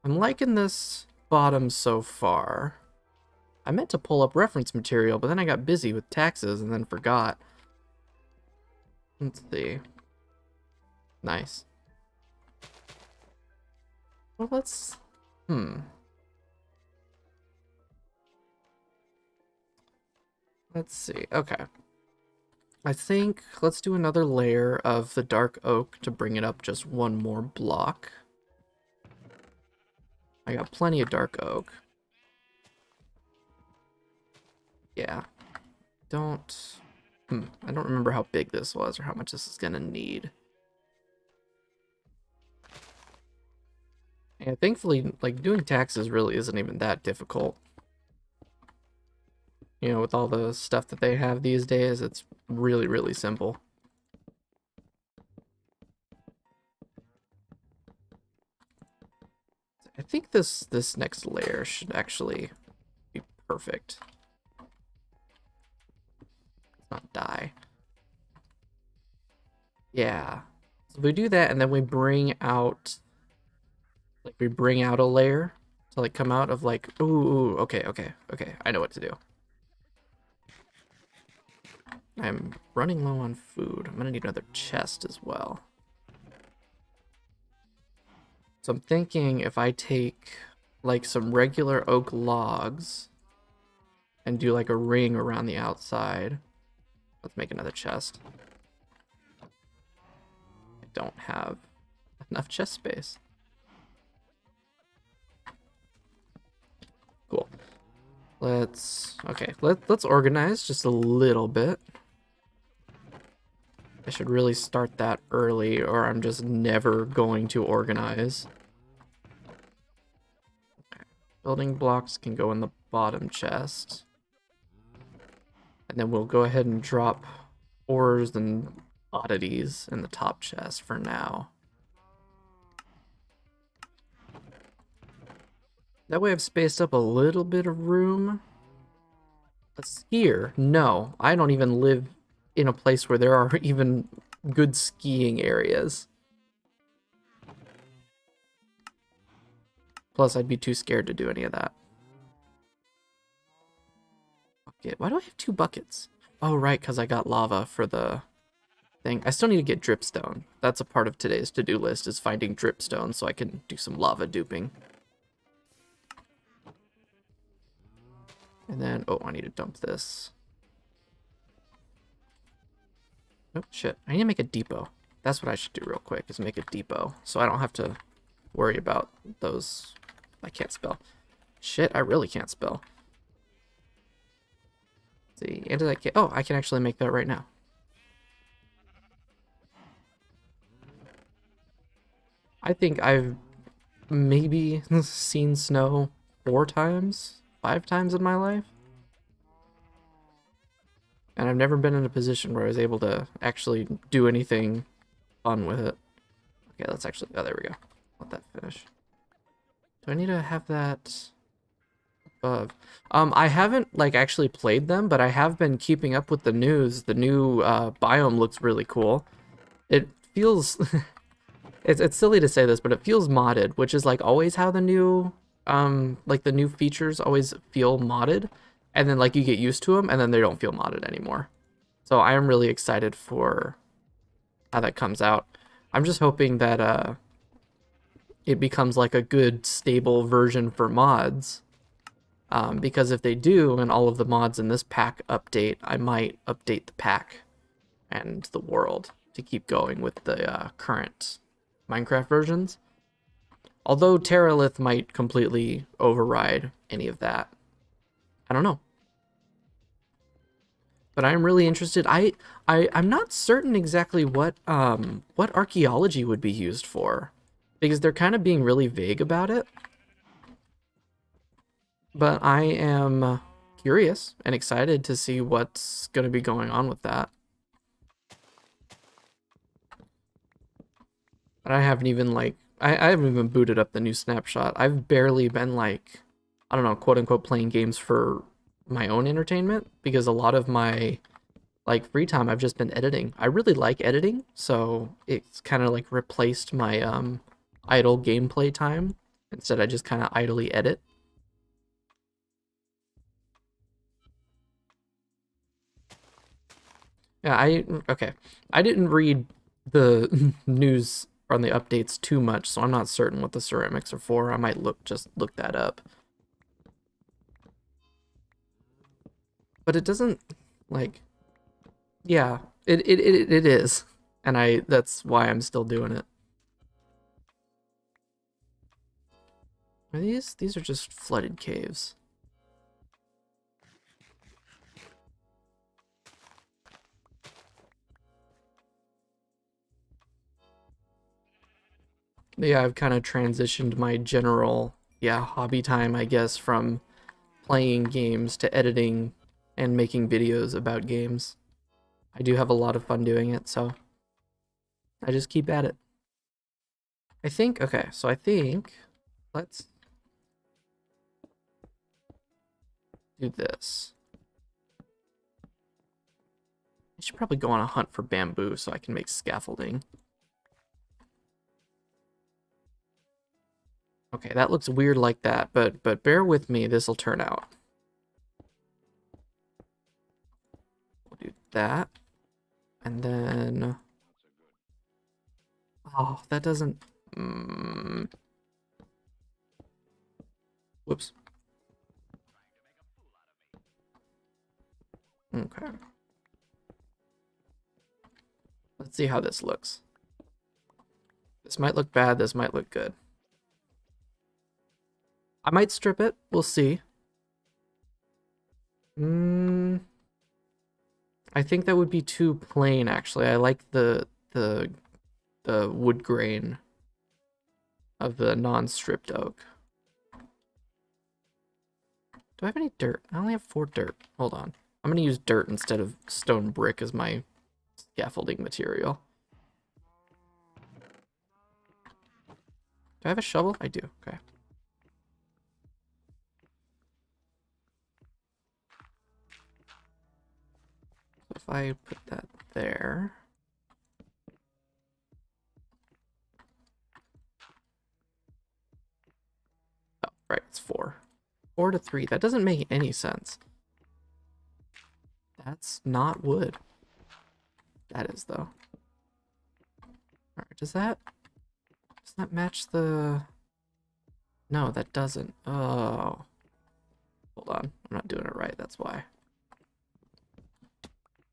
I'm liking this bottom so far. I meant to pull up reference material, but then I got busy with taxes and then forgot. Let's see. Nice. Well, let's... Let's see. Okay. I think let's do another layer of the dark oak to bring it up just one more block. I got plenty of dark oak. Yeah. I don't remember how big this was or how much this is gonna need. And thankfully, like, doing taxes really isn't even that difficult. You know, with all the stuff that they have these days, it's really, really simple. I think this next layer should actually be perfect. Let's not die. Yeah. So we do that and then we bring out a layer to like come out of like okay, I know what to do. I'm running low on food. I'm gonna need another chest as well. So I'm thinking if I take like some regular oak logs and do like a ring around the outside. Let's make another chest. I don't have enough chest space. Cool. Let's organize just a little bit. I should really start that early or I'm just never going to organize. Okay. Building blocks can go in the bottom chest. And then we'll go ahead and drop ores and oddities in the top chest for now. That way I've spaced up a little bit of room. A skier? No, I don't even live in a place where there are even good skiing areas. Plus, I'd be too scared to do any of that. Bucket. Why do I have 2 buckets? Oh, right, because I got lava for the thing. I still need to get dripstone. That's a part of today's to-do list, is finding dripstone so I can do some lava duping. And then, oh, I need to dump this. Oh, shit. I need to make a depot. That's what I should do real quick, is make a depot. So I don't have to worry about those. I can't spell. Shit, I really can't spell. Let's see, and I can, oh, I can actually make that right now. I think I've maybe seen snow 4 times, 5 times in my life. And I've never been in a position where I was able to actually do anything fun with it. Okay, let's actually... Oh, there we go. Let that finish. Do I need to have that above? I haven't, like, actually played them, but I have been keeping up with the news. The new biome looks really cool. It feels... it's silly to say this, but it feels modded, which is, like, always how the new... like, the new features always feel modded. And then, like, you get used to them, and then they don't feel modded anymore. So I am really excited for how that comes out. I'm just hoping that it becomes, like, a good, stable version for mods. Because if they do, and all of the mods in this pack update, I might update the pack and the world to keep going with the current Minecraft versions. Although Terralith might completely override any of that. I don't know. But I'm really interested. I'm not certain exactly what archaeology would be used for, because they're kind of being really vague about it. But I am curious and excited to see what's going to be going on with that. But I haven't even, like, I haven't even booted up the new snapshot. I've barely been, like, I don't know, quote unquote, playing games for my own entertainment, because a lot of my, like, free time I've just been editing. I really like editing, so it's kind of like replaced my idle gameplay time Instead, I just kind of idly edit. Yeah, okay. I didn't read the news on the updates too much, so I'm not certain what the ceramics are for. I might just look that up. But it doesn't, like, yeah, it is. And that's why I'm still doing it. Are these? These are just flooded caves. Yeah, I've kind of transitioned my general, hobby time, I guess, from playing games to editing and making videos about games. I do have a lot of fun doing it, so I just keep at it. I think, okay, so I think let's do this. I should probably go on a hunt for bamboo so I can make scaffolding. Okay, that looks weird like that, but bear with me, this'll turn out. We'll do that. And then oh, that doesn't whoops. Okay. Let's see how this looks. This might look bad, this might look good. I might strip it, we'll see. I think that would be too plain, actually. I like the wood grain of the non-stripped oak. Do I have any dirt? I only have 4 dirt. Hold on. I'm gonna use dirt instead of stone brick as my scaffolding material. Do I have a shovel? I do, okay. If I put that there. Oh, right, it's 4. 4 to 3. That doesn't make any sense. That's not wood. That is, though. Alright, does that match the... No, that doesn't. Oh. Hold on. I'm not doing it right, that's why.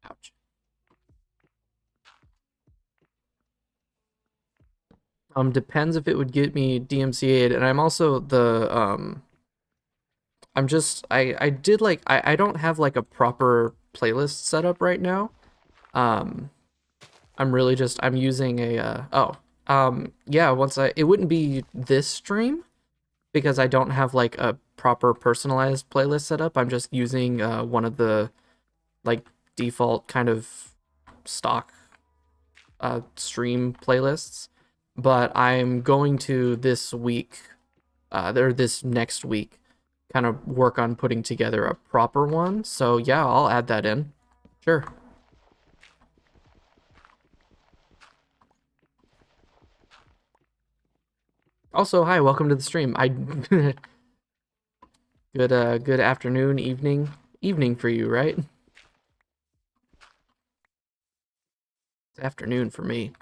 Ouch. Depends if it would get me DMCA'd, and I'm also I did like I don't have like a proper playlist set up right now. I'm really just I'm using a yeah, it wouldn't be this stream because I don't have like a proper personalized playlist set up. I'm just using one of the like default kind of stock stream playlists. But I'm going to this week, this next week, kind of work on putting together a proper one. So yeah, I'll add that in. Sure. Also, hi, welcome to the stream. Good afternoon, evening for you, right? It's afternoon for me.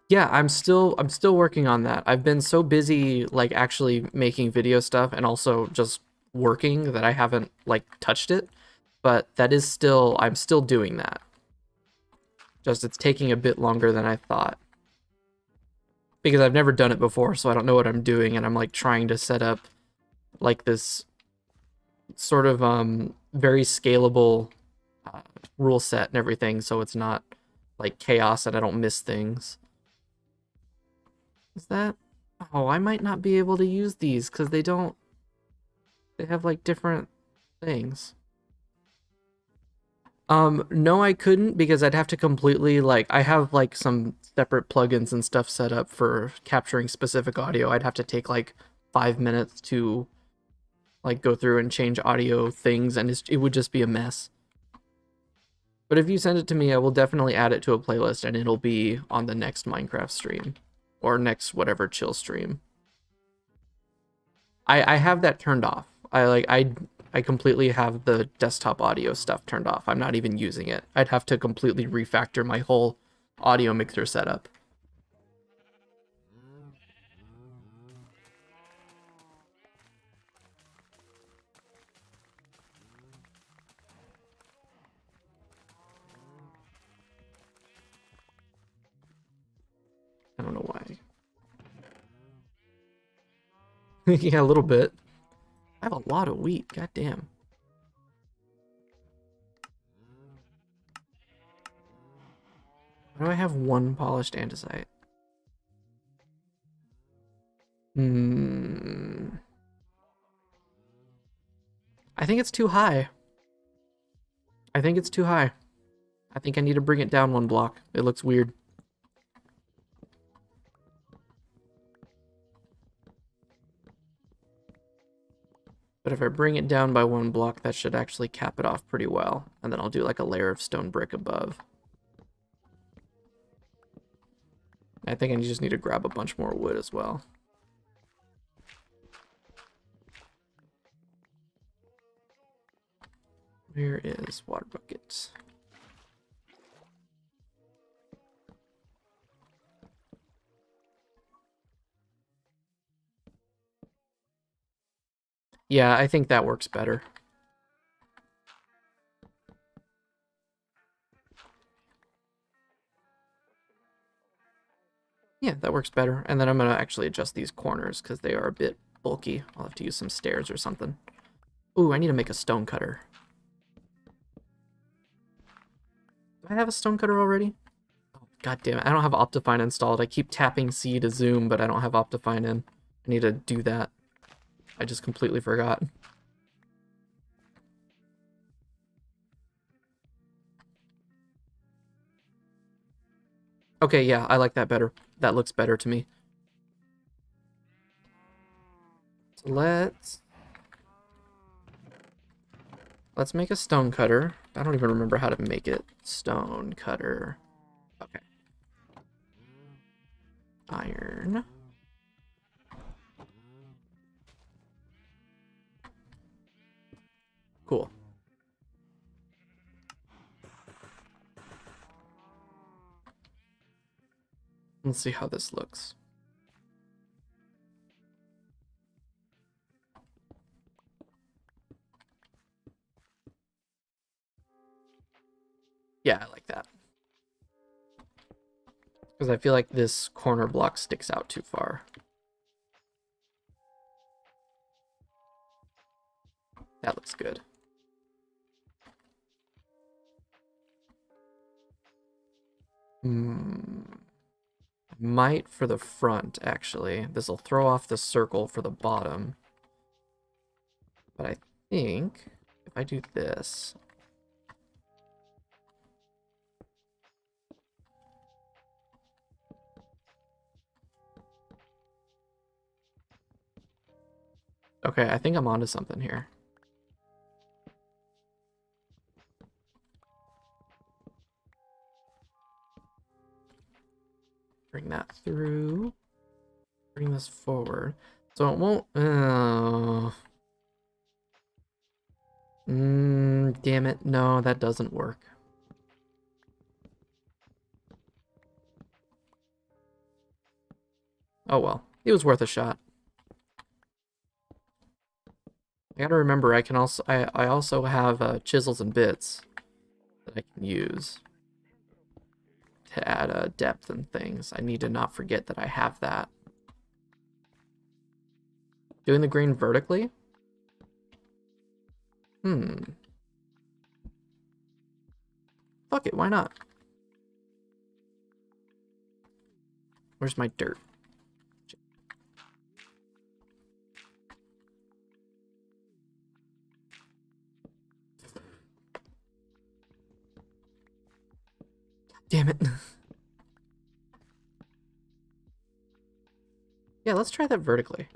Yeah, I'm still working on that. I've been so busy like actually making video stuff and also just working that I haven't like touched it. But that is still I'm still doing that. Just it's taking a bit longer than I thought. Because I've never done it before, so I don't know what I'm doing, and I'm like trying to set up like this sort of very scalable rule set and everything, so it's not like chaos and I don't miss things. Is that... Oh, I might not be able to use these because they have like different things. No, I couldn't because I'd have to completely like I have like some separate plugins and stuff set up for capturing specific audio. I'd have to take like 5 minutes to like go through and change audio things, and it would just be a mess. But if you send it to me, I will definitely add it to a playlist, and it'll be on the next Minecraft stream. Or next whatever chill stream. I have that turned off. I completely have the desktop audio stuff turned off. I'm not even using it. I'd have to completely refactor my whole audio mixer setup. I don't know why. Yeah, a little bit. I have a lot of wheat. God damn. Why do I have one polished andesite? I think it's too high. I think it's too high. I think I need to bring it down one block. It looks weird. But if I bring it down by one block, that should actually cap it off pretty well. And then I'll do like a layer of stone brick above. I think I just need to grab a bunch more wood as well. Where is water bucket? Yeah, I think that works better. Yeah, that works better. And then I'm going to actually adjust these corners because they are a bit bulky. I'll have to use some stairs or something. Ooh, I need to make a stone cutter. Do I have a stone cutter already? Oh, God damn it. I don't have Optifine installed. I keep tapping C to zoom, but I don't have Optifine in. I need to do that. I just completely forgot. Okay, yeah, I like that better. That looks better to me. So let's make a stone cutter. I don't even remember how to make it. Stone cutter. Okay. Iron. Cool. Let's see how this looks. Yeah, I like that. Because I feel like this corner block sticks out too far. That looks good. Might for the front, actually. This will throw off the circle for the bottom. But I think if I do this... Okay, I think I'm onto something here. Bring that through. Bring this forward. So it won't... damn it. No, that doesn't work. Oh well. It was worth a shot. I gotta remember I can also I also have chisels and bits that I can use to add depth and things. I need to not forget that I have that. Doing the grain vertically? Fuck it, why not? Where's my dirt? Damn it. Yeah, let's try that vertically.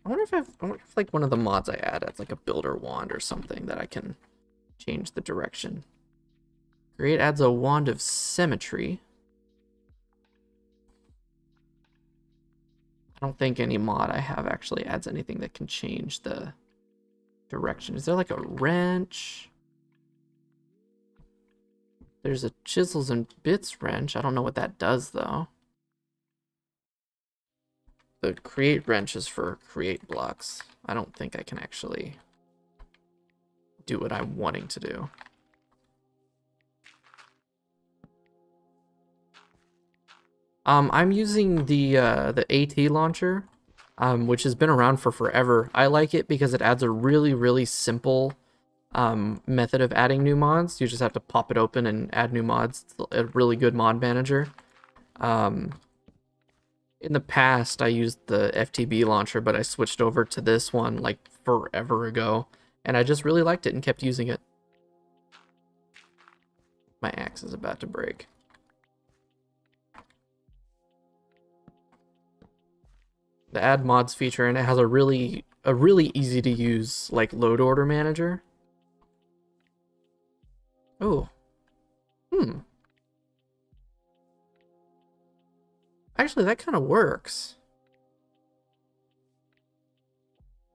I wonder if like one of the mods I add adds like a builder wand or something that I can change the direction. Create adds a wand of symmetry. I don't think any mod I have actually adds anything that can change the direction. Is there like a wrench? There's a chisels and bits wrench. I don't know what that does though. The create wrench is for create blocks. I don't think I can actually do what I'm wanting to do. I'm using the AT launcher, which has been around for forever. I like it because it adds a really simple method of adding new mods. You just have to pop it open and add new mods. It's a really good mod manager. In the past, I used the FTB launcher, but I switched over to this one like forever ago, and I just really liked it and kept using it. My axe is about to break. The add mods feature, and it has a really easy to use like load order manager. Oh. Actually, that kind of works.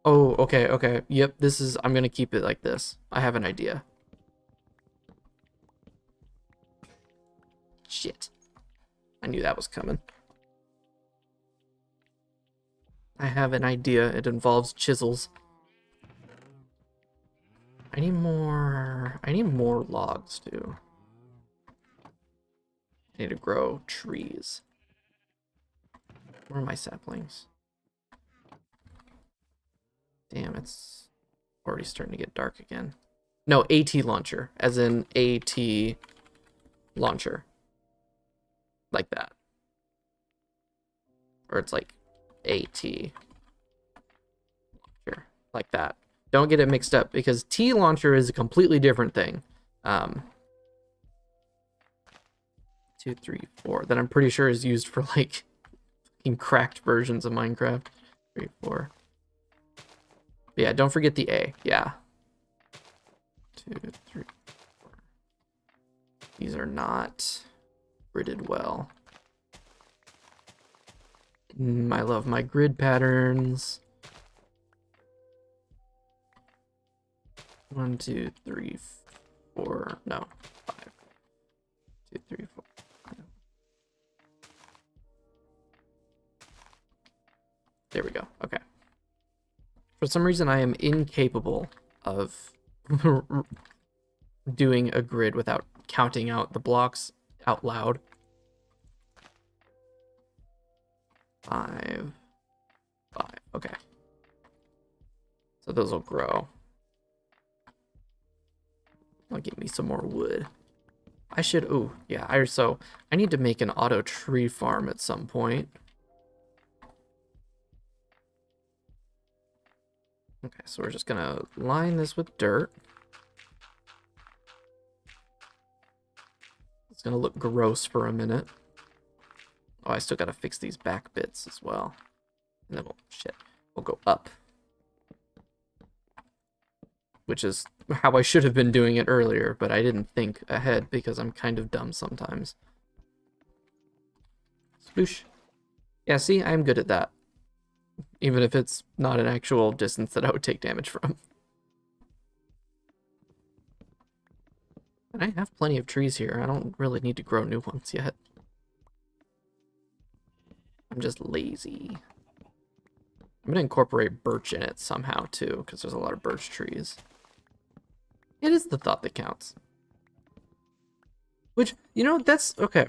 Oh, okay. Yep, I'm gonna keep it like this. I have an idea. Shit. I knew that was coming. I have an idea. It involves chisels. I need more logs too. I need to grow trees. Where are my saplings? Damn, it's already starting to get dark again. No, AT launcher, as in AT launcher. Like that. Or it's like AT launcher, like that. Don't get it mixed up, because T launcher is a completely different thing. 2, 3, 4, that I'm pretty sure is used for like fucking cracked versions of Minecraft. 3, 4. But yeah, don't forget the A. Yeah. 2, 3, 4. These are not gridded well. I love my grid patterns. 1, 2, 3, 4. No, 5. 2, 3, 4. 5. There we go. Okay. For some reason, I am incapable of doing a grid without counting out the blocks out loud. 5. 5. Okay. So those will grow. I'll get me some more wood. I should, ooh, yeah, I need to make an auto tree farm at some point. Okay, so we're just gonna line this with dirt. It's gonna look gross for a minute. Oh, I still gotta fix these back bits as well. And then we'll go up. Which is how I should have been doing it earlier, but I didn't think ahead because I'm kind of dumb sometimes. Sploosh. Yeah, see, I'm good at that. Even if it's not an actual distance that I would take damage from. And I have plenty of trees here. I don't really need to grow new ones yet. I'm just lazy. I'm gonna incorporate birch in it somehow too, because there's a lot of birch trees. It is the thought that counts. Which, you know, that's okay.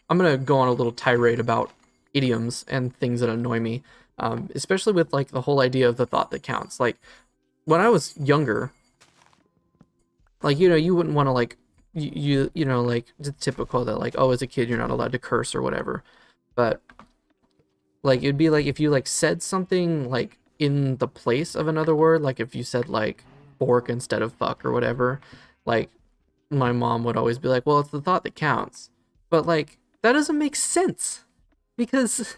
I'm gonna go on a little tirade about idioms and things that annoy me, especially with like the whole idea of the thought that counts. Like when I was younger, like, you know, you wouldn't want to like you know, like the typical that like, oh, as a kid you're not allowed to curse or whatever, but like it'd be like if you like said something like in the place of another word, like if you said like fork instead of fuck or whatever, like my mom would always be like, well, it's the thought that counts. But like that doesn't make sense, because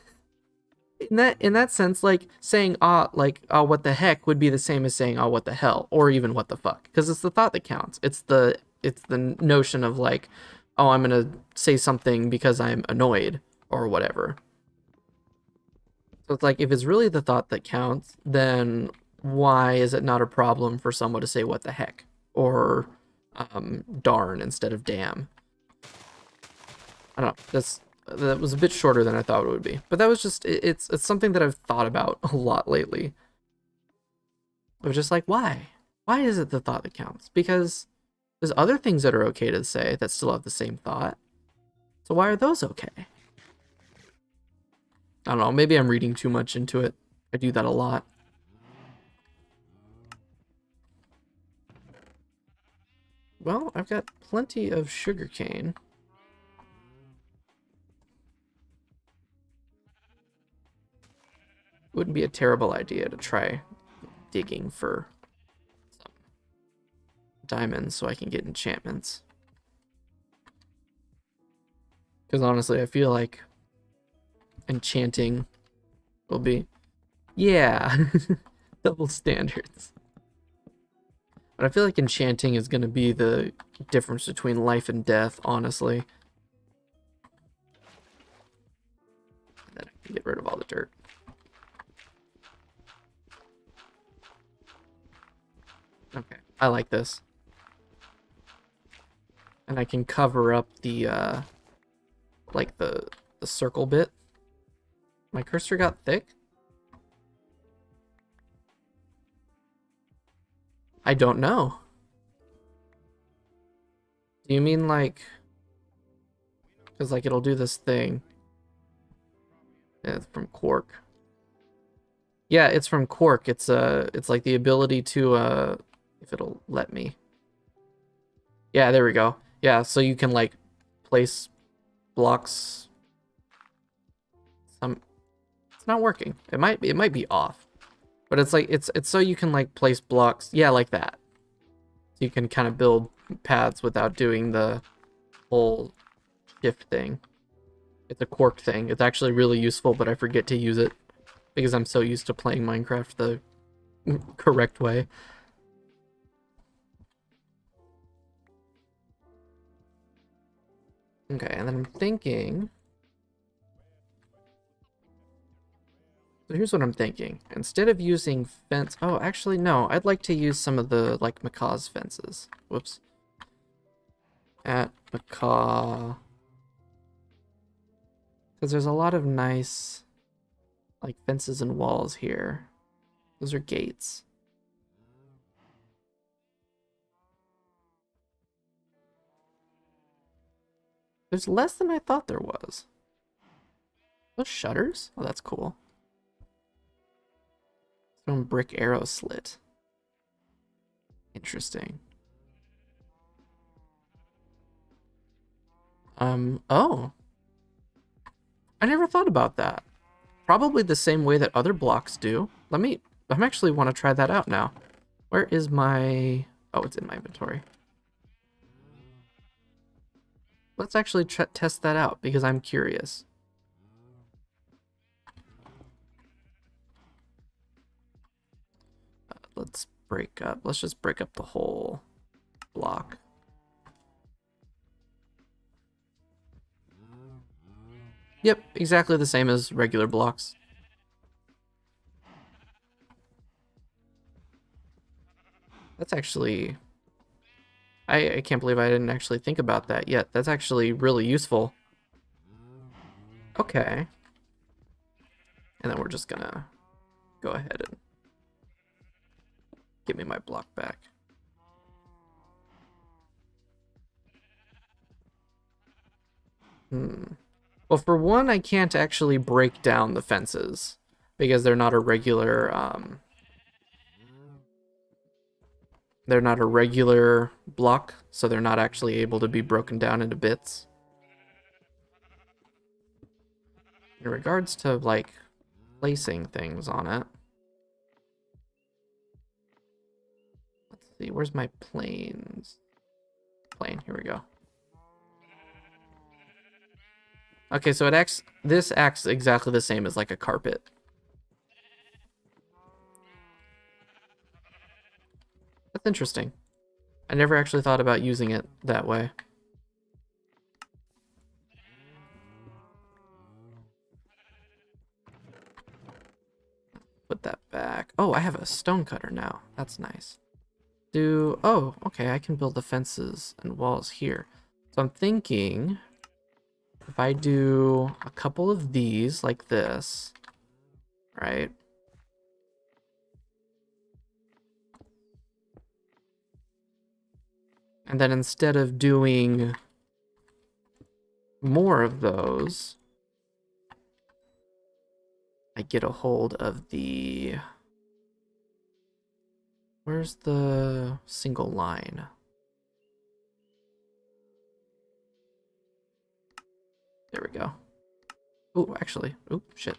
In that sense, like saying what the heck would be the same as saying what the hell or even what the fuck, because it's the thought that counts. It's the notion of like, oh, I'm gonna say something because I'm annoyed or whatever. So it's like if it's really the thought that counts, then why is it not a problem for someone to say what the heck or darn instead of damn? I don't know. That was a bit shorter than I thought it would be, but that was just it's something that I've thought about a lot lately. I was just like, why? Why is it the thought that counts? Because there's other things that are okay to say that still have the same thought. So why are those okay? I don't know. Maybe I'm reading too much into it. I do that a lot. Well, I've got plenty of sugarcane. Wouldn't be a terrible idea to try digging for some diamonds so I can get enchantments. Because honestly, I feel like enchanting will be, yeah, double standards. But I feel like enchanting is going to be the difference between life and death, honestly. And then I can get rid of all the dirt. Okay, I like this. And I can cover up the, like the circle bit. My cursor got thick? I don't know. Do you mean like... Because like it'll do this thing. Yeah, it's from Quark. Yeah, it's from Quark. It's like the ability to if it'll let me. Yeah, there we go. Yeah, so you can like place blocks. It's not working. It might be off. But it's like it's so you can like place blocks. Yeah, like that. So you can kind of build paths without doing the whole shift thing. It's a Quark thing. It's actually really useful, but I forget to use it because I'm so used to playing Minecraft the correct way. Okay, and then I'm thinking... So here's what I'm thinking. Instead of using fence... Oh, actually, no. I'd like to use some of the, like, macaw's fences. Whoops. At macaw... Because there's a lot of nice, like, fences and walls here. Those are gates. There's less than I thought there was. Those shutters? Oh, that's cool. Stone brick arrow slit. Interesting. Oh. I never thought about that. Probably the same way that other blocks do. I'm actually want to try that out now. Where is my... Oh, it's in my inventory. Let's actually test that out because I'm curious. Let's just break up the whole block. Yep, exactly the same as regular blocks. That's actually... I can't believe I didn't actually think about that yet. That's actually really useful. Okay. And then we're just gonna go ahead and give me my block back. Well, for one, I can't actually break down the fences because they're not a regular block, so they're not actually able to be broken down into bits. In regards to like placing things on it, let's see, where's my planes? Plane, here we go. Okay, so this acts exactly the same as like a carpet. That's interesting. I never actually thought about using it that way. Put that back. Oh, I have a stone cutter now. That's nice. Oh, okay, I can build the fences and walls here. So I'm thinking if I do a couple of these like this, right? And then instead of doing more of those, I get a hold of the... Where's the single line? There we go. Oh, actually, oh, shit.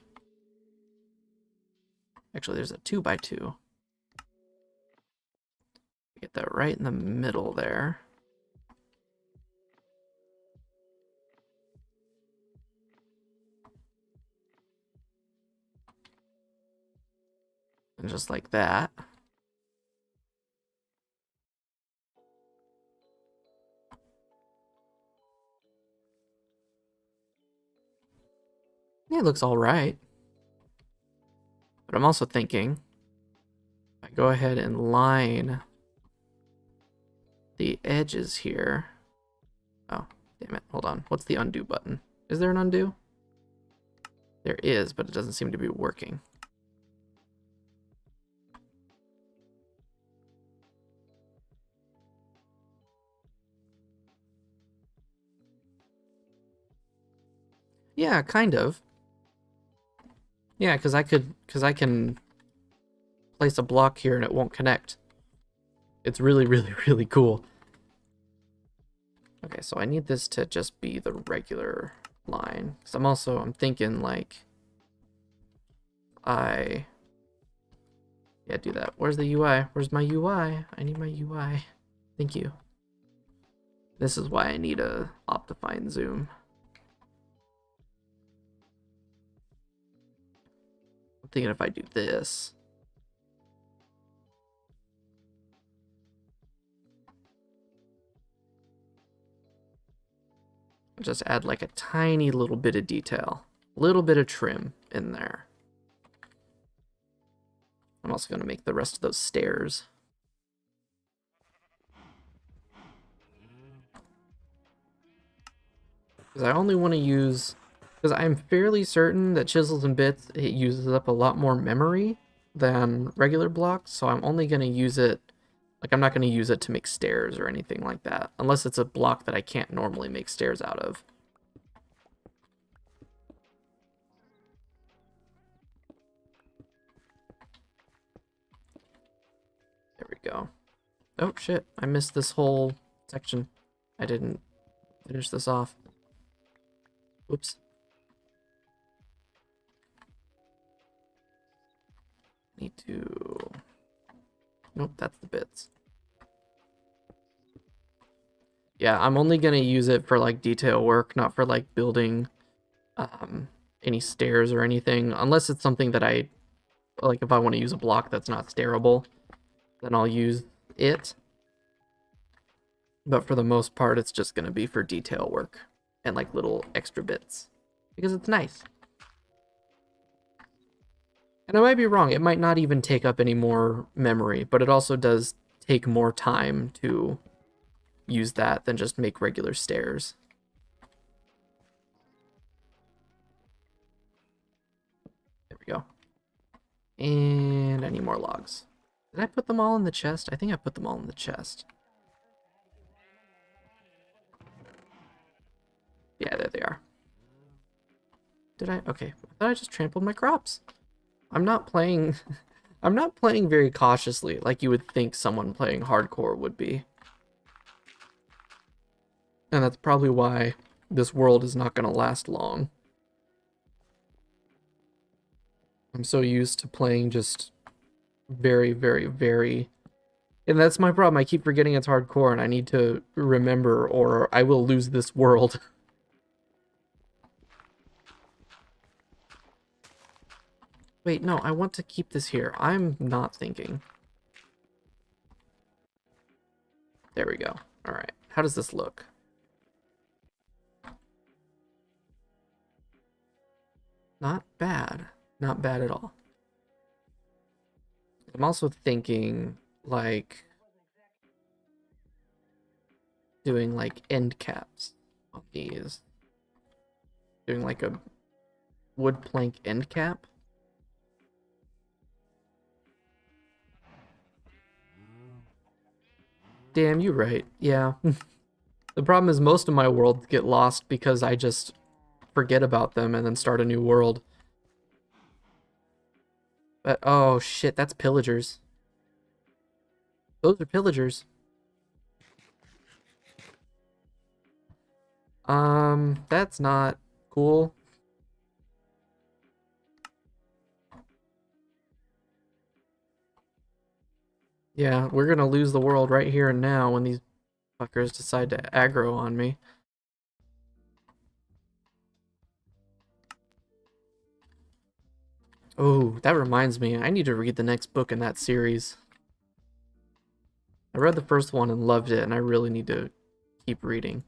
Actually, there's a 2x2. Get that right in the middle there. And just like that. Yeah, it looks all right. But I'm also thinking, if I go ahead and line the edges here. Oh, damn it. Hold on. What's the undo button? Is there an undo? There is, but it doesn't seem to be working. Yeah, kind of. Yeah, because I can place a block here and it won't connect. It's really, really, really cool. Okay, so I need this to just be the regular line. Because I'm thinking like yeah, do that. Where's the UI? Where's my UI? I need my UI. Thank you. This is why I need a Optifine zoom. I'm thinking if I do this. Just add like a tiny little bit of detail. A little bit of trim in there. I'm also going to make the rest of those stairs. Because I only want to use... Because I'm fairly certain that Chisels and Bits, it uses up a lot more memory than regular blocks. So I'm only going to use it... Like, I'm not going to use it to make stairs or anything like that. Unless it's a block that I can't normally make stairs out of. There we go. Oh, shit. I missed this whole section. I didn't finish this off. Whoops. Need to... Nope, that's the bits. Yeah, I'm only going to use it for, like, detail work, not for, like, building any stairs or anything. Unless it's something that like, if I want to use a block that's not stairable, then I'll use it. But for the most part, it's just going to be for detail work and, like, little extra bits. Because it's nice. And I might be wrong. It might not even take up any more memory, but it also does take more time to use that than just make regular stairs. There we go. And I need more logs. Did I put them all in the chest? I think I put them all in the chest. Yeah, there they are. Did I? Okay. I thought I just trampled my crops. I'm not playing... I'm not playing very cautiously like you would think someone playing hardcore would be. And that's probably why this world is not going to last long. I'm so used to playing just very, very, very... And that's my problem. I keep forgetting it's hardcore and I need to remember or I will lose this world. Wait, no, I want to keep this here. I'm not thinking. There we go. All right. How does this look? Not bad. Not bad at all. I'm also thinking, like, doing, like, end caps on these. Doing, like, a wood plank end cap. Damn, you're right. Yeah. The problem is most of my worlds get lost because I just forget about them and then start a new world. But, oh shit, that's pillagers. Those are pillagers. That's not cool. Yeah, we're gonna lose the world right here and now when these fuckers decide to aggro on me. Oh, that reminds me, I need to read the next book in that series. I read the first one and loved it, and I really need to keep reading.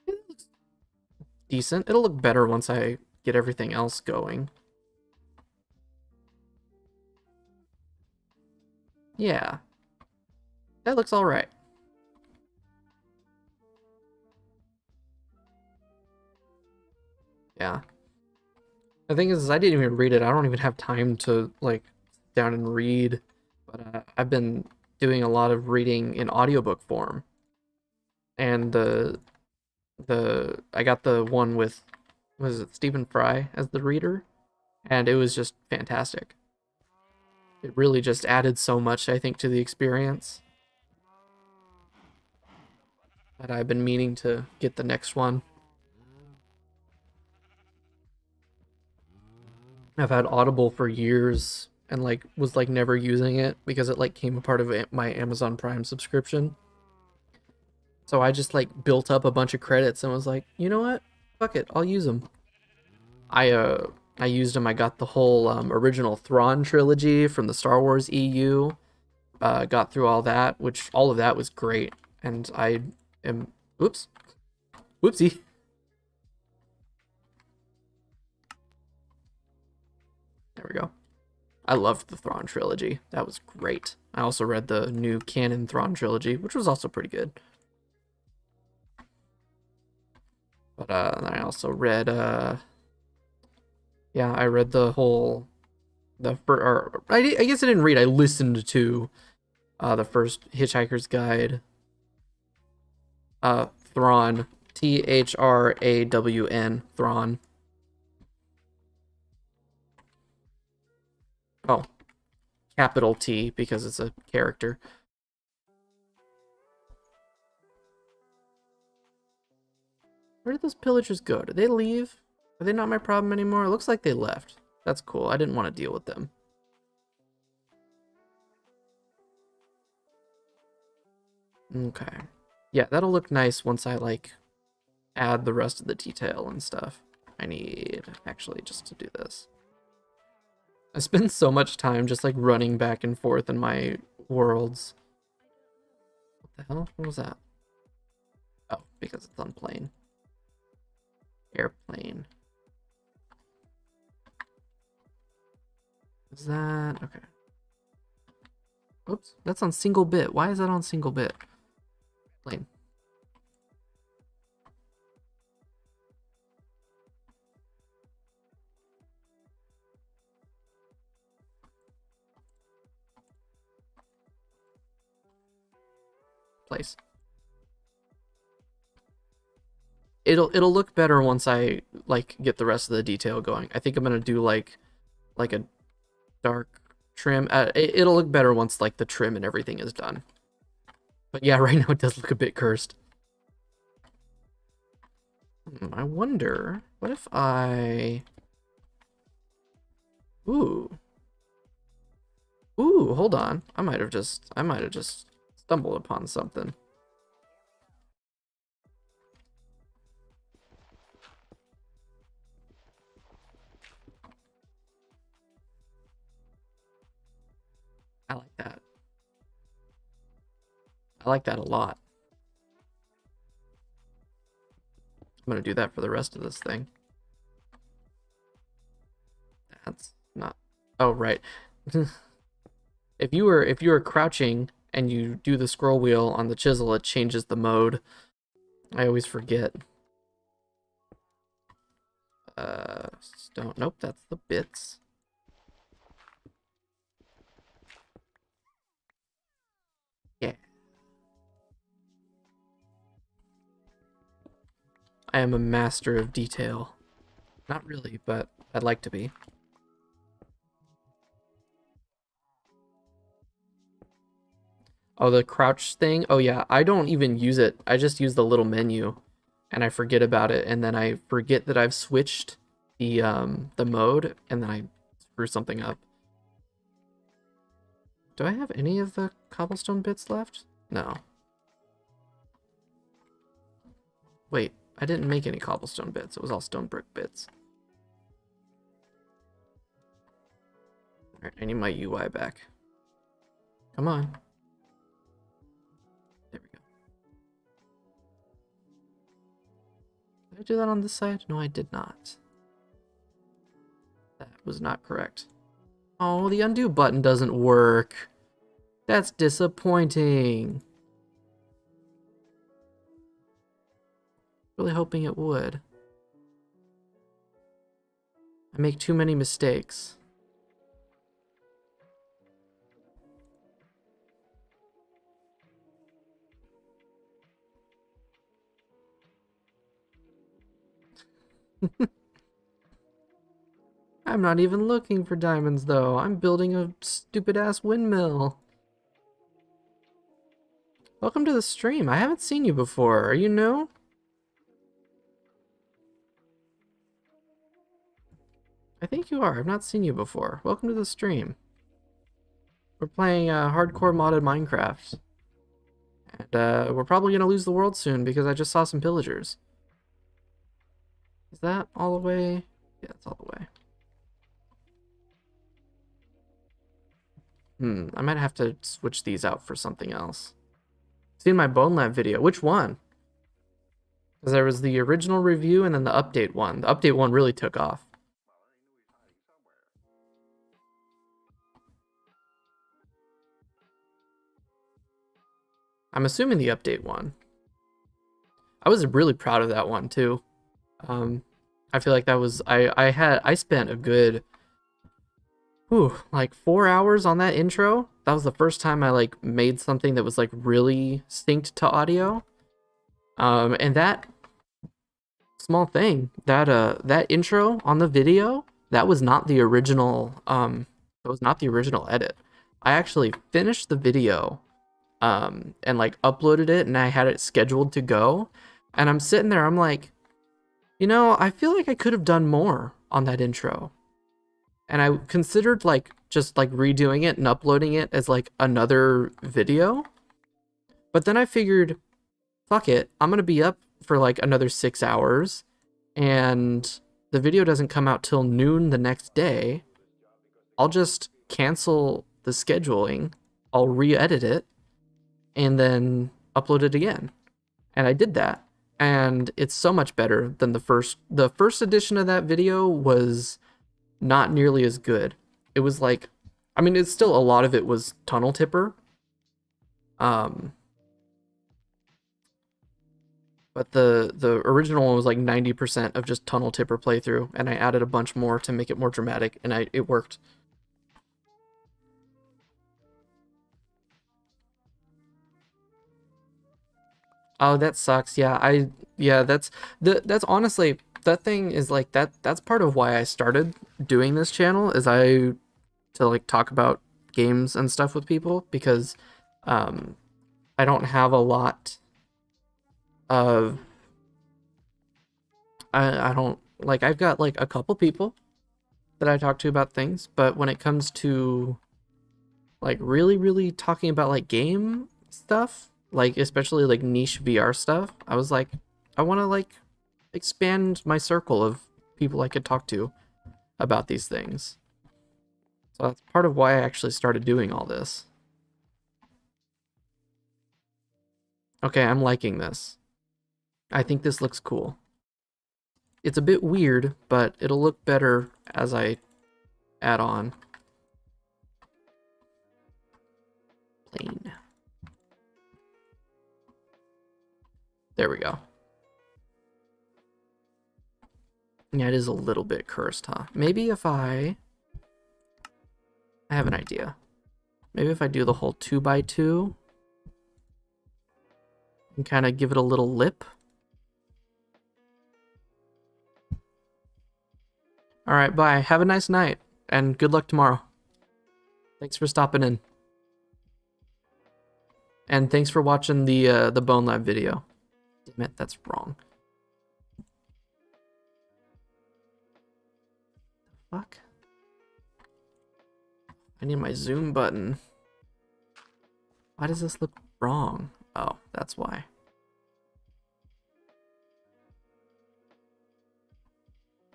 It looks decent. It'll look better once I get everything else going. Yeah, that looks alright. Yeah. The thing is, I didn't even read it. I don't even have time to, like, sit down and read. But I've been doing a lot of reading in audiobook form. And I got the one with, was it Stephen Fry as the reader? And it was just fantastic. It really just added so much, I think, to the experience. That I've been meaning to get the next one. I've had Audible for years and like was like never using it because it like came a part of my Amazon Prime subscription. So I just like built up a bunch of credits and was like, you know what? Fuck it, I'll use them. I used them. I got the whole original Thrawn trilogy from the Star Wars EU. Got through all that, which all of that was great. And I am, oops, whoopsie. There we go. I loved the Thrawn trilogy. That was great. I also read the new canon Thrawn trilogy, which was also pretty good. But I also read yeah, I read the whole I guess I didn't read. I listened to the first Hitchhiker's Guide. Thrawn, Thrawn, Thrawn. Oh, capital T because it's a character. Where did those pillagers go? Did they leave? Are they not my problem anymore? It looks like they left. That's cool. I didn't want to deal with them. Okay. Yeah, that'll look nice once I, like, add the rest of the detail and stuff. I need, actually, just to do this. I spend so much time just, like, running back and forth in my worlds. What the hell? What was that? Oh, because it's on plane. Airplane. Is that... Okay. Oops, that's on single bit. Why is that on single bit? Plane. Place. It'll look better once I like get the rest of the detail going. I think I'm gonna do like a dark trim. It'll look better once like the trim and everything is done. But yeah, right now it does look a bit cursed. I wonder, what if I... Ooh. Ooh, hold on. I might have just stumbled upon something. I like that a lot. I'm gonna do that for the rest of this thing. That's not... Oh, right. If you were crouching and you do the scroll wheel on the chisel, it changes the mode. I always forget. Stone. Nope, that's the bits. Yeah. I am a master of detail. Not really, but I'd like to be. Oh, the crouch thing? Oh yeah, I don't even use it. I just use the little menu and I forget about it, and then I forget that I've switched the mode, and then I screw something up. Do I have any of the cobblestone bits left? No. Wait, I didn't make any cobblestone bits. It was all stone brick bits. Alright, I need my UI back. Come on. There we go. Did I do that on this side? No, I did not. That was not correct. Oh, the undo button doesn't work. That's disappointing. Really hoping it would. I make too many mistakes. I'm not even looking for diamonds, though. I'm building a stupid-ass windmill. Welcome to the stream. I haven't seen you before. Are you new? I think you are. I've not seen you before. Welcome to the stream. We're playing hardcore modded Minecraft. And we're probably going to lose the world soon because I just saw some pillagers. Is that all the way? Yeah, it's all the way. I might have to switch these out for something else. Seen my Bone Lab video. Which one? Because there was the original review and then the update one. The update one really took off. I'm assuming the update one. I was really proud of that one too. I feel like that was I spent a good like 4 hours on that intro. That was the first time I like made something that was like really synced to audio. And that small thing, that intro on the video, that was not the original edit. I actually finished the video and like uploaded it, and I had it scheduled to go, and I'm sitting there, I'm like, you know, I feel like I could have done more on that intro. And I considered like just like redoing it and uploading it as like another video. But then I figured, fuck it, I'm gonna be up for like another 6 hours, and the video doesn't come out till noon the next day. I'll just cancel the scheduling, I'll re-edit it, and then upload it again. And I did that. And it's so much better than the first edition of that video was not nearly as good. It was like, I mean, it's still, a lot of it was tunnel tipper. But the original one was like 90% of just tunnel tipper playthrough, and I added a bunch more to make it more dramatic, and it worked. Oh, that sucks. Yeah, that's honestly, that thing is like that's part of why I started doing this channel, is to like talk about games and stuff with people, because I don't have a lot of I don't like, I've got like a couple people that I talk to about things, but when it comes to like really talking about like game stuff, like especially like niche VR stuff, I was like, I want to like expand my circle of people I could talk to about these things. So that's part of why I actually started doing all this. Okay, I'm liking this. I think this looks cool. It's a bit weird, but it'll look better as I add on. Plain. There we go. Yeah, it is a little bit cursed, huh? Maybe if I have an idea. Maybe if I do the whole 2x2 and kind of give it a little lip. All right, bye. Have a nice night and good luck tomorrow. Thanks for stopping in. And thanks for watching the Bone Lab video. Damn it, that's wrong. Fuck. I need my zoom button. Why does this look wrong? Oh, that's why.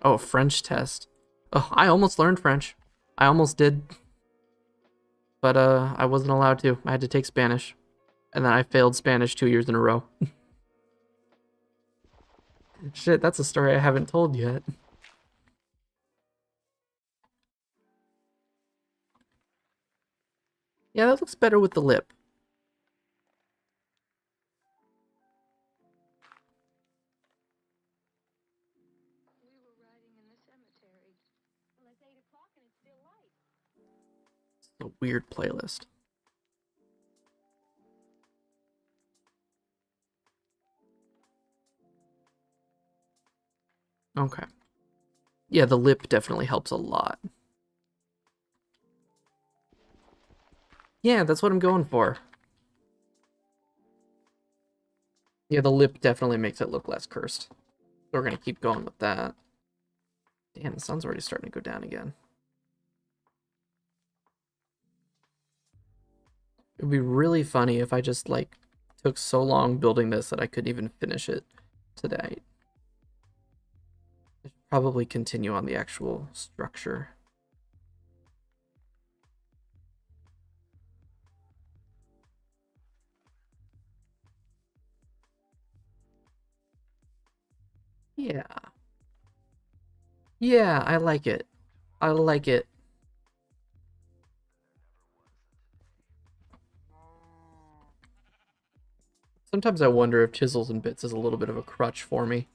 Oh, French test. Oh, I almost learned French. I almost did. But I wasn't allowed to. I had to take Spanish. And then I failed Spanish 2 years in a row. Shit, that's a story I haven't told yet. Yeah, that looks better with the lip. It's a weird playlist. Okay. Yeah, the lip definitely helps a lot. Yeah, that's what I'm going for. Yeah, the lip definitely makes it look less cursed. So we're gonna keep going with that. Damn, the sun's already starting to go down again. It would be really funny if I just, like, took so long building this that I couldn't even finish it today. I should probably continue on the actual structure. Yeah. Yeah, I like it. I like it. Sometimes I wonder if chisels and bits is a little bit of a crutch for me.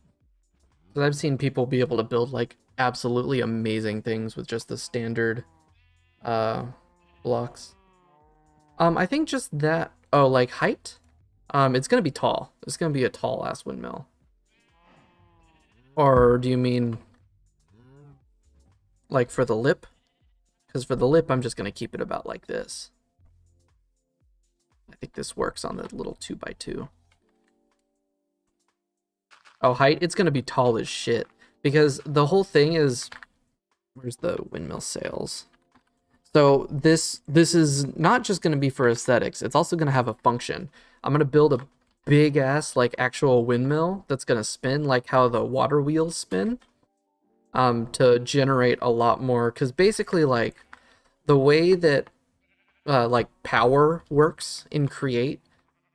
Because I've seen people be able to build, like, absolutely amazing things with just the standard blocks. I think just that. Oh, like height? It's gonna be tall. It's gonna be a tall ass windmill. Or do you mean like for the lip? Because for the lip, I'm just gonna keep it about like this. I think this works on the little 2x2. Oh, height? It's gonna be tall as shit. Because the whole thing is, where's the windmill sails? So this is not just gonna be for aesthetics. It's also gonna have a function. I'm gonna build a big ass like actual windmill that's gonna spin like how the water wheels spin. To generate a lot more, because basically like the way that like power works in Create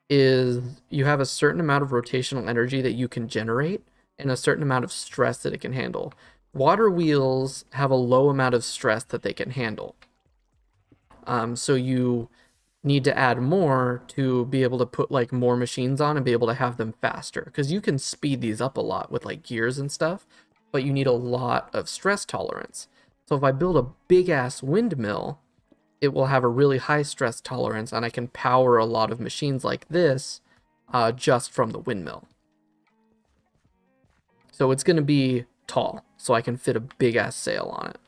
is you have a certain amount of rotational energy that you can generate and a certain amount of stress that it can handle. Water wheels have a low amount of stress that they can handle. So you need to add more to be able to put like more machines on and be able to have them faster, because you can speed these up a lot with like gears and stuff, but you need a lot of stress tolerance. So if I build a big ass windmill, it will have a really high stress tolerance and I can power a lot of machines like this just from the windmill. So it's going to be tall, so I can fit a big ass sail on it.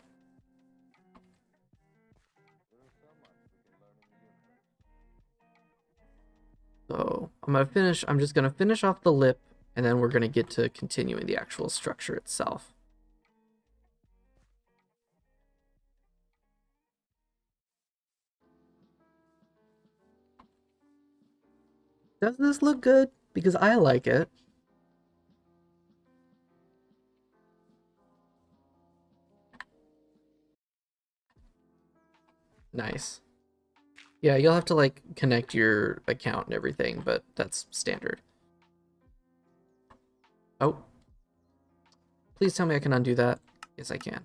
So I'm just gonna finish off the lip, and then we're gonna get to continuing the actual structure itself. Does this look good? Because I like it. Nice. Yeah, you'll have to like connect your account and everything, but that's standard. Oh, please tell me I can undo that. Yes, I can.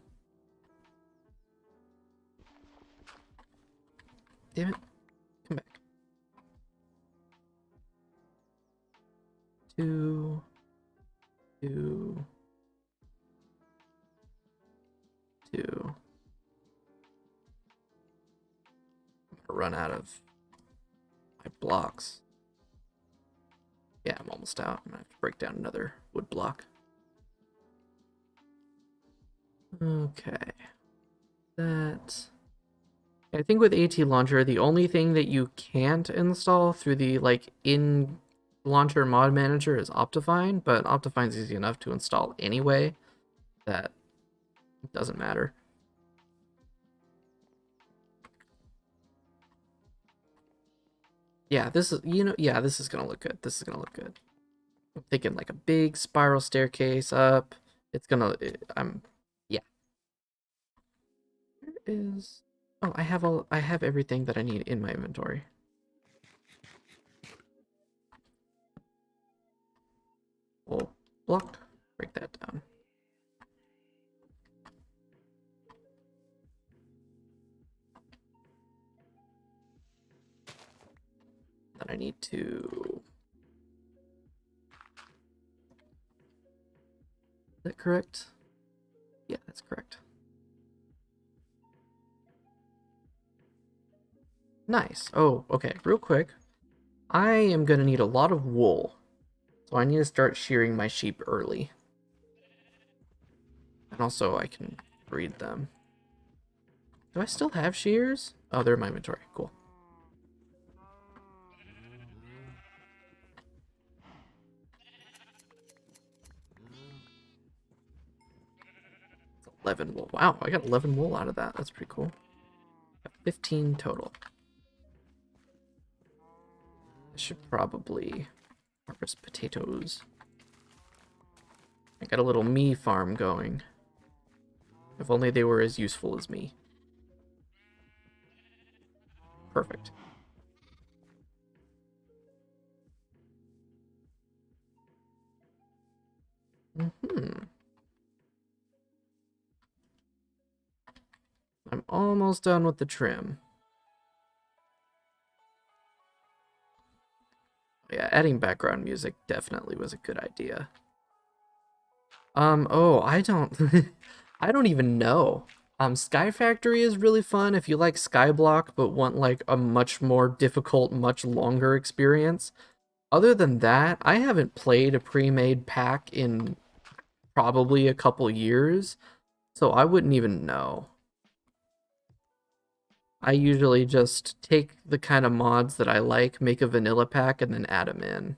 Damn it. Come back. 2, 2, 2. I'm gonna run out of my blocks. Yeah, I'm almost out. I'm gonna have to break down another wood block. Okay. That. I think with AT Launcher, the only thing that you can't install through the like in launcher mod manager is Optifine, but Optifine's easy enough to install anyway that it doesn't matter. Yeah, this is yeah, this is gonna look good. This is gonna look good. I'm thinking like a big spiral staircase up. It's gonna I'm yeah. Where is oh, I have everything that I need in my inventory. We'll block, break that down. Then I need to. Is that correct? Yeah, that's correct. Nice. Oh, okay. Real quick. I am gonna need a lot of wool. So I need to start shearing my sheep early. And also I can breed them. Do I still have shears? Oh, they're in my inventory. Cool. It's 11 wool. Wow, I got 11 wool out of that. That's pretty cool. 15 total. I should probably harvest potatoes. I got a little me farm going. If only they were as useful as me. Perfect. I'm almost done with the trim. Yeah, adding background music definitely was a good idea. Oh, I don't I don't even know. Sky Factory is really fun if you like Skyblock but want like a much more difficult, much longer experience. Other than that, I haven't played a pre-made pack in probably a couple years, so I wouldn't even know. I usually just take the kind of mods that I like, make a vanilla pack, and then add them in.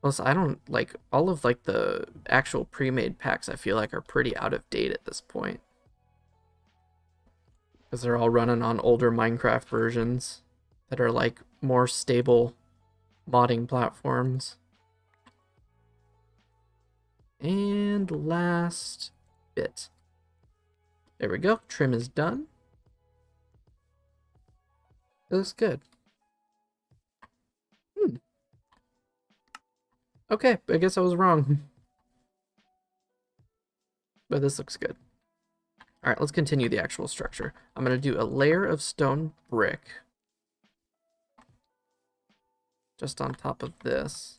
Plus, I don't like all of like the actual pre-made packs. I feel like are pretty out of date at this point because they're all running on older Minecraft versions that are like more stable modding platforms. And last bit. There we go. Trim is done. It looks good. Okay, I guess I was wrong. But this looks good. All right, let's continue the actual structure. I'm going to do a layer of stone brick just on top of this.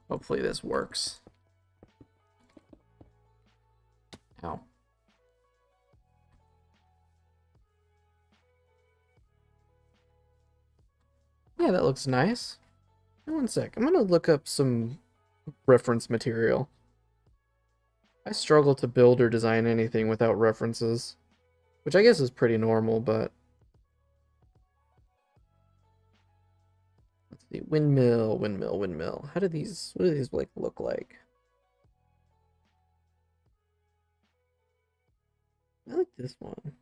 Hopefully this works. Ow. Yeah, that looks nice. One sec. I'm going to look up some reference material. I struggle to build or design anything without references, which I guess is pretty normal, but let's see. Windmill, windmill, windmill. What do these like look like? I like this one.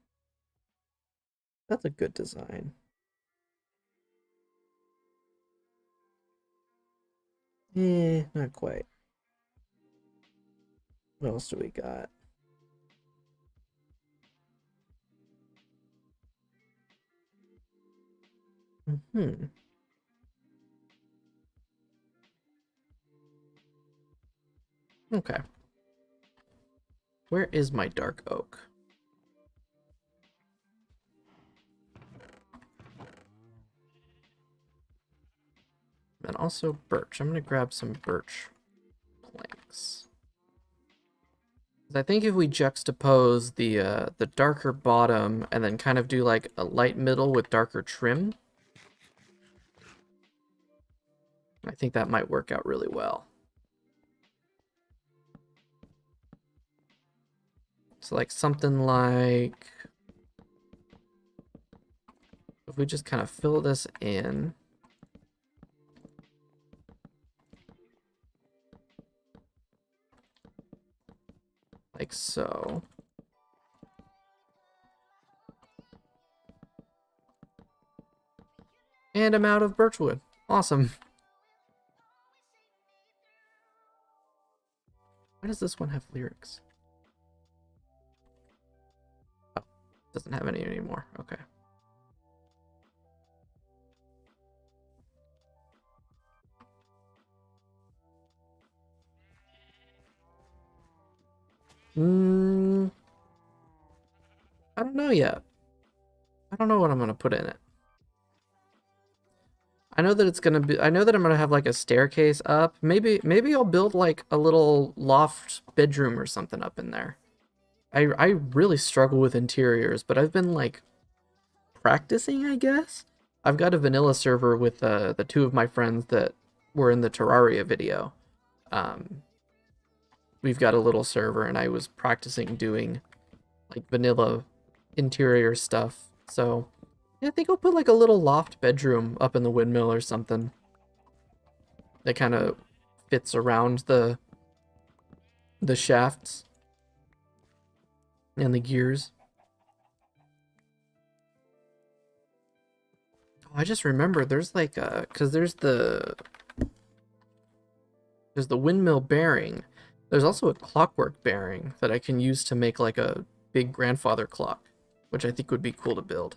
That's a good design. Not quite. What else do we got? Hmm. Okay. Where is my dark oak? And also birch. I'm gonna grab some birch planks. I think if we juxtapose the darker bottom and then kind of do like a light middle with darker trim, I think that might work out really well. So like something like, if we just kind of fill this in. Like so. And I'm out of birchwood. Awesome. Why does this one have lyrics? Oh, doesn't have any anymore. Okay. I don't know yet. I don't know what I'm gonna put in it. I know that it's gonna be. I know that I'm gonna have like a staircase up. Maybe I'll build like a little loft bedroom or something up in there. I really struggle with interiors, but I've been like practicing, I guess. I've got a vanilla server with the two of my friends that were in the Terraria video. Um, we've got a little server, and I was practicing doing like vanilla interior stuff. So yeah, I think I'll put like a little loft bedroom up in the windmill or something that kind of fits around the shafts and the gears. Oh, I just remembered there's like because there's the windmill bearing. There's also a clockwork bearing that I can use to make like a big grandfather clock, which I think would be cool to build.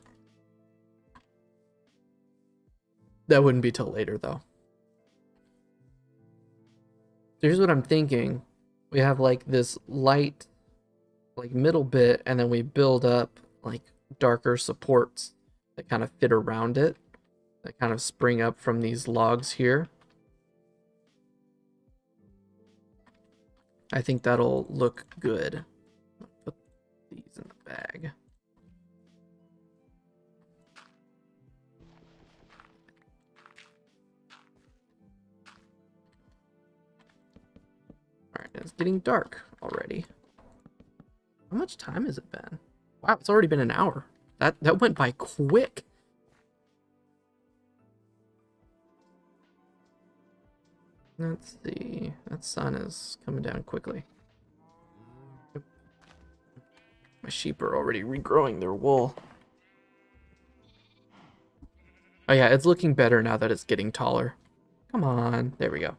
That wouldn't be till later though. So here's what I'm thinking. We have like this light like middle bit, and then we build up like darker supports that kind of fit around it, that kind of spring up from these logs here. I think that'll look good. Put these in the bag. Alright, it's getting dark already. How much time has it been? Wow, it's already been an hour. That went by quick. Let's see. That sun is coming down quickly. My sheep are already regrowing their wool. Oh yeah, it's looking better now that it's getting taller. Come on. There we go.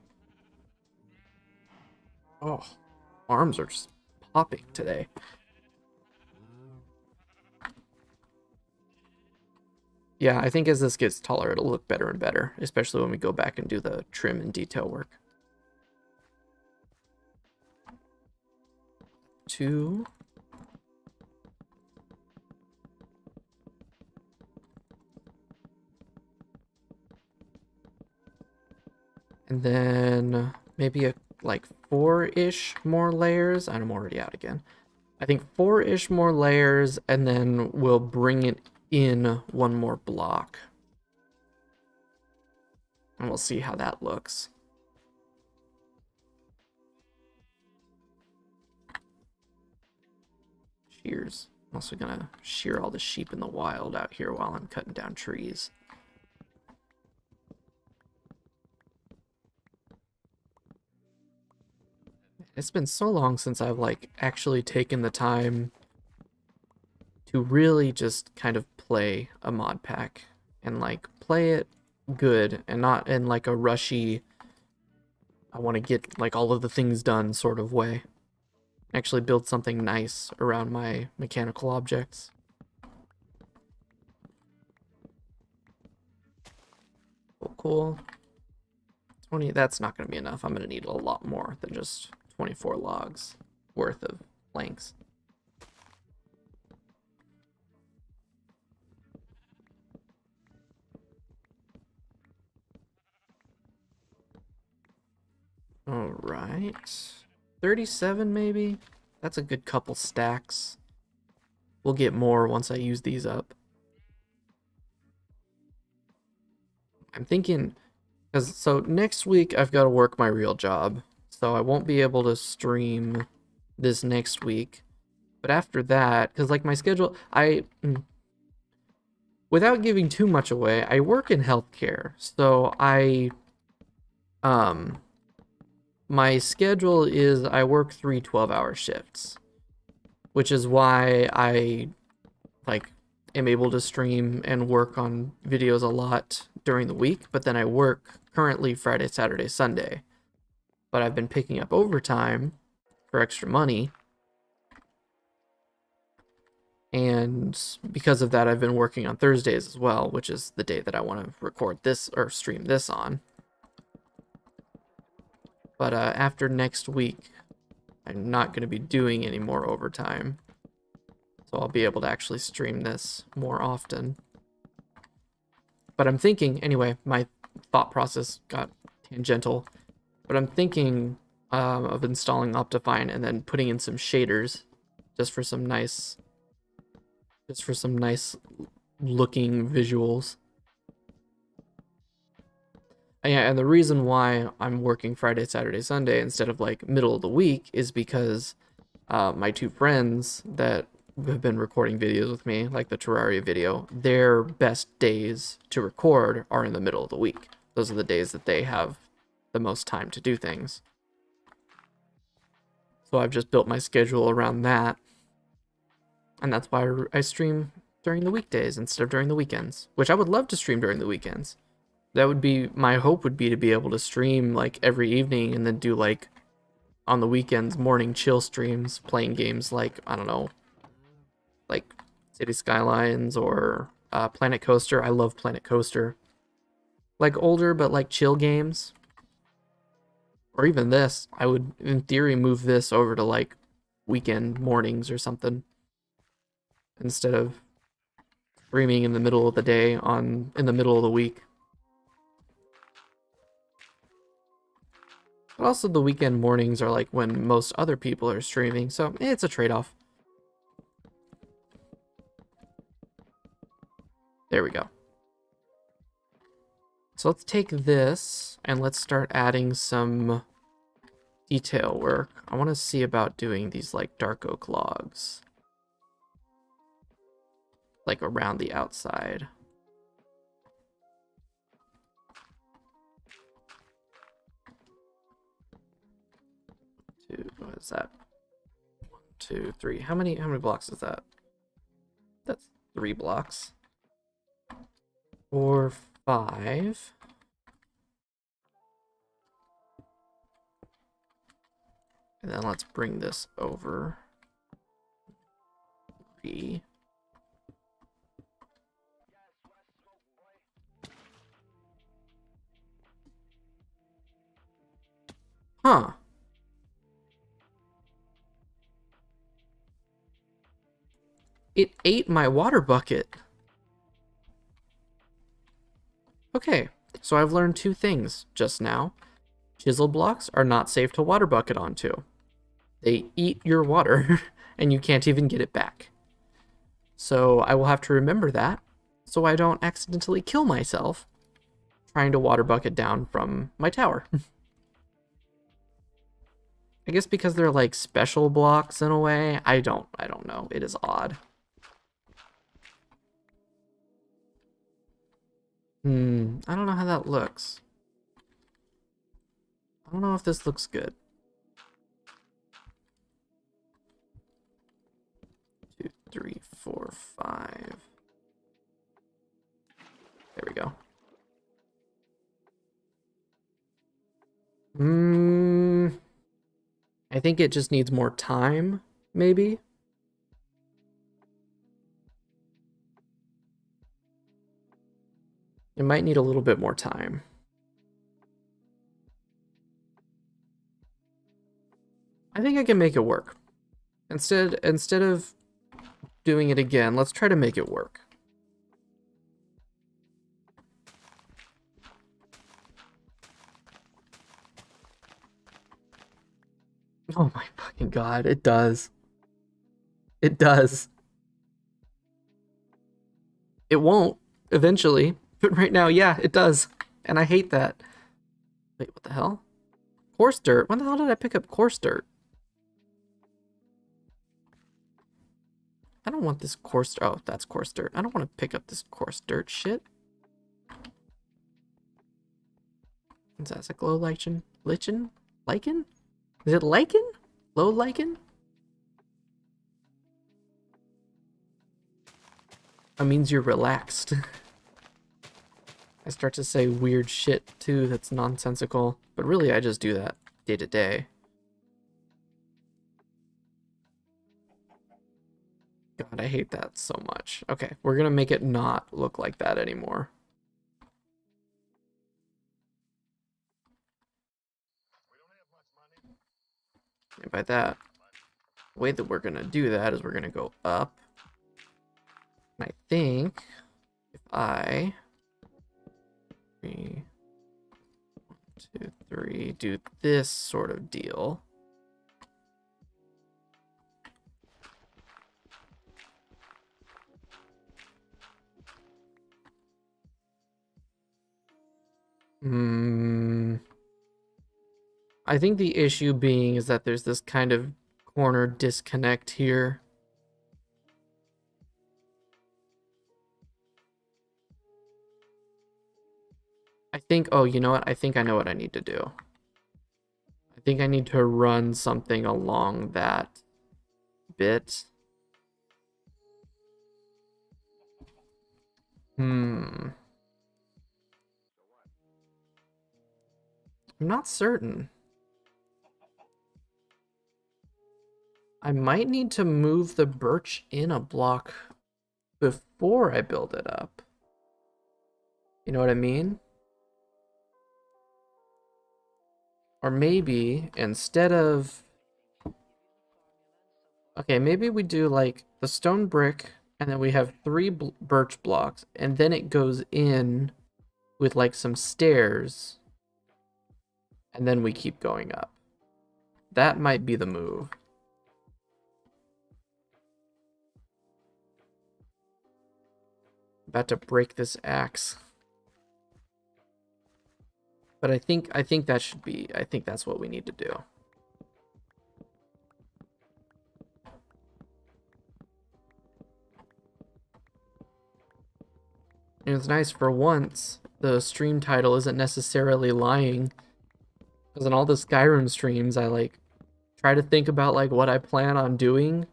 Oh, arms are just popping today. Yeah, I think as this gets taller, it'll look better and better, especially when we go back and do the trim and detail work. 2. And then maybe a like 4-ish more layers. I'm already out again. I think 4-ish more layers, and then we'll bring it in one more block. And we'll see how that looks. Shears. I'm also gonna shear all the sheep in the wild out here while I'm cutting down trees. It's been so long since I've like actually taken the time to really just kind of play a mod pack and like play it good and not in like a rushy I want to get like all of the things done sort of way. Actually build something nice around my mechanical objects. Cool. 20, that's not going to be enough. I'm going to need a lot more than just 24 logs worth of planks. All right. 37 maybe? That's a good couple stacks. We'll get more once I use these up. I'm thinking, because so next week I've got to work my real job, so I won't be able to stream this next week. But after that, because like my schedule, without giving too much away, I work in healthcare, so my schedule is I work 3 12-hour shifts, which is why I like am able to stream and work on videos a lot during the week, but then I work currently Friday, Saturday, Sunday. But I've been picking up overtime for extra money. And because of that, I've been working on Thursdays as well, which is the day that I want to record this or stream this on. But after next week, I'm not going to be doing any more overtime. So I'll be able to actually stream this more often. But I'm thinking, anyway, my thought process got tangential. But I'm thinking of installing Optifine and then putting in some shaders just for some nice looking visuals. Yeah, and the reason why I'm working Friday, Saturday, Sunday instead of like middle of the week is because my 2 friends that have been recording videos with me, like the Terraria video, their best days to record are in the middle of the week. Those are the days that they have the most time to do things. So I've just built my schedule around that. And that's why I stream during the weekdays instead of during the weekends, which I would love to stream during the weekends. That would be, my hope would be to be able to stream like every evening and then do like on the weekends morning chill streams playing games like, I don't know, like City Skylines or Planet Coaster. I love Planet Coaster. Like older but like chill games. Or even this, I would in theory move this over to like weekend mornings or something instead of streaming in the middle of the day in the middle of the week. But also the weekend mornings are like when most other people are streaming, so it's a trade-off. There we go. So let's take this and let's start adding some detail work. I want to see about doing these like dark oak logs. Like around the outside. What is that? 1, 2, 3. How many blocks is that? That's 3 blocks. 4, 5. And then let's bring this over. 3. Huh. It ate my water bucket. Okay, so I've learned 2 things just now. Chisel blocks are not safe to water bucket onto. They eat your water, and you can't even get it back. So I will have to remember that, so I don't accidentally kill myself trying to water bucket down from my tower. I guess because they're like special blocks in a way. I don't know. It is odd. I don't know how that looks. I don't know if this looks good. 2, 3, 4, 5. There we go. Hmm. I think it just needs more time, maybe. It might need a little bit more time. I think I can make it work. Instead of doing it again, let's try to make it work. Oh my fucking god, it does. It does. It won't eventually, but right now, yeah, it does. And I hate that. Wait, what the hell? Coarse dirt? When the hell did I pick up coarse dirt? I don't want this coarse dirt. Oh, that's coarse dirt. I don't want to pick up this coarse dirt shit. Is that like low lichen? Lichen? Lichen? Is it lichen? Low lichen? That means you're relaxed. I start to say weird shit too that's nonsensical, but really I just do that day to day. God, I hate that so much. Okay, we're gonna make it not look like that anymore. And by that, the way that we're gonna do that is we're gonna go up. And I think if I 3, 1, 2, 3, do this sort of deal. I think the issue being is that there's this kind of corner disconnect here. I think, oh, you know what? I think I know what I need to do. I think I need to run something along that bit. I'm not certain. I might need to move the birch in a block before I build it up. You know what I mean? Or maybe instead of... Okay, maybe we do like the stone brick and then we have 3 birch blocks and then it goes in with like some stairs and then we keep going up. That might be the move. About to break this axe. But I think that should be, I think that's what we need to do. And it's nice for once, the stream title isn't necessarily lying. Because in all the Skyrim streams, I like try to think about like what I plan on doing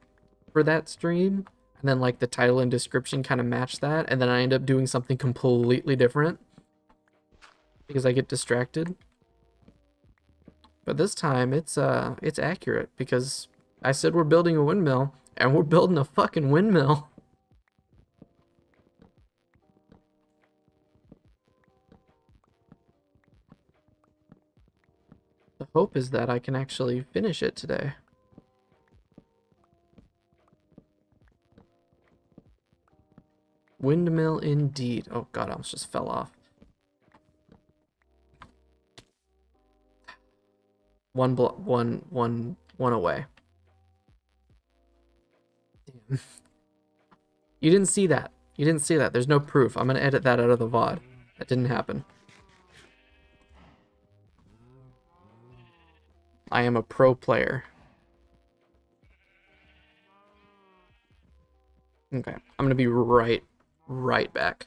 for that stream. And then like the title and description kind of match that. And then I end up doing something completely different. Because I get distracted. But this time it's accurate because I said we're building a windmill and we're building a fucking windmill. The hope is that I can actually finish it today. Windmill indeed. Oh god, I almost just fell off. One away. Damn. You didn't see that. You didn't see that. There's no proof. I'm gonna edit that out of the VOD. That didn't happen. I am a pro player. Okay, I'm gonna be right back.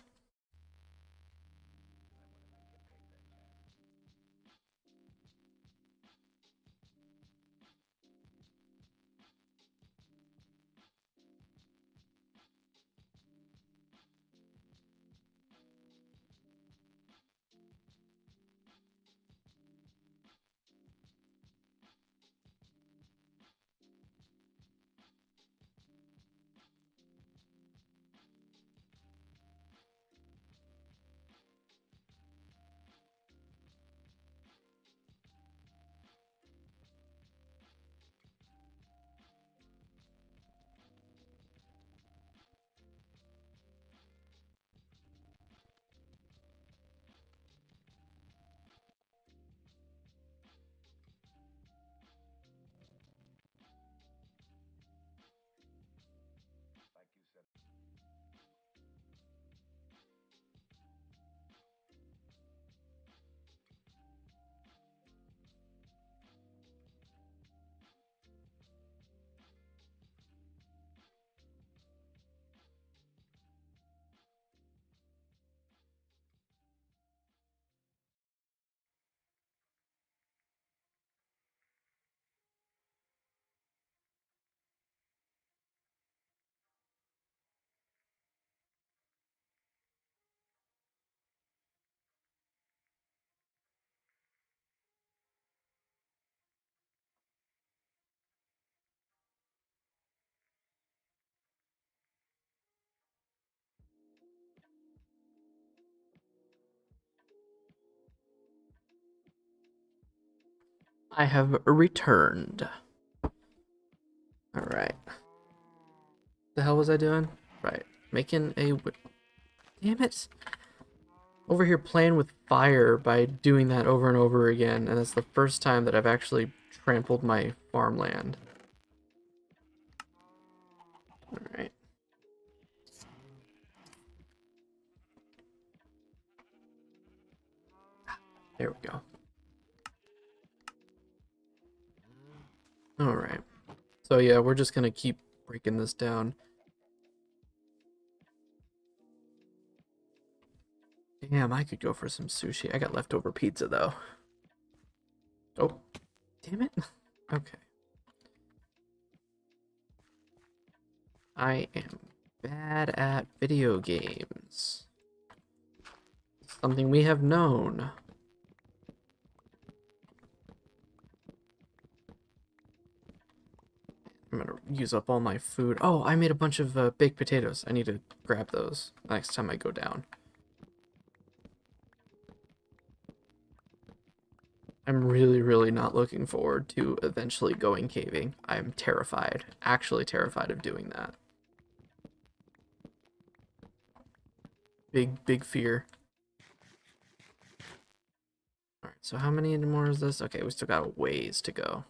I have returned. Alright. The hell was I doing? Right. Making a... Damn it! Over here playing with fire by doing that over and over again, and that's the first time that I've actually trampled my farmland. Alright. There we go. Alright. So yeah, we're just gonna keep breaking this down. Damn, I could go for some sushi. I got leftover pizza though. Oh, damn it. Okay. I am bad at video games. Something we have known. I'm gonna use up all my food. Oh, I made a bunch of baked potatoes. I need to grab those next time I go down. I'm really, really not looking forward to eventually going caving. I'm terrified. Actually terrified of doing that. Big, big fear. Alright, so how many more is this? Okay, we still got a ways to go.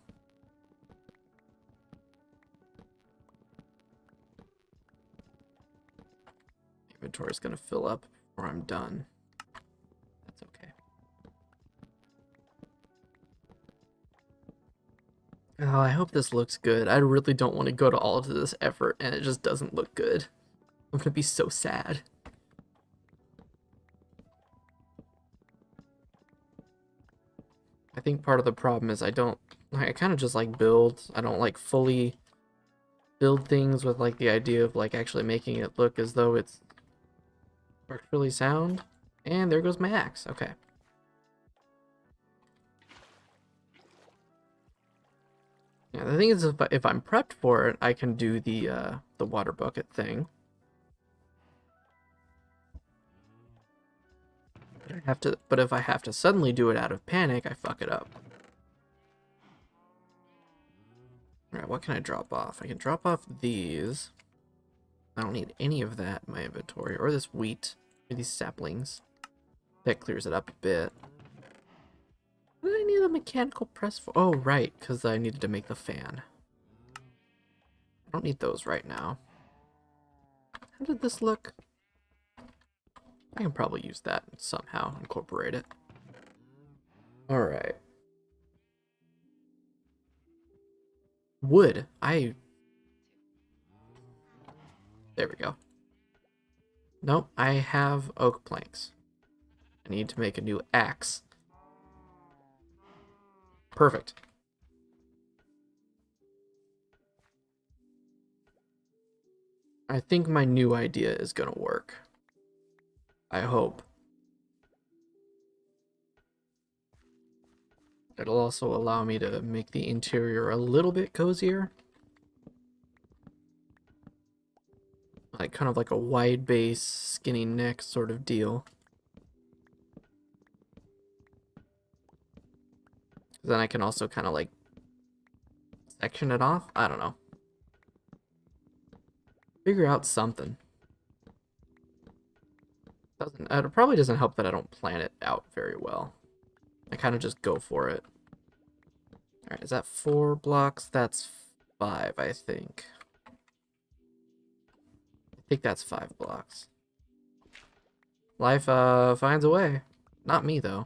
Inventory's gonna fill up before I'm done. That's okay. Oh, I hope this looks good. I really don't want to go to all of this effort and it just doesn't look good. I'm gonna be so sad. I think part of the problem is I kind of just like build. I don't like fully build things with like the idea of like actually making it look as though it's structurally sound. And there goes my axe. Okay. Yeah, the thing is, if I'm prepped for it, I can do the water bucket thing. But if I have to suddenly do it out of panic, I fuck it up. Alright, what can I drop off? I can drop off these. I don't need any of that in my inventory, or this wheat, or these saplings. That clears it up a bit. What did I need a mechanical press for? Oh, right, because I needed to make the fan. I don't need those right now. How did this look? I can probably use that somehow, incorporate it. Alright. Wood. There we go. Nope, I have oak planks. I need to make a new axe. Perfect. I think my new idea is gonna work. I hope. It'll also allow me to make the interior a little bit cozier. Like kind of like a wide base, skinny neck sort of deal. Then I can also kind of like section it off. I don't know. Figure out something. It probably doesn't help that I don't plan it out very well. I kind of just go for it. Alright, is that 4 blocks? That's 5, I think. I think that's 5 blocks. Life finds a way. Not me, though.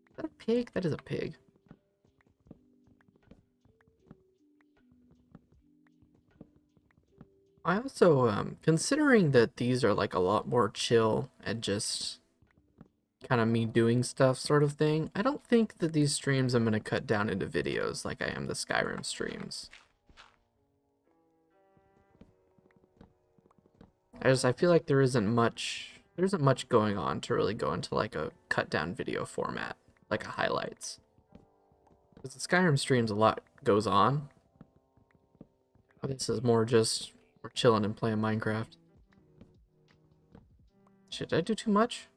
Is that a pig? That is a pig. I also, considering that these are like a lot more chill and just kind of me doing stuff sort of thing, I don't think that these streams I'm going to cut down into videos like I am the Skyrim streams. I feel like there isn't much going on to really go into like a cut down video format, like a highlights. Because the Skyrim streams a lot goes on. This is more just we're chilling and playing Minecraft. Shit, did I do too much?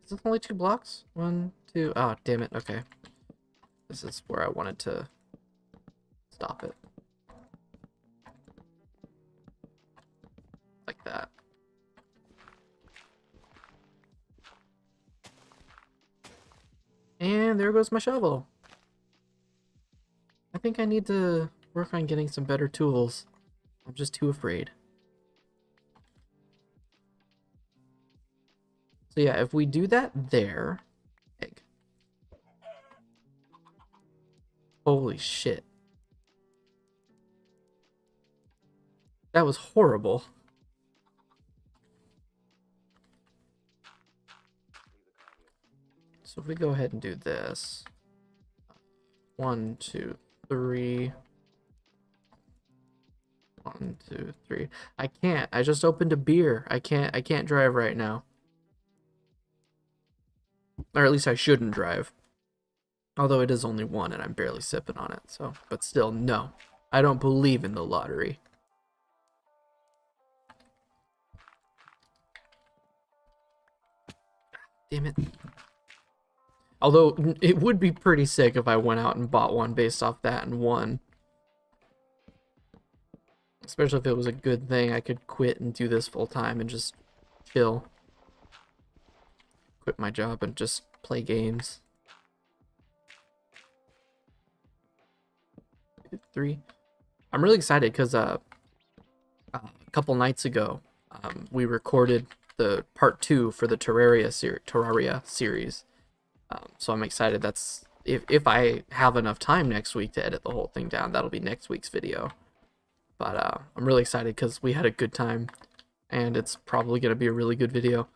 Is this only 2 blocks? 1, 2. Oh, damn it. Okay. This is where I wanted to stop it. Like that. And there goes my shovel. I think I need to work on getting some better tools. I'm just too afraid. So yeah, if we do that there... Egg. Holy shit. That was horrible. So if we go ahead and do this. 1, 2, 3. 1, 2, 3. I can't. I just opened a beer. I can't drive right now. Or at least I shouldn't drive. Although it is only 1 and I'm barely sipping on it, so but still, no. I don't believe in the lottery. Damn it. Although it would be pretty sick if I went out and bought one based off that and won. Especially if it was a good thing, I could quit and do this full time and just chill. Quit my job and just play games. 3. I'm really excited because a couple nights ago, we recorded the part 2 for the Terraria series. So I'm excited. That's if I have enough time next week to edit the whole thing down, that'll be next week's video. But I'm really excited because we had a good time, and it's probably going to be a really good video.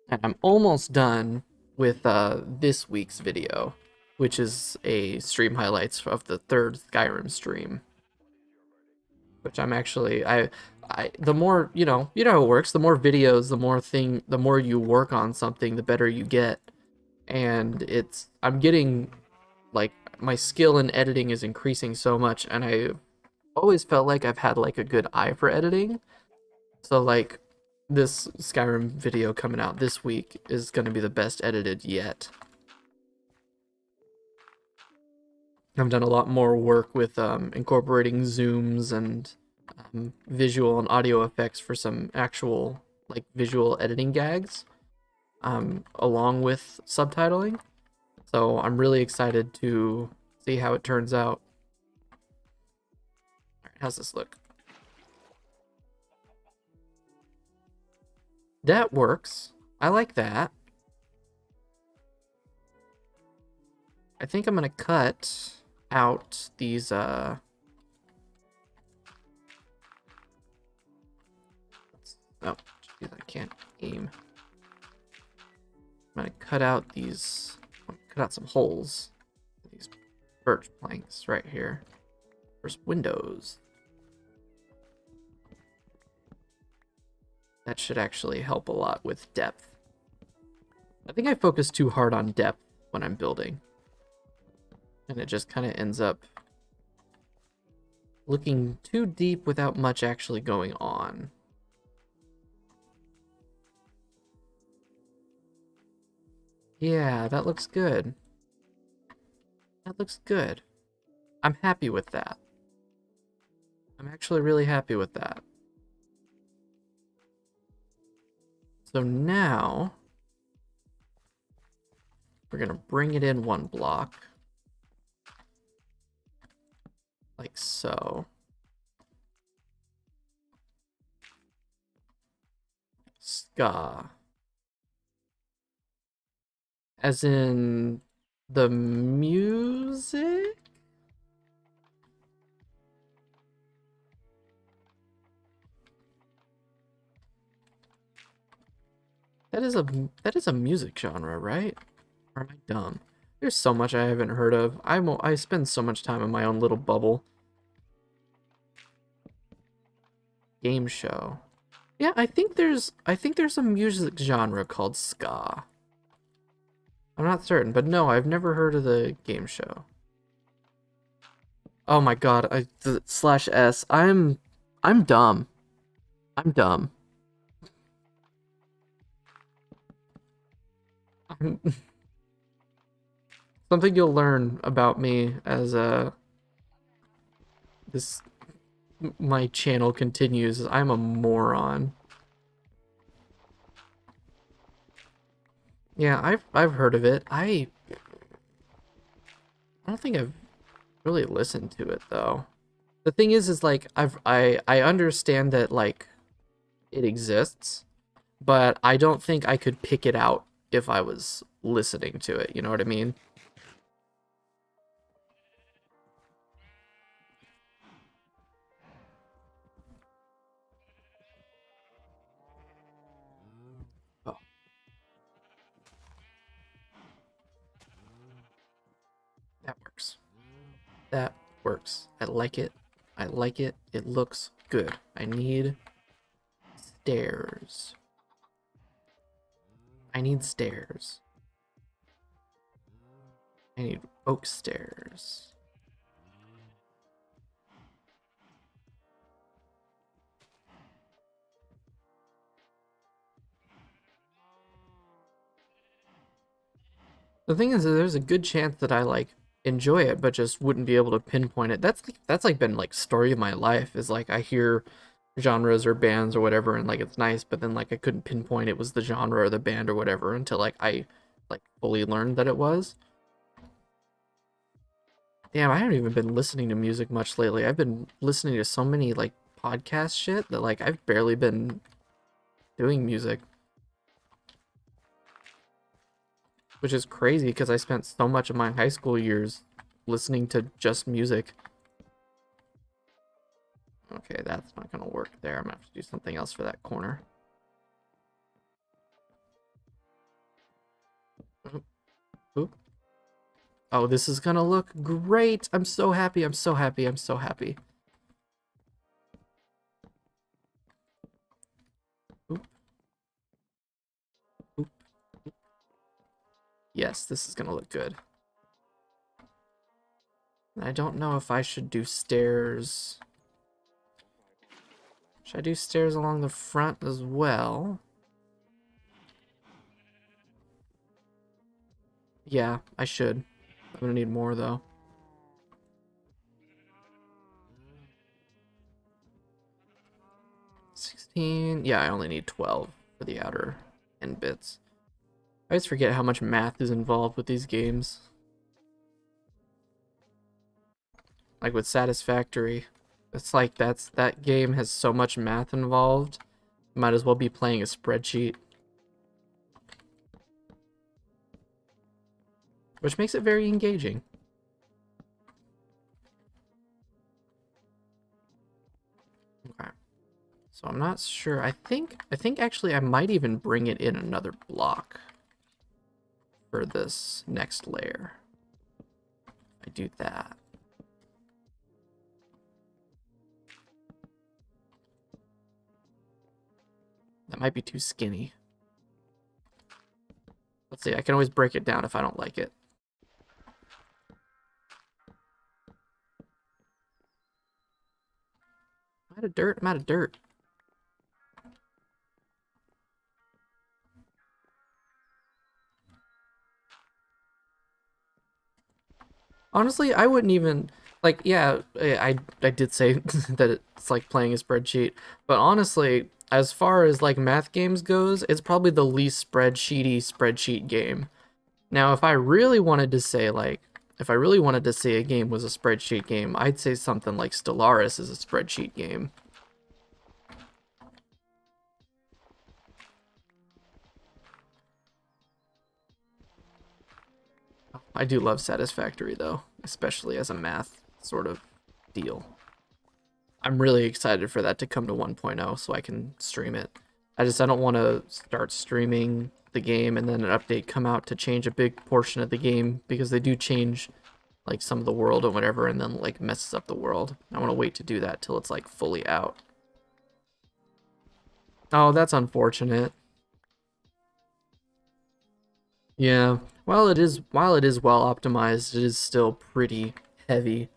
And I'm almost done with this week's video, which is a stream highlights of the 3rd Skyrim stream. Which I'm actually, the more, you know how it works, the more videos, the more you work on something, the better you get. And I'm getting, like, my skill in editing is increasing so much, and I always felt like I've had, like, a good eye for editing. So, like, this Skyrim video coming out this week is going to be the best edited yet. I've done a lot more work with incorporating zooms and visual and audio effects for some actual, like, visual editing gags, along with subtitling. So I'm really excited to see how it turns out. All right, how's this look? That works. I like that. I think I'm gonna cut out these oh, geez, I can't aim. I'm gonna cut out some holes. These birch planks right here. First, windows. That should actually help a lot with depth. I think I focus too hard on depth when I'm building. And it just kind of ends up looking too deep without much actually going on. Yeah, that looks good. That looks good. I'm happy with that. I'm actually really happy with that. So now we're gonna bring it in 1 block. Like so. Ska. As in the music? That is a music genre, right? Or am I dumb? There's so much I haven't heard of. I spend so much time in my own little bubble. Game show. Yeah, I think there's a music genre called ska. I'm not certain, but no, I've never heard of the game show. Oh my god, /S. I'm dumb. I'm dumb. Something you'll learn about me as this my channel continues is I'm a moron. Yeah, I've heard of it. I don't think I've really listened to it though. The thing is like I understand that like it exists, but I don't think I could pick it out if I was listening to it. You know what I mean? Oh, that works. That works. I like it. I like it. It looks good. I need stairs. I need stairs. I need oak stairs. The thing is, there's a good chance that I like enjoy it, but just wouldn't be able to pinpoint it. That's like been like story of my life. Is like I hear genres or bands or whatever, and like it's nice, but then like I couldn't pinpoint it was the genre or the band or whatever until like I like fully learned that it was. Damn, I haven't even been listening to music much lately. I've been listening to so many like podcast shit that like I've barely been doing music, which is crazy because I spent so much of my high school years listening to just music. Okay, that's not gonna work there. I'm gonna have to do something else for that corner. Oop, oop. Oh, this is gonna look great. I'm so happy. I'm so happy. I'm so happy. Oop, oop, oop. Yes, this is gonna look good. I don't know if I should do stairs. Should I do stairs along the front as well? Yeah, I should. I'm gonna need more though. 16. Yeah, I only need 12 for the outer end bits. I always forget how much math is involved with these games. Like with Satisfactory, it's like that game has so much math involved. Might as well be playing a spreadsheet. Which makes it very engaging. Okay. So I'm not sure. I think actually I might even bring it in another block for this next layer. I do that. That might be too skinny. Let's see, I can always break it down if I don't like it. I'm out of dirt, I'm out of dirt. Honestly, I wouldn't even like. Yeah, I did say that it's like playing a spreadsheet, but honestly, as far as like math games goes, it's probably the least spreadsheet game. Now, if I really wanted to say like, if I really wanted to say a game was a spreadsheet game, I'd say something like Stellaris is a spreadsheet game. I do love Satisfactory though, especially as a math sort of deal. I'm really excited for that to come to 1.0 so I can stream it. I don't want to start streaming the game and then an update come out to change a big portion of the game because they do change like some of the world or whatever and then like messes up the world. I want to wait to do that till it's like fully out. Oh, that's unfortunate. Yeah. While it is well optimized, it is still pretty heavy.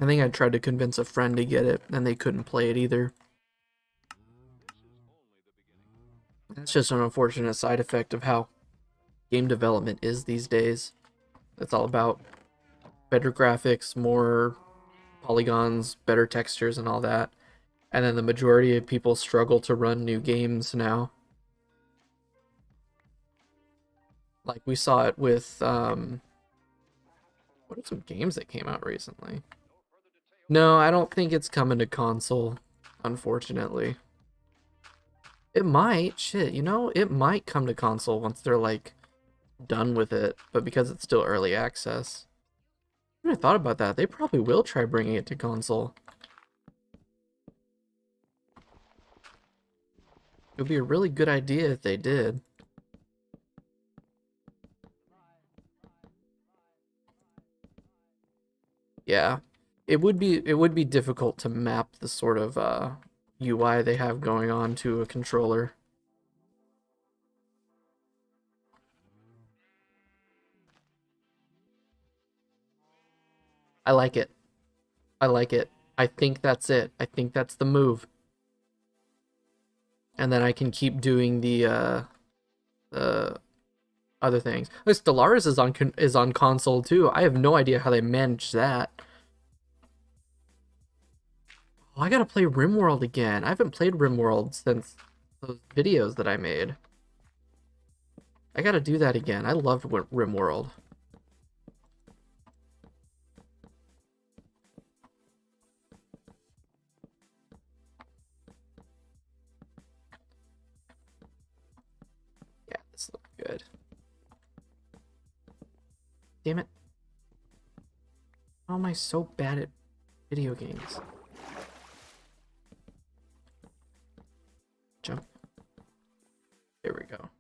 I think I tried to convince a friend to get it, and they couldn't play it either. That's just an unfortunate side effect of how game development is these days. It's all about better graphics, more polygons, better textures, and all that. And then the majority of people struggle to run new games now. Like we saw it with what are some games that came out recently? No, I don't think it's coming to console, unfortunately. It might, shit, you know, it might come to console once they're like done with it, but because it's still early access. I never thought about that. They probably will try bringing it to console. It would be a really good idea if they did. Yeah. It would be difficult to map the sort of UI they have going on to a controller. I like it. I like it. I think that's it. I think that's the move. And then I can keep doing the other things. Oh, Stellaris is on console too. I have no idea how they manage that. Oh, I gotta play RimWorld again. I haven't played RimWorld since those videos that I made. I gotta do that again. I loved RimWorld. Yeah, this looks good. Damn it. How am I so bad at video games? Jump. There we go.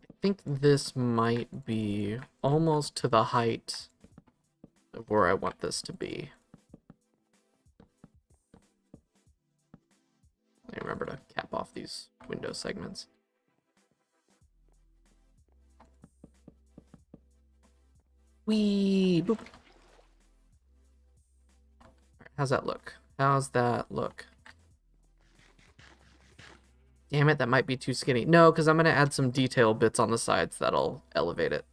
I think this might be almost to the height of where I want this to be. I remember to cap off these window segments. Wee boop. How's that look? How's that look? Damn it, that might be too skinny. No, because I'm gonna add some detail bits on the sides that'll elevate it.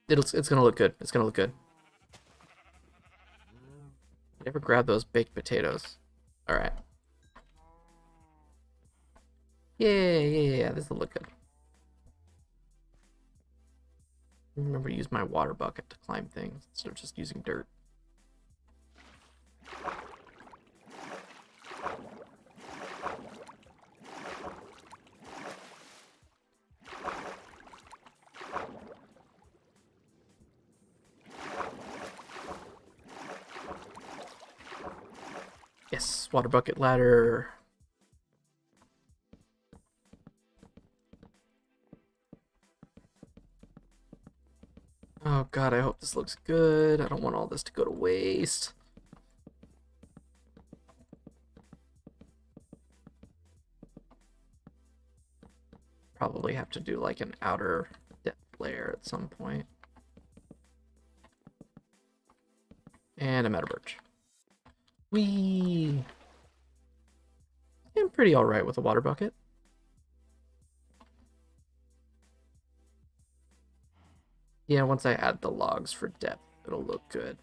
It's gonna look good. It's gonna look good. Never grab those baked potatoes. All right. Yeah. This will look good. Remember to use my water bucket to climb things instead of just using dirt. Yes, water bucket ladder. Oh god, I hope this looks good. I don't want all this to go to waste. Probably have to do like an outer depth layer at some point. And I'm out of birch. Whee! I'm pretty alright with a water bucket. Yeah, once I add the logs for depth, it'll look good.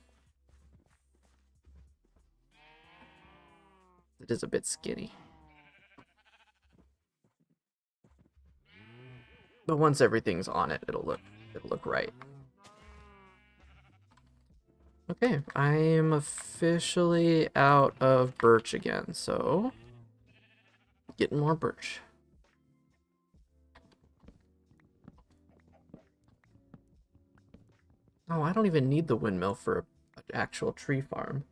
It is a bit skinny. But once everything's on it, it'll look right. Okay, I am officially out of birch again, so getting more birch. Oh, I don't even need the windmill for an actual tree farm.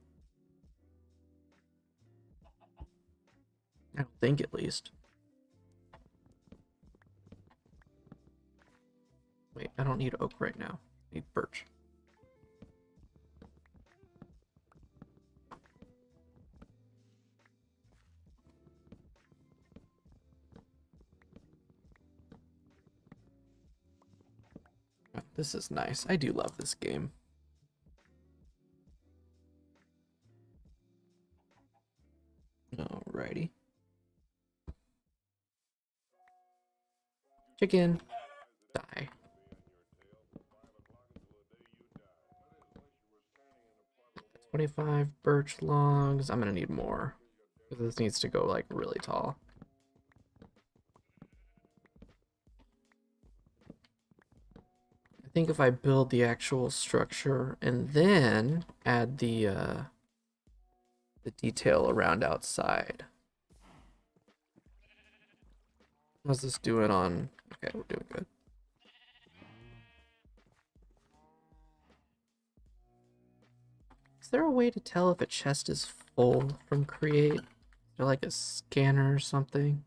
I don't think, at least. Wait, I don't need oak right now. I need birch. This is nice. I do love this game. Chicken. Die. $25 birch logs. I'm gonna need more. Because this needs to go like really tall. I think if I build the actual structure and then add the detail around outside. How's this doing on? Okay, we're doing good. Is there a way to tell if a chest is full from create? Is there like a scanner or something?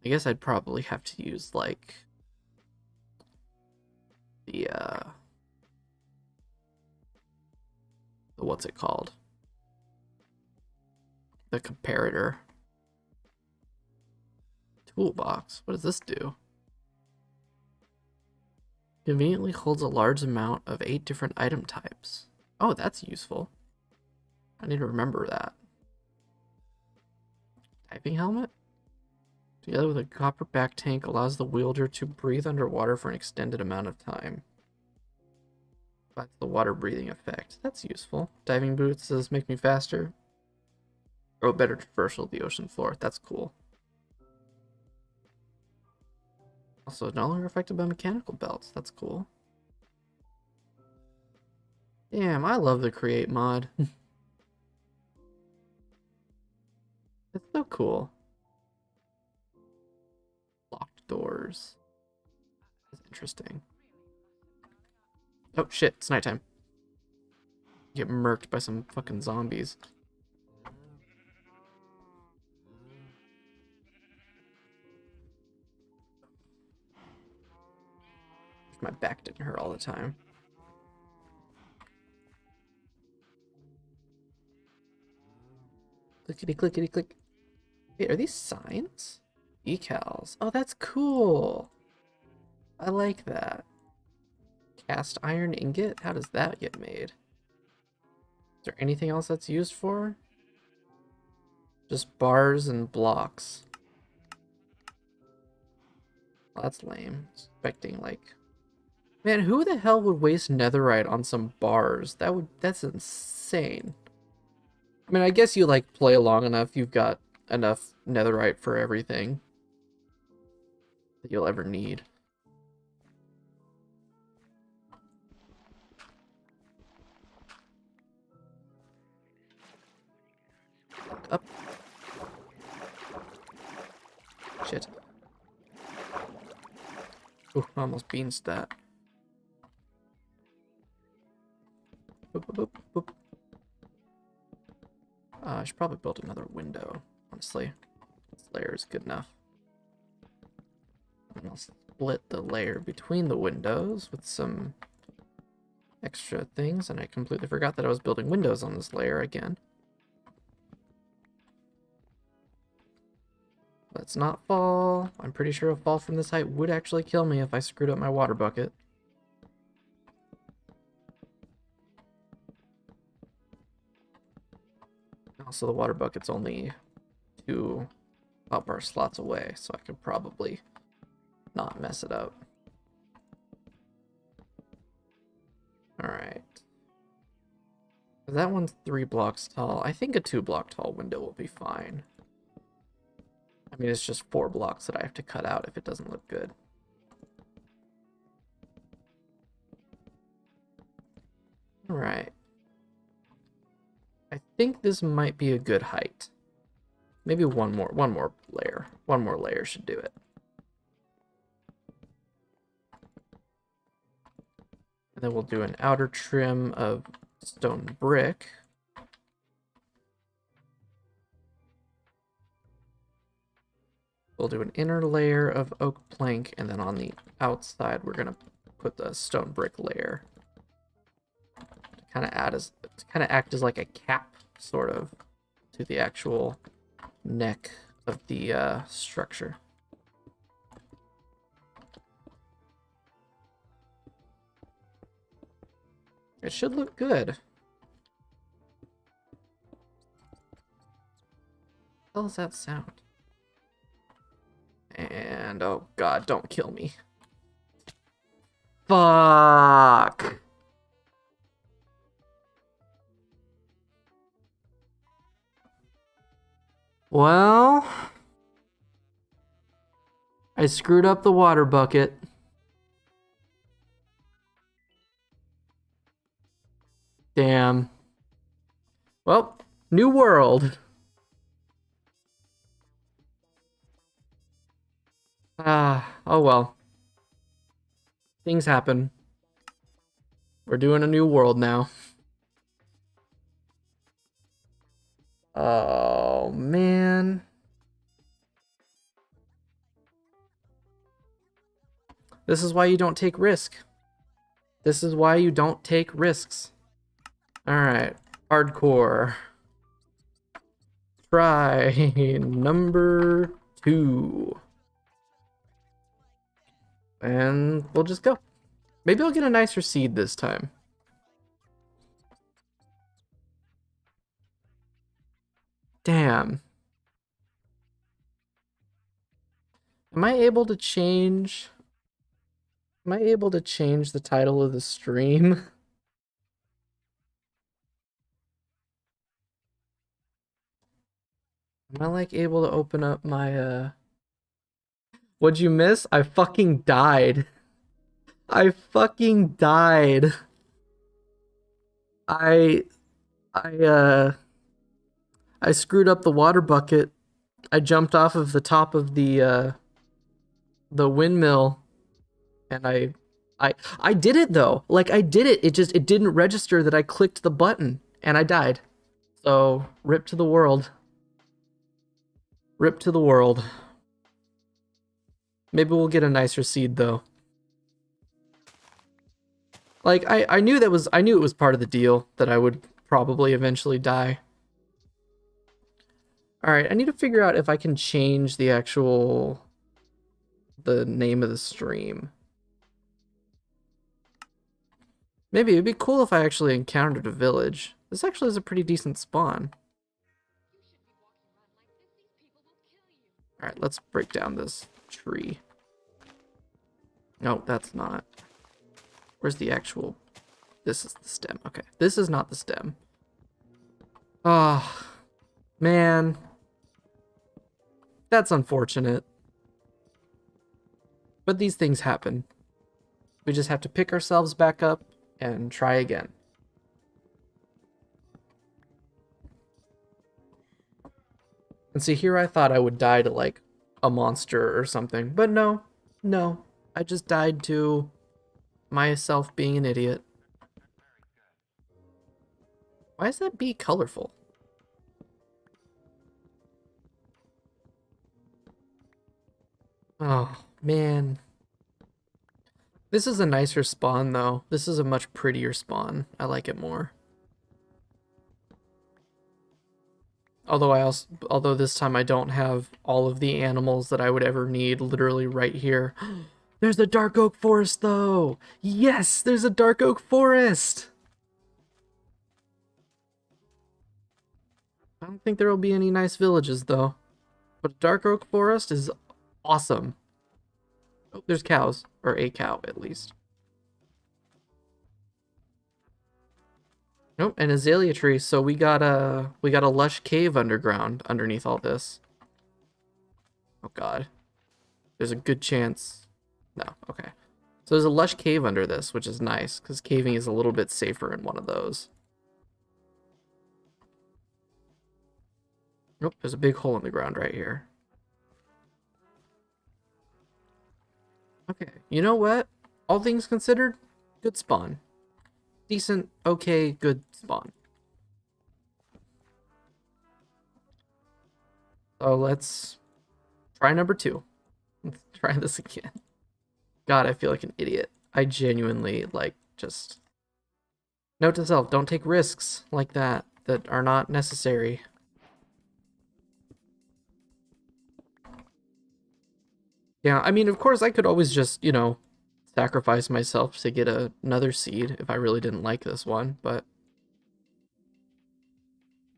I guess I'd probably have to use like the what's it called? The comparator. Toolbox. What does this do? Conveniently holds a large amount of 8 different item types. Oh, that's useful. I need to remember that. Typing helmet? Together with a copper back tank, allows the wielder to breathe underwater for an extended amount of time. That's the water breathing effect. That's useful. Diving boots says make me faster. Oh, better traversal of the ocean floor. That's cool. Also, no longer affected by mechanical belts. That's cool. Damn, I love the create mod. It's so cool. Locked doors. That's interesting. Oh shit, it's nighttime. Get murked by some fucking zombies. My back didn't hurt all the time. Clickety clickety click. Wait, are these signs? Decals. Oh, that's cool. I like that. Cast iron ingot? How does that get made? Is there anything else that's used for? Just bars and blocks. Well, that's lame. Expecting like... Man, who the hell would waste netherite on some bars? That's insane. I mean, I guess you like play long enough, you've got enough netherite for everything that you'll ever need. Up. Shit. Ooh, I almost beans that. Boop, boop, boop, boop. I should probably build another window, honestly. This layer is good enough. And I'll split the layer between the windows with some extra things, and I completely forgot that I was building windows on this layer again. Let's not fall. I'm pretty sure a fall from this height would actually kill me if I screwed up my water bucket. Also, the water bucket's only 2 hotbar slots away, so I could probably not mess it up. Alright. That one's 3 blocks tall. I think a 2-block tall window will be fine. I mean, it's just 4 blocks that I have to cut out if it doesn't look good. Alright. I think this might be a good height. Maybe one more layer. One more layer should do it. And then we'll do an outer trim of stone brick. We'll do an inner layer of oak plank, and then on the outside we're gonna put the stone brick layer to kind of act as like a cap, sort of, to the actual neck of the structure. It should look good. What the hell does that sound? And oh god, don't kill me. Fuck. Well, I screwed up the water bucket. Damn. Well, new world. Oh well. Things happen. We're doing a new world now. Oh, man. This is why you don't take risk. This is why you don't take risks. Alright. Hardcore. Try number 2. And we'll just go. Maybe I'll get a nicer seed this time. Damn. Am I able to change... Am I able to change the title of the stream? Am I like able to open up my What'd you miss? I fucking died. I fucking died. I screwed up the water bucket. I jumped off of the top of the windmill, and I did it though. Like I did it. It didn't register that I clicked the button, and I died. So rip to the world. Rip to the world. Maybe we'll get a nicer seed though. Like I knew it was part of the deal that I would probably eventually die. Alright, I need to figure out if I can change the name of the stream. Maybe it'd be cool if I actually encountered a village. This actually is a pretty decent spawn. Alright, let's break down this tree. No, that's not. Where's the actual... This is the stem. Okay, this is not the stem. Oh, man. That's unfortunate. But these things happen. We just have to pick ourselves back up and try again. And see, here I thought I would die to, like, a monster or something. But no. No. I just died to myself being an idiot. Why is that bee colorful? Oh, man. This is a nicer spawn, though. This is a much prettier spawn. I like it more. Although this time I don't have all of the animals that I would ever need literally right here. There's a dark oak forest, though! Yes, there's a dark oak forest! I don't think there will be any nice villages, though. But a dark oak forest is awesome. Oh, there's cows. Or a cow, at least. Nope, an azalea tree. So we got a lush cave underground underneath all this. Oh god. There's a good chance. No, okay. So there's a lush cave under this, which is nice, because caving is a little bit safer in one of those. Nope, there's a big hole in the ground right here. Okay, you know what? All things considered, good spawn. Decent, okay, good spawn. So let's try number 2. Let's try this again. God, I feel like an idiot. I genuinely, like, just... Note to self, don't take risks like that are not necessary. Yeah, I mean, of course, I could always just, you know, sacrifice myself to get another seed if I really didn't like this one, but...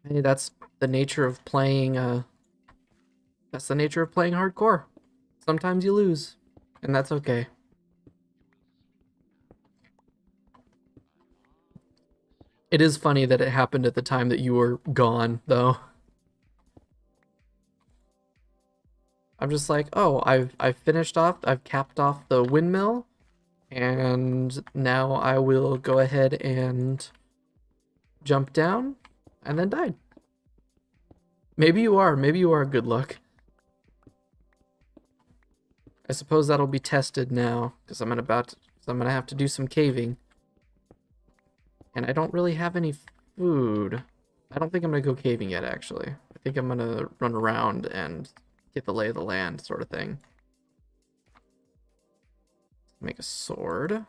Hey, that's the nature of playing, that's the nature of playing hardcore. Sometimes you lose, and that's okay. It is funny that it happened at the time that you were gone, though. I'm just like, oh, I've finished off, I've capped off the windmill, and now I will go ahead and jump down, and then died. Maybe you are. Maybe you are. Good luck. I suppose that'll be tested now, because I'm gonna have to do some caving, and I don't really have any food. I don't think I'm gonna go caving yet. Actually, I think I'm gonna run around and get the lay of the land, sort of thing. Make a sword.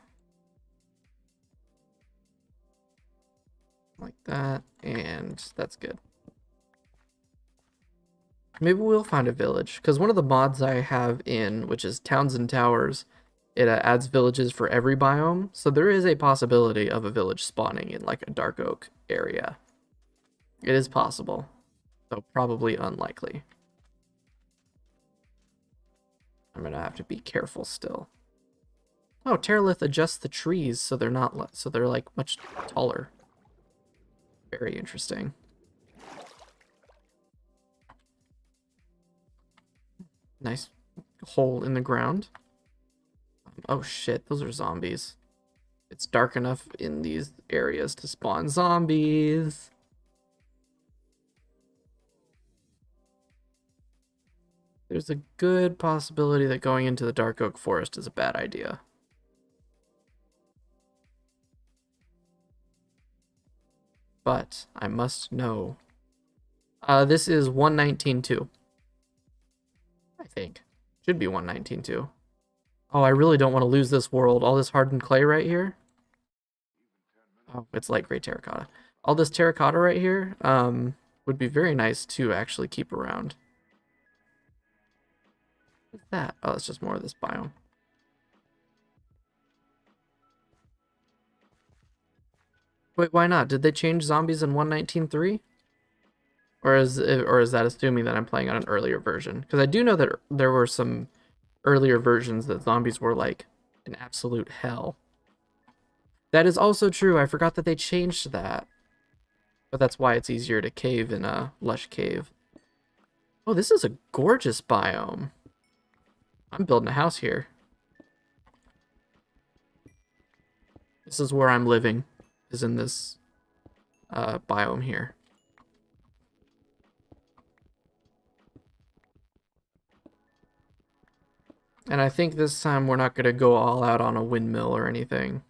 Like that, and that's good. Maybe we'll find a village, because one of the mods I have in, which is Towns and Towers, it adds villages for every biome, so there is a possibility of a village spawning in like a dark oak area. It is possible, though probably unlikely. I'm gonna have to be careful still. Oh, Terralith adjusts the trees so they're not so they're like much taller. Very interesting. Nice hole in the ground. Oh shit, those are zombies. It's dark enough in these areas to spawn zombies. There's a good possibility that going into the Dark Oak Forest is a bad idea. But I must know. This is 119.2. I think. Should be 119.2. Oh, I really don't want to lose this world. All this hardened clay right here. Oh, it's light gray terracotta. All this terracotta right here would be very nice to actually keep around. What's that? Oh, it's just more of this biome. Wait, why not? Did they change zombies in 119.3? Or is that assuming that I'm playing on an earlier version? Because I do know that there were some earlier versions that zombies were like an absolute hell. That is also true. I forgot that they changed that. But that's why it's easier to cave in a lush cave. Oh, this is a gorgeous biome. I'm building a house here. This is where I'm living, is in this biome here. And I think this time we're not going to go all out on a windmill or anything.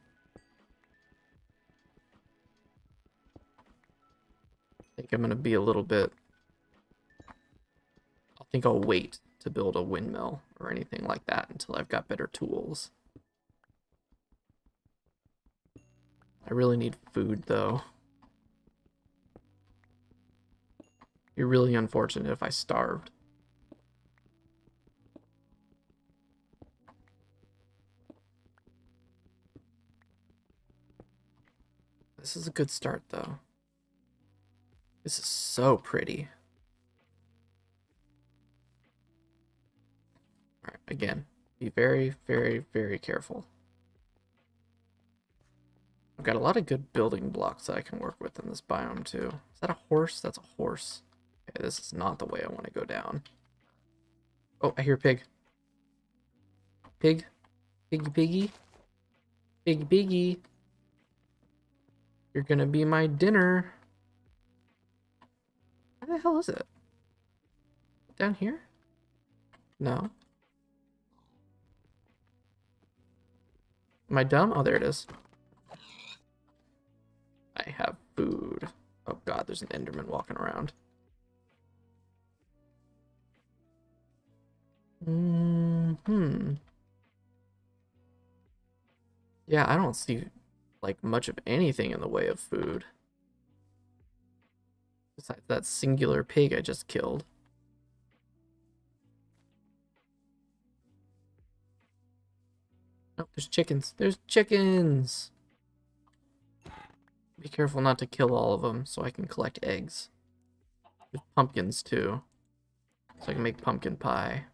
I think I'm going to be a little bit... I think I'll wait to build a windmill or anything like that until I've got better tools. I really need food, though. It'd be really unfortunate if I starved. This is a good start, though. This is so pretty. Alright, again, be very, very, very careful. I've got a lot of good building blocks that I can work with in this biome, too. Is that a horse? That's a horse. Okay, this is not the way I want to go down. Oh, I hear a pig. Pig? Piggy piggy? Piggy piggy? You're gonna be my dinner. Where the hell is it? Down here? No. Am I dumb? Oh, there it is. I have food. Oh god, there's an Enderman walking around. Yeah, I don't see like much of anything in the way of food. Besides that singular pig I just killed. Oh, there's chickens. There's chickens! Be careful not to kill all of them so I can collect eggs. There's pumpkins too. So I can make pumpkin pie.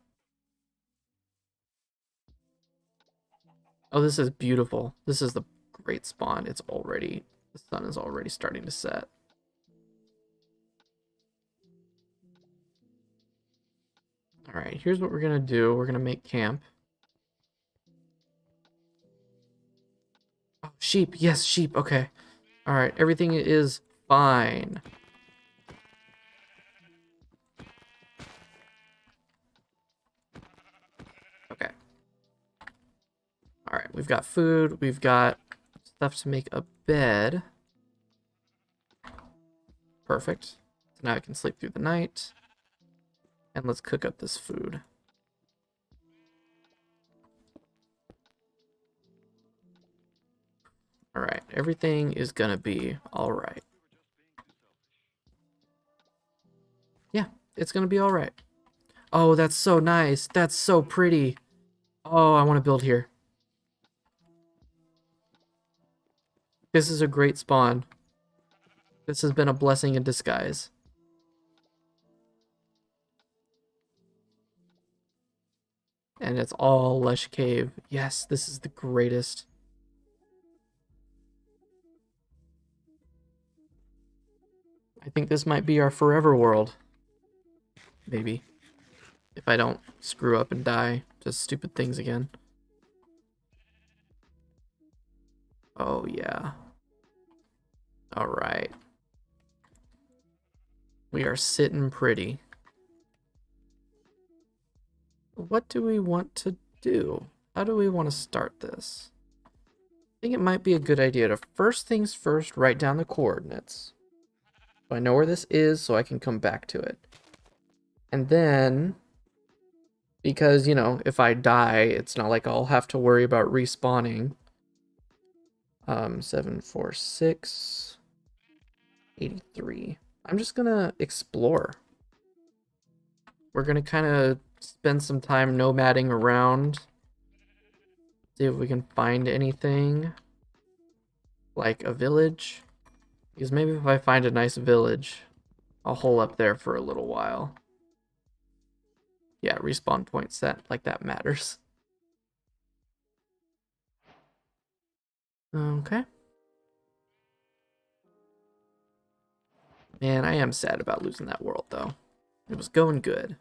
Oh, this is beautiful. This is the great spawn. It's already, the sun is already starting to set. All right, here's what we're gonna do. We're gonna make camp. Oh, sheep. Yes, sheep. Okay. All right, everything is fine. Okay. All right, we've got food. We've got stuff to make a bed. Perfect. So now I can sleep through the night. And let's cook up this food. All right, everything is gonna be all right. Yeah, it's gonna be all right. Oh, that's so nice. That's so pretty. Oh, I want to build here. This is a great spawn. This has been a blessing in disguise. And it's all lush cave. Yes, this is the greatest. I think this might be our forever world. Maybe. If I don't screw up and die to stupid things again. Oh, yeah. All right. We are sitting pretty. What do we want to do? How do we want to start this? I think it might be a good idea to first things first write down the coordinates. So I know where this is so I can come back to it. And then, because, you know, if I die, it's not like I'll have to worry about respawning. 746 83. I'm just gonna explore. We're gonna kind of spend some time nomading around. See if we can find anything. Like a village. Because maybe if I find a nice village, I'll hole up there for a little while. Yeah, respawn point set. Like that matters. Okay. Man, I am sad about losing that world, though. It was going good.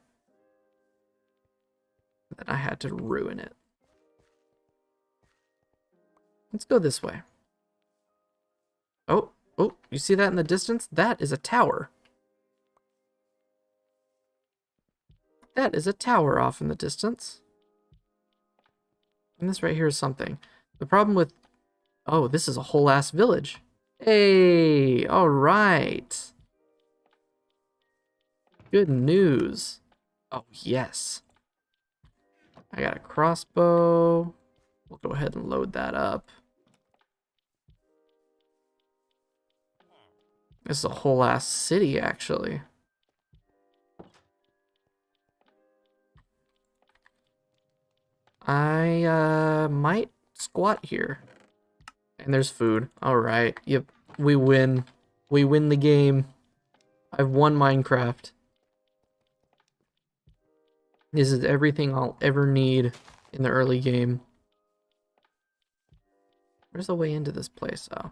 Then I had to ruin it. Let's go this way. Oh, oh, you see that in the distance? That is a tower. That is a tower off in the distance. And this right here is something. The problem with... Oh, this is a whole ass village. Hey, all right. Good news. Oh, yes. I got a crossbow. We'll go ahead and load that up. This is a whole ass city, actually. I might squat here. And there's food. Alright. Yep. We win. We win the game. I've won Minecraft. This is everything I'll ever need in the early game. Where's the way into this place? Oh.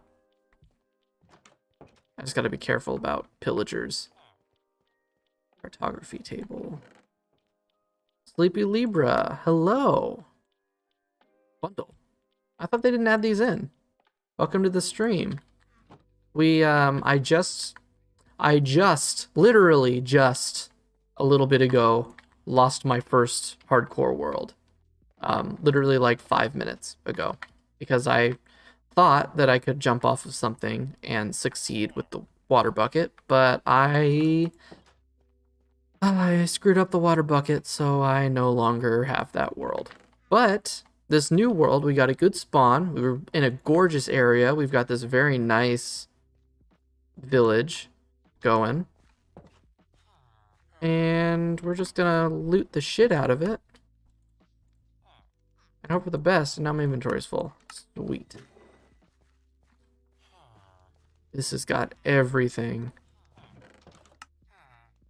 I just gotta be careful about pillagers. Cartography table. Sleepy Libra. Hello. Bundle. I thought they didn't add these in. Welcome to the stream. Literally just a little bit ago, lost my first hardcore world. Literally like 5 minutes ago. Because I thought that I could jump off of something and succeed with the water bucket, but I screwed up the water bucket, so I no longer have that world. But this new world, we got a good spawn. We were in a gorgeous area. We've got this very nice village going. And we're just gonna loot the shit out of it. And hope for the best, and now my inventory's full. Sweet. This has got everything.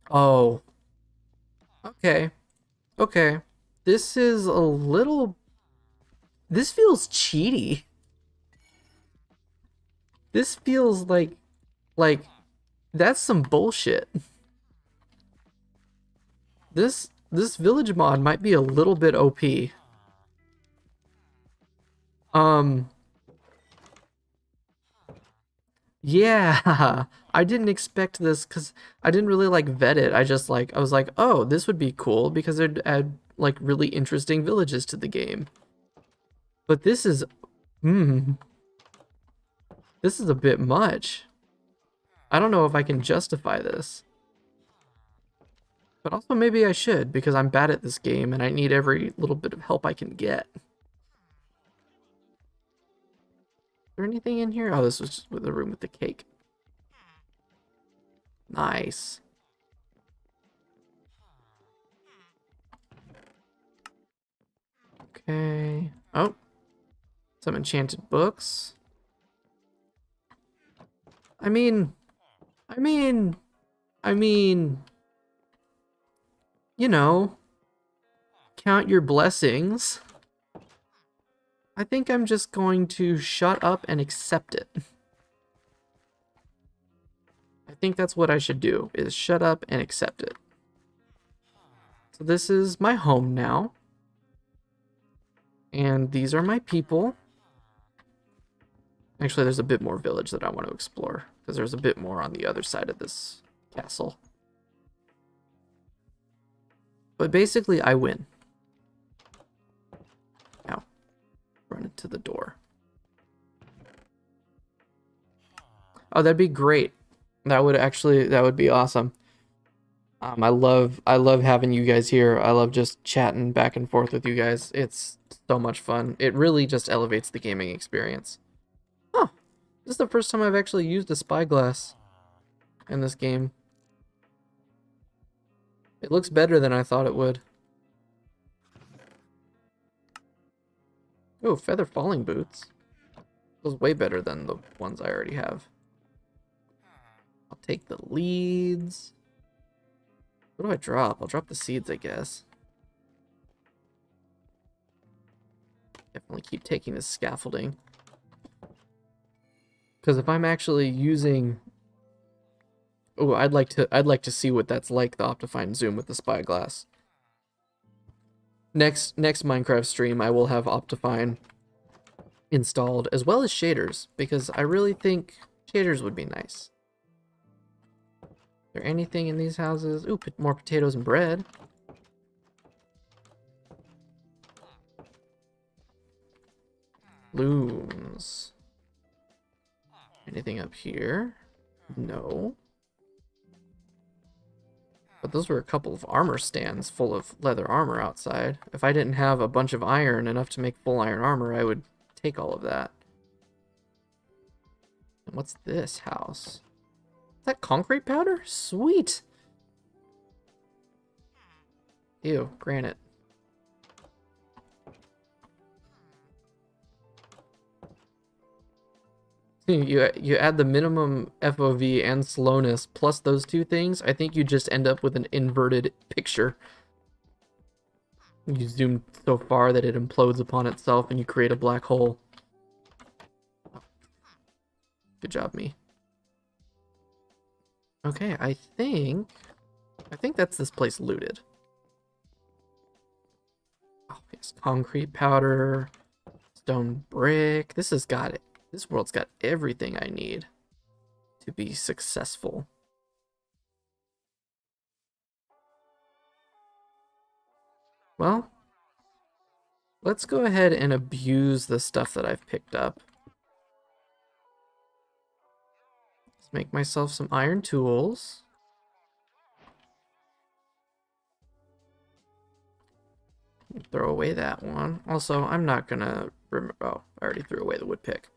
Oh. Okay. Okay. This is a little This feels cheaty. This feels like that's some bullshit. This village mod might be a little bit OP. Um, yeah, I didn't expect this because I didn't really like vet it. I was like, oh, this would be cool because it'd add like really interesting villages to the game. But this is a bit much. I don't know if I can justify this. But also maybe I should because I'm bad at this game and I need every little bit of help I can get. Is there anything in here? Oh, this was just the room with the cake. Nice. Okay. Oh, some enchanted books. I mean, I mean, I mean, you know, count your blessings. I think I'm just going to shut up and accept it. I think that's what I should do, is shut up and accept it. So this is my home now. And these are my people. Actually, there's a bit more village that I want to explore, because there's a bit more on the other side of this castle. But basically, I win. Now, run into the door. Oh, that'd be great. That would be awesome. I love having you guys here. I love just chatting back and forth with you guys. It's so much fun. It really just elevates the gaming experience. Huh. This is the first time I've actually used a spyglass in this game. It looks better than I thought it would. Oh, feather falling boots. Feels way better than the ones I already have. I'll take the leads. What do I drop? I'll drop the seeds, I guess. Definitely keep taking this scaffolding. Because if I'm actually using... Oh, I'd like to see what that's like, the Optifine zoom with the spyglass. Next Minecraft stream, I will have Optifine installed, as well as shaders, because I really think shaders would be nice. Is there anything in these houses? Ooh, more potatoes and bread. Looms. Anything up here? No. But those were a couple of armor stands full of leather armor outside. If I didn't have a bunch of iron enough to make full iron armor, I would take all of that. And what's this house? Is that concrete powder? Sweet! Ew, granite. You add the minimum FOV and slowness plus those two things, I think you just end up with an inverted picture. You zoom so far that it implodes upon itself and you create a black hole. Good job, me. Okay, I think that's this place looted. Oh, yes, concrete powder, stone brick. This has got it. This world's got everything I need to be successful. Well, let's go ahead and abuse the stuff that I've picked up. Let's make myself some iron tools. Throw away that one. Also, I'm not gonna remember. Oh, I already threw away the wood pick.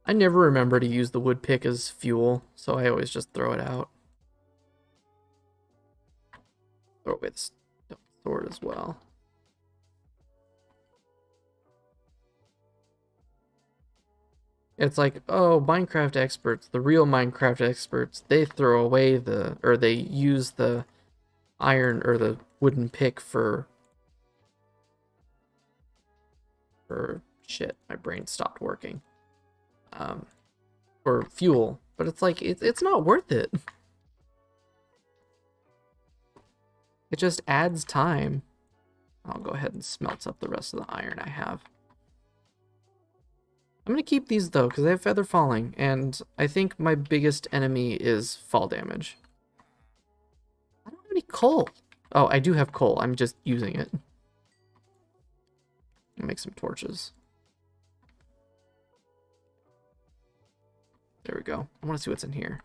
I never remember to use the wood pick as fuel, so I always just throw it out. Throw away the stone sword as well. It's like, oh, Minecraft experts, the real Minecraft experts, they throw away or they use the iron or the wooden pick for for shit. My brain stopped working. For fuel, but it's like it's not worth it. It just adds time. I'll go ahead and smelt up the rest of the iron I have. I'm gonna keep these though, because they have feather falling, and I think my biggest enemy is fall damage. I don't have any coal. Oh, I do have coal. I'm just using it. I'll make some torches. There we go. I want to see what's in here.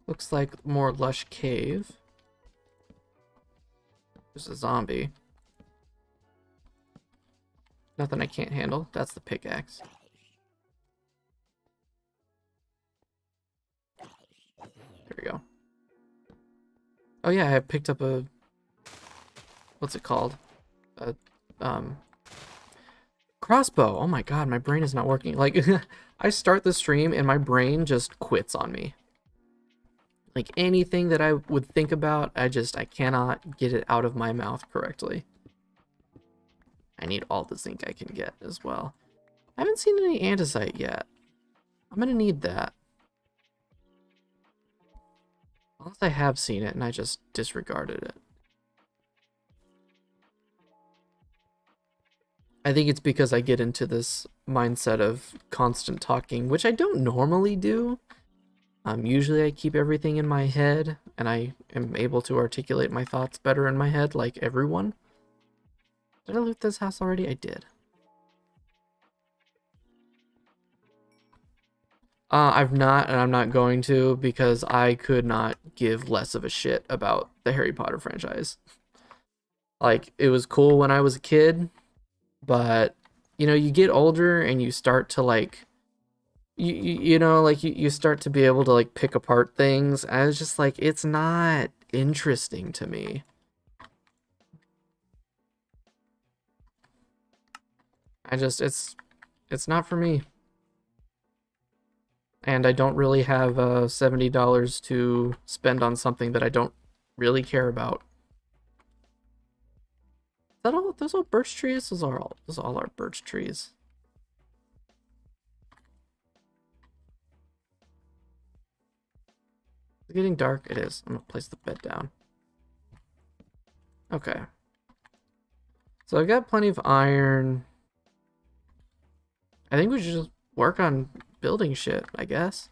Looks like more lush cave. There's a zombie. Nothing I can't handle. That's the pickaxe. There we go. Oh yeah, I picked up a... What's it called? A, crossbow. Oh my god, my brain is not working. Like, I start the stream and my brain just quits on me. Like, anything that I would think about, I cannot get it out of my mouth correctly. I need all the zinc I can get as well. I haven't seen any andesite yet. I'm gonna need that. Unless I have seen it and I just disregarded it. I think it's because I get into this mindset of constant talking, which I don't normally do. Usually I keep everything in my head, and I am able to articulate my thoughts better in my head, like everyone. Did I loot this house already? I did. I've not, and I'm not going to, because I could not give less of a shit about the Harry Potter franchise. Like, it was cool when I was a kid, but, you know, you get older and you start to, like, you start to be able to, like, pick apart things. I was just like, it's not interesting to me. It's not for me. And I don't really have $70 to spend on something that I don't really care about. Is that all? Those all birch trees? Those all are birch trees. Is it getting dark? It is. I'm gonna place the bed down. Okay. So I've got plenty of iron. I think we should just work on building shit, I guess.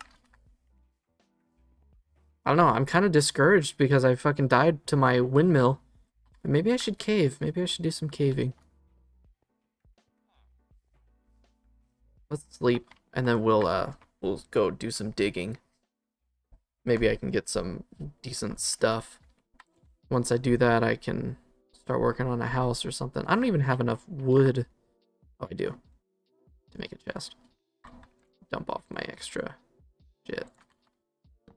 I don't know, I'm kind of discouraged because I fucking died to my windmill. Maybe I should cave. Maybe I should do some caving. Let's sleep, and then we'll go do some digging. Maybe I can get some decent stuff. Once I do that, I can start working on a house or something. I don't even have enough wood. Oh, I do. To make a chest. Dump off my extra shit.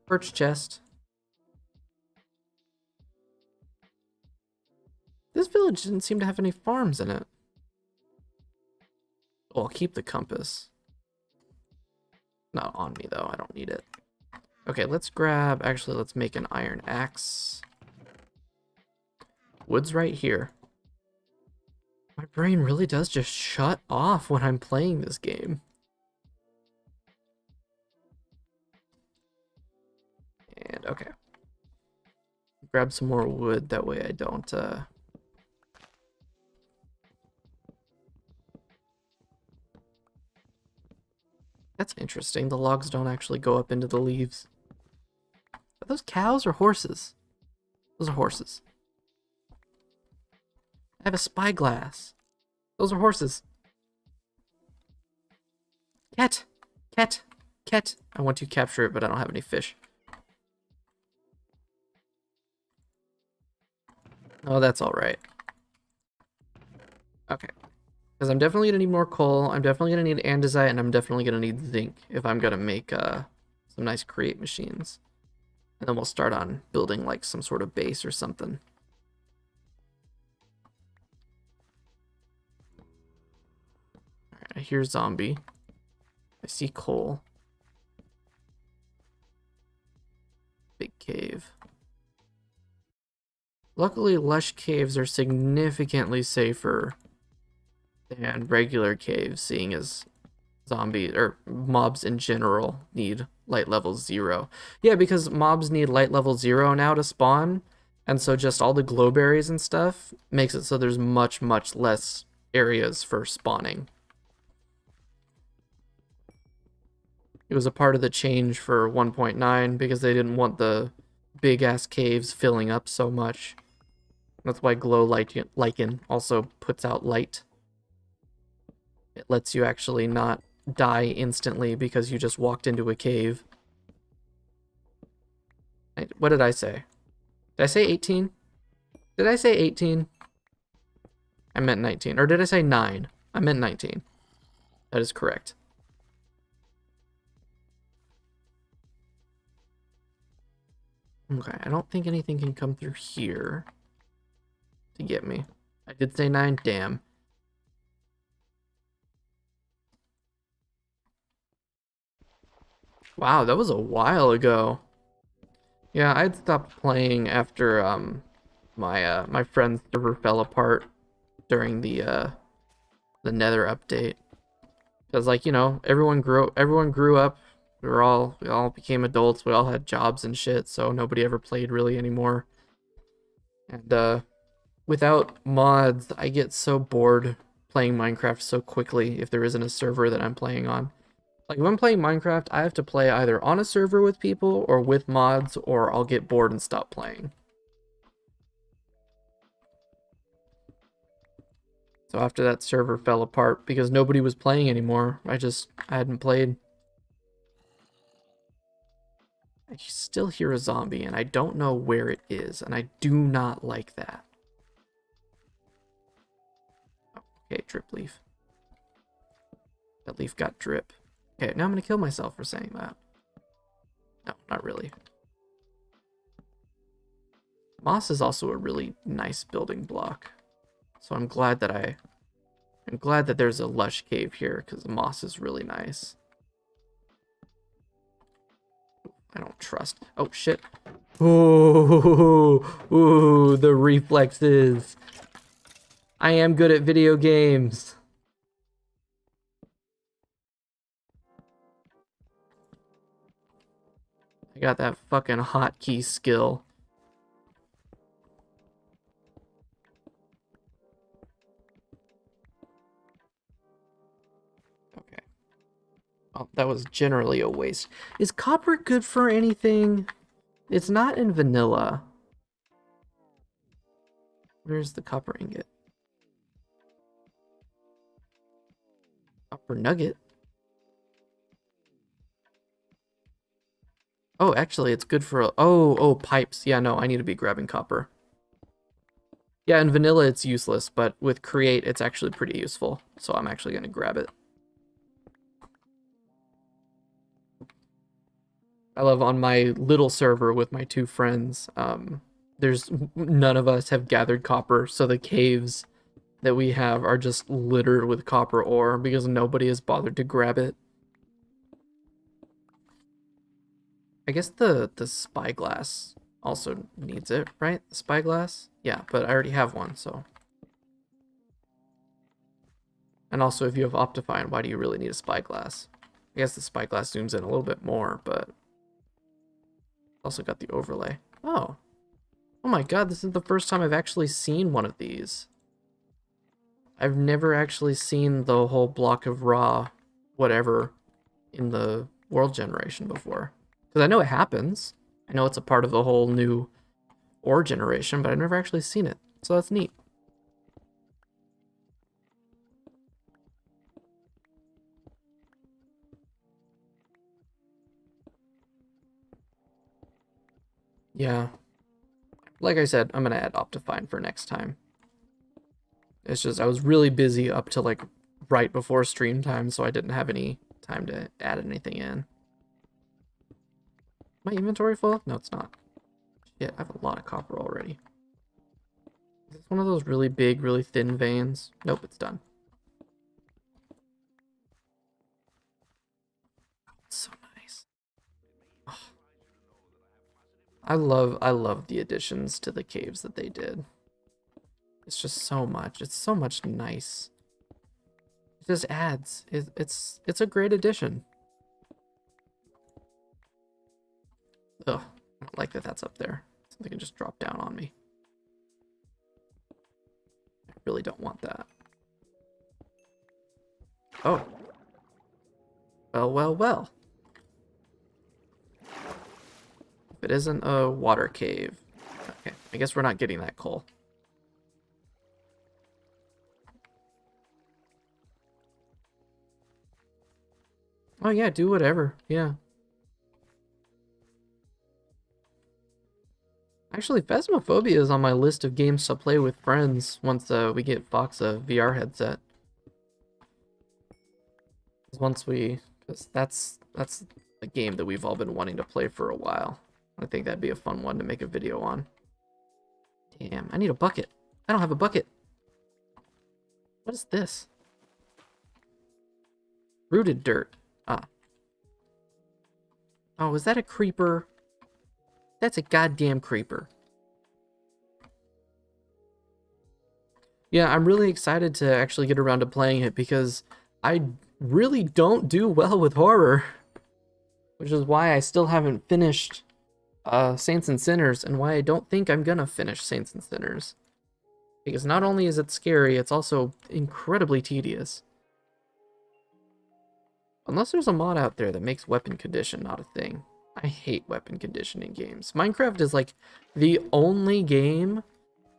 Birch chest. This village didn't seem to have any farms in it. Oh, I'll keep the compass. Not on me, though. I don't need it. Okay, let's grab... Actually, let's make an iron axe. Wood's right here. My brain really does just shut off when I'm playing this game. And, okay. Grab some more wood, that way I don't, That's interesting, the logs don't actually go up into the leaves. Are those cows or horses? Those are horses. I have a spyglass. Those are horses. Cat! Cat! Cat! I want to capture it, but I don't have any fish. Oh, that's alright. Okay. Because I'm definitely going to need more coal, I'm definitely going to need andesite, and I'm definitely going to need zinc if I'm going to make some nice create machines. And then we'll start on building like some sort of base or something. Alright, I hear zombie. I see coal. Big cave. Luckily, lush caves are significantly safer than regular caves, seeing as zombies or mobs in general need light level 0. Yeah, because mobs need light level 0 now to spawn, and so just all the glowberries and stuff makes it so there's much, much less areas for spawning. It was a part of the change for 1.9 because they didn't want the big ass caves filling up so much. That's why glow lichen also puts out light. It lets you actually not die instantly because you just walked into a cave. What did I say? Did I say 18? Did I say 18? I meant 19. Or did I say 9? I meant 19. That is correct. Okay, I don't think anything can come through here to get me. I did say 9, damn. Wow, that was a while ago. Yeah, I'd stopped playing after my friend's server fell apart during the Nether update. Cuz like, you know, everyone grew up. We all became adults. We all had jobs and shit, so nobody ever played really anymore. And without mods, I get so bored playing Minecraft so quickly if there isn't a server that I'm playing on. Like, if I'm playing Minecraft, I have to play either on a server with people or with mods, or I'll get bored and stop playing. So after that server fell apart because nobody was playing anymore, I hadn't played. I still hear a zombie, and I don't know where it is, and I do not like that. Okay, drip leaf. That leaf got drip. Okay, now I'm gonna kill myself for saying that. No, not really. Moss is also a really nice building block. So I'm glad that there's a lush cave here, because the moss is really nice. I don't trust. Oh shit. Ooh, the reflexes. I am good at video games. I got that fucking hotkey skill. Okay. Oh, that was generally a waste. Is copper good for anything? It's not in vanilla. Where's the copper ingot? Copper nugget? Oh, actually, it's good for... Oh, pipes. Yeah, no, I need to be grabbing copper. Yeah, in vanilla, it's useless, but with create, it's actually pretty useful. So I'm actually going to grab it. I love on my little server with my 2 friends, none of us have gathered copper, so the caves that we have are just littered with copper ore because nobody has bothered to grab it. I guess the spyglass also needs it, right? The spyglass? Yeah, but I already have one, so. And also, if you have Optifine, why do you really need a spyglass? I guess the spyglass zooms in a little bit more, but also got the overlay. Oh. Oh my god, this is the first time I've actually seen one of these. I've never actually seen the whole block of raw whatever in the world generation before. Because I know it happens. I know it's a part of the whole new ore generation, but I've never actually seen it. So that's neat. Yeah. Like I said, I'm going to add Optifine for next time. It's just I was really busy up to like right before stream time, so I didn't have any time to add anything in. My inventory full? No, it's not. Shit, I have a lot of copper already. Is this one of those really big, really thin veins? Nope, it's done. It's so nice. Oh. I love the additions to the caves that they did. It's just so much. It's so much nice. It just adds. It's a great addition. Ugh, I don't like that that's up there. Something can just drop down on me. I really don't want that. Oh. Well, well, well. If it isn't a water cave. Okay, I guess we're not getting that coal. Oh yeah, do whatever. Yeah. Actually, Phasmophobia is on my list of games to play with friends once we get Fox a VR headset. Because that's a game that we've all been wanting to play for a while. I think that'd be a fun one to make a video on. Damn, I need a bucket. I don't have a bucket. What is this? Rooted dirt. Ah. Oh, is that a creeper? That's a goddamn creeper. Yeah, I'm really excited to actually get around to playing it because I really don't do well with horror. Which is why I still haven't finished Saints and Sinners, and why I don't think I'm gonna finish Saints and Sinners. Because not only is it scary, it's also incredibly tedious. Unless there's a mod out there that makes weapon condition not a thing. I hate weapon condition in games. Minecraft is like the only game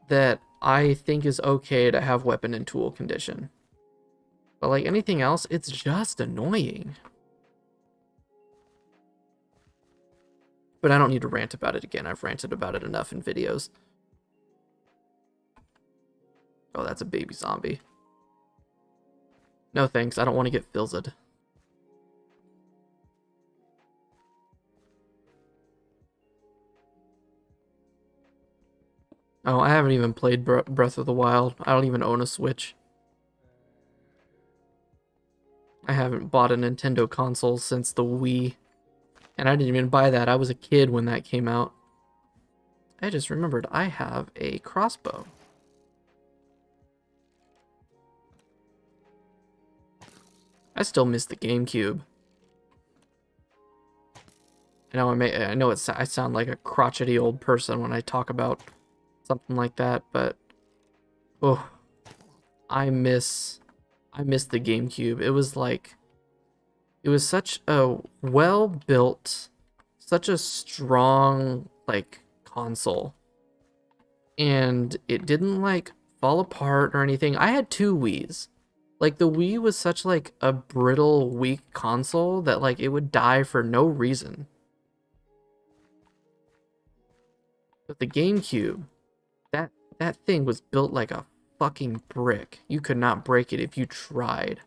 that I think is okay to have weapon and tool condition. But like anything else, it's just annoying. But I don't need to rant about it again. I've ranted about it enough in videos. Oh, that's a baby zombie. No thanks, I don't want to get filzed. Oh, I haven't even played Breath of the Wild. I don't even own a Switch. I haven't bought a Nintendo console since the Wii. And I didn't even buy that. I was a kid when that came out. I just remembered I have a crossbow. I still miss the GameCube. I know I sound like a crotchety old person when I talk about something like that, but oh, I miss the GameCube. It was such a well-built, such a strong like console. And it didn't like fall apart or anything. I had two Wiis. Like the Wii was such like a brittle, weak console that like it would die for no reason. But the GameCube, that thing was built like a fucking brick. You could not break it if you tried.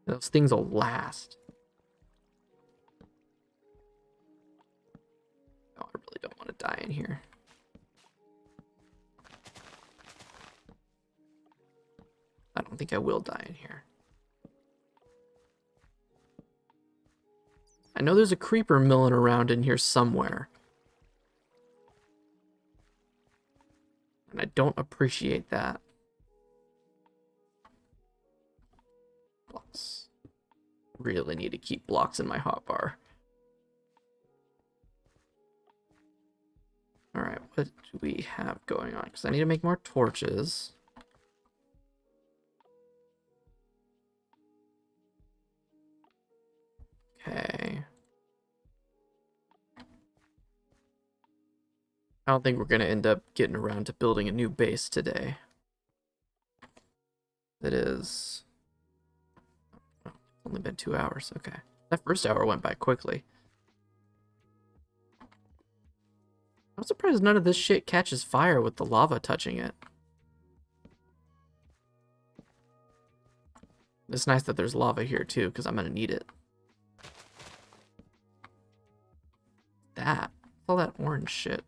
Those things will last. Oh, I really don't want to die in here. I don't think I will die in here. I know there's a creeper milling around in here somewhere. And I don't appreciate that. Blocks. Really need to keep blocks in my hotbar. Alright, what do we have going on? Because I need to make more torches. Okay. I don't think we're going to end up getting around to building a new base today. That is... Oh, it's only been 2 hours. Okay. That first hour went by quickly. I'm surprised none of this shit catches fire with the lava touching it. It's nice that there's lava here too, because I'm going to need it. All that orange shit. Is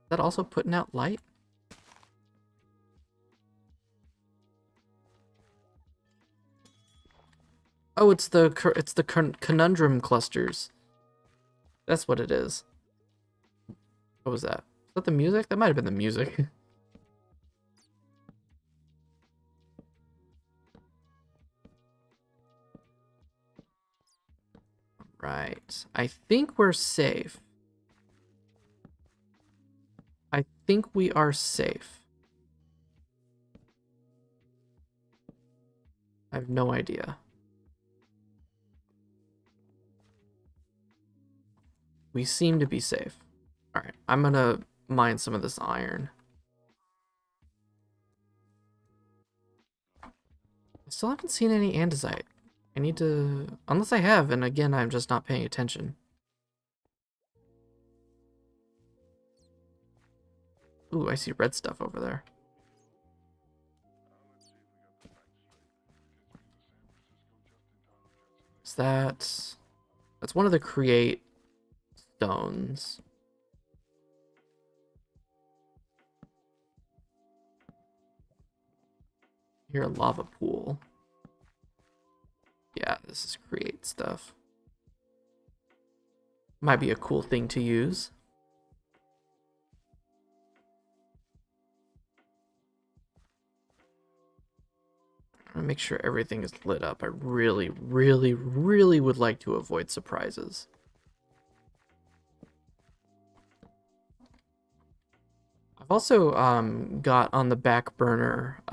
that also putting out light? Oh, it's the conundrum clusters. That's what it is. What was that? Is that the music? That might have been the music. Right. I think we're safe. I think we are safe. I have no idea. We seem to be safe. Alright, I'm gonna mine some of this iron. I still haven't seen any andesite. I need to... Unless I have, and again, I'm just not paying attention. Ooh, I see red stuff over there. Is that... That's one of the create stones. Here, a lava pool. Yeah, this is create stuff. Might be a cool thing to use. I'm gonna make sure everything is lit up. I really, really, really would like to avoid surprises. I've also got on the back burner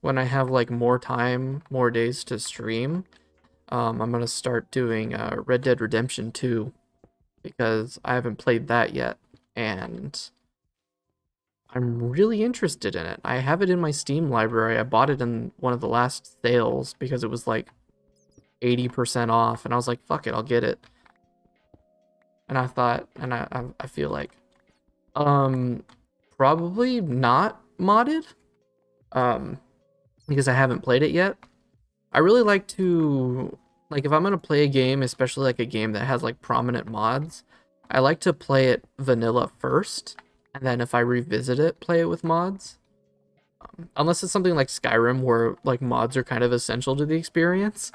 when I have like more time, more days to stream, I'm gonna start doing Red Dead Redemption 2 because I haven't played that yet, and I'm really interested in it. I have it in my Steam library. I bought it in one of the last sales because it was like 80% off, and I was like, fuck it, I'll get it. And I thought, and I feel like, probably not modded, because I haven't played it yet. I really like to, like, if I'm gonna play a game, especially like a game that has like prominent mods, I like to play it vanilla first, and then if I revisit it, play it with mods. Unless it's something like Skyrim where like mods are kind of essential to the experience.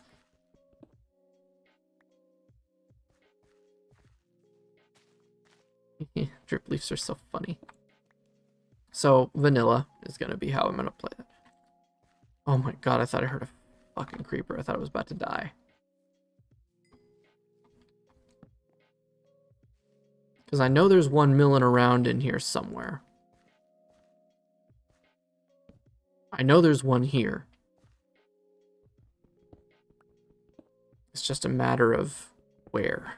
Drip leaves are so funny. So vanilla is gonna be how I'm gonna play it. Oh my god, I thought I heard a fucking creeper. I thought I was about to die. Because I know there's one milling around in here somewhere. I know there's one here. It's just a matter of where.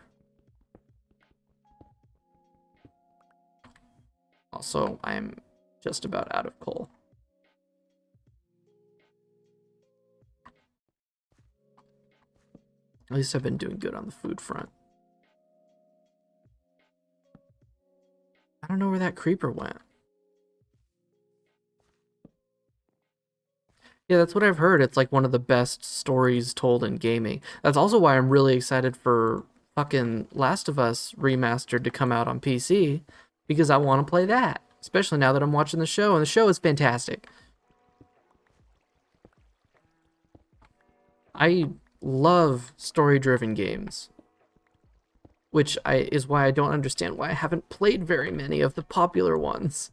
Also, I'm just about out of coal. At least I've been doing good on the food front. I don't know where that creeper went. Yeah, that's what I've heard. It's like one of the best stories told in gaming. That's also why I'm really excited for fucking Last of Us Remastered to come out on PC, because I want to play that, especially now that I'm watching the show, and the show is fantastic. I love story-driven games, which is why I don't understand why I haven't played very many of the popular ones.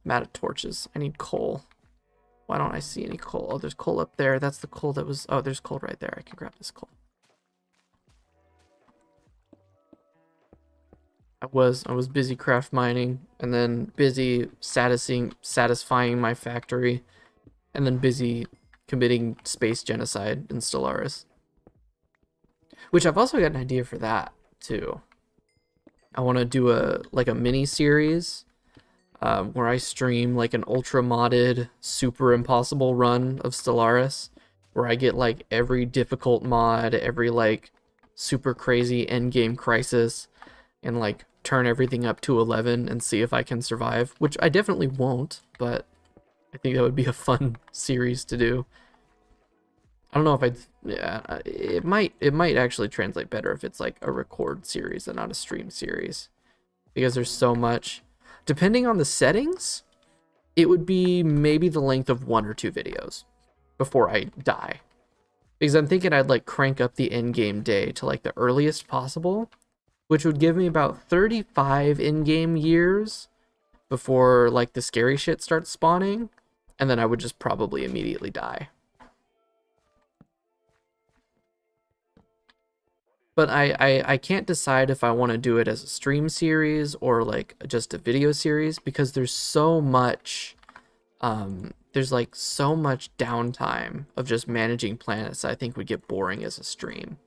I'm out of torches. I need coal. Why don't I see any coal? Oh, there's coal up there. That's the coal that was... Oh, there's coal right there. I can grab this coal. I was busy craft mining, and then busy satisfying my factory, and then busy committing space genocide in Stellaris. Which I've also got an idea for that too. I want to do a mini series where I stream like an ultra modded, super impossible run of Stellaris, where I get like every difficult mod, every like super crazy endgame crisis, and like turn everything up to 11 and see if I can survive, which I definitely won't, but I think that would be a fun series to do. I don't know if I'd... Yeah, it might actually translate better if it's like a record series and not a stream series, because there's so much. Depending on the settings, it would be maybe the length of 1 or 2 videos. before I die. Because I'm thinking I'd like crank up the in-game day to like the earliest possible, which would give me about 35 in-game years before like the scary shit starts spawning, and then I would just probably immediately die. But I can't decide if I want to do it as a stream series or like just a video series, because there's like so much downtime of just managing planets I think would get boring as a stream.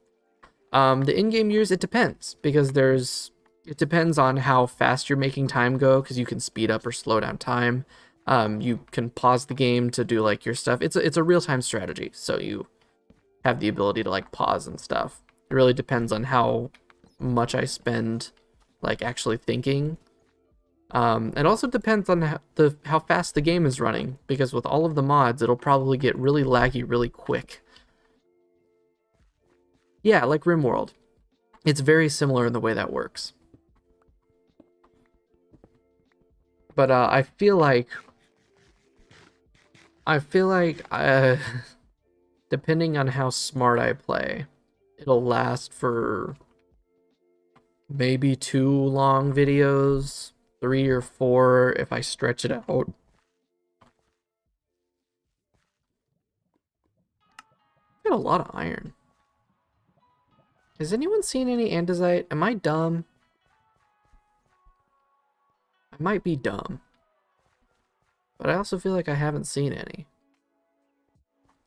The in-game years, it depends, because it depends on how fast you're making time go, because you can speed up or slow down time. You can pause the game to do like your stuff. It's a real-time strategy, so you have the ability to like pause and stuff. It really depends on how much I spend like actually thinking. It also depends on how fast the game is running, because with all of the mods, it'll probably get really laggy really quick. Yeah, like RimWorld. It's very similar in the way that works. But I feel like depending on how smart I play, it'll last for maybe 2 long videos, 3 or 4 if I stretch it out. Got a lot of iron. Has anyone seen any andesite? Am I dumb? I might be dumb. But I also feel like I haven't seen any.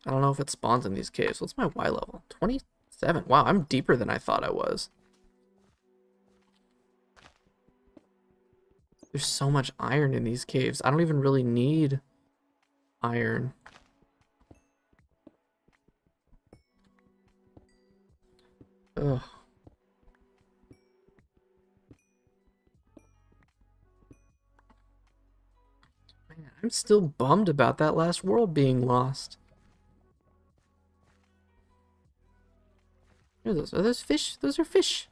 I don't know if it spawns in these caves. What's my Y level? 27. Wow, I'm deeper than I thought I was. There's so much iron in these caves. I don't even really need iron. Ugh. Man, I'm still bummed about that last world being lost. What are those? Are those fish? Those are fish.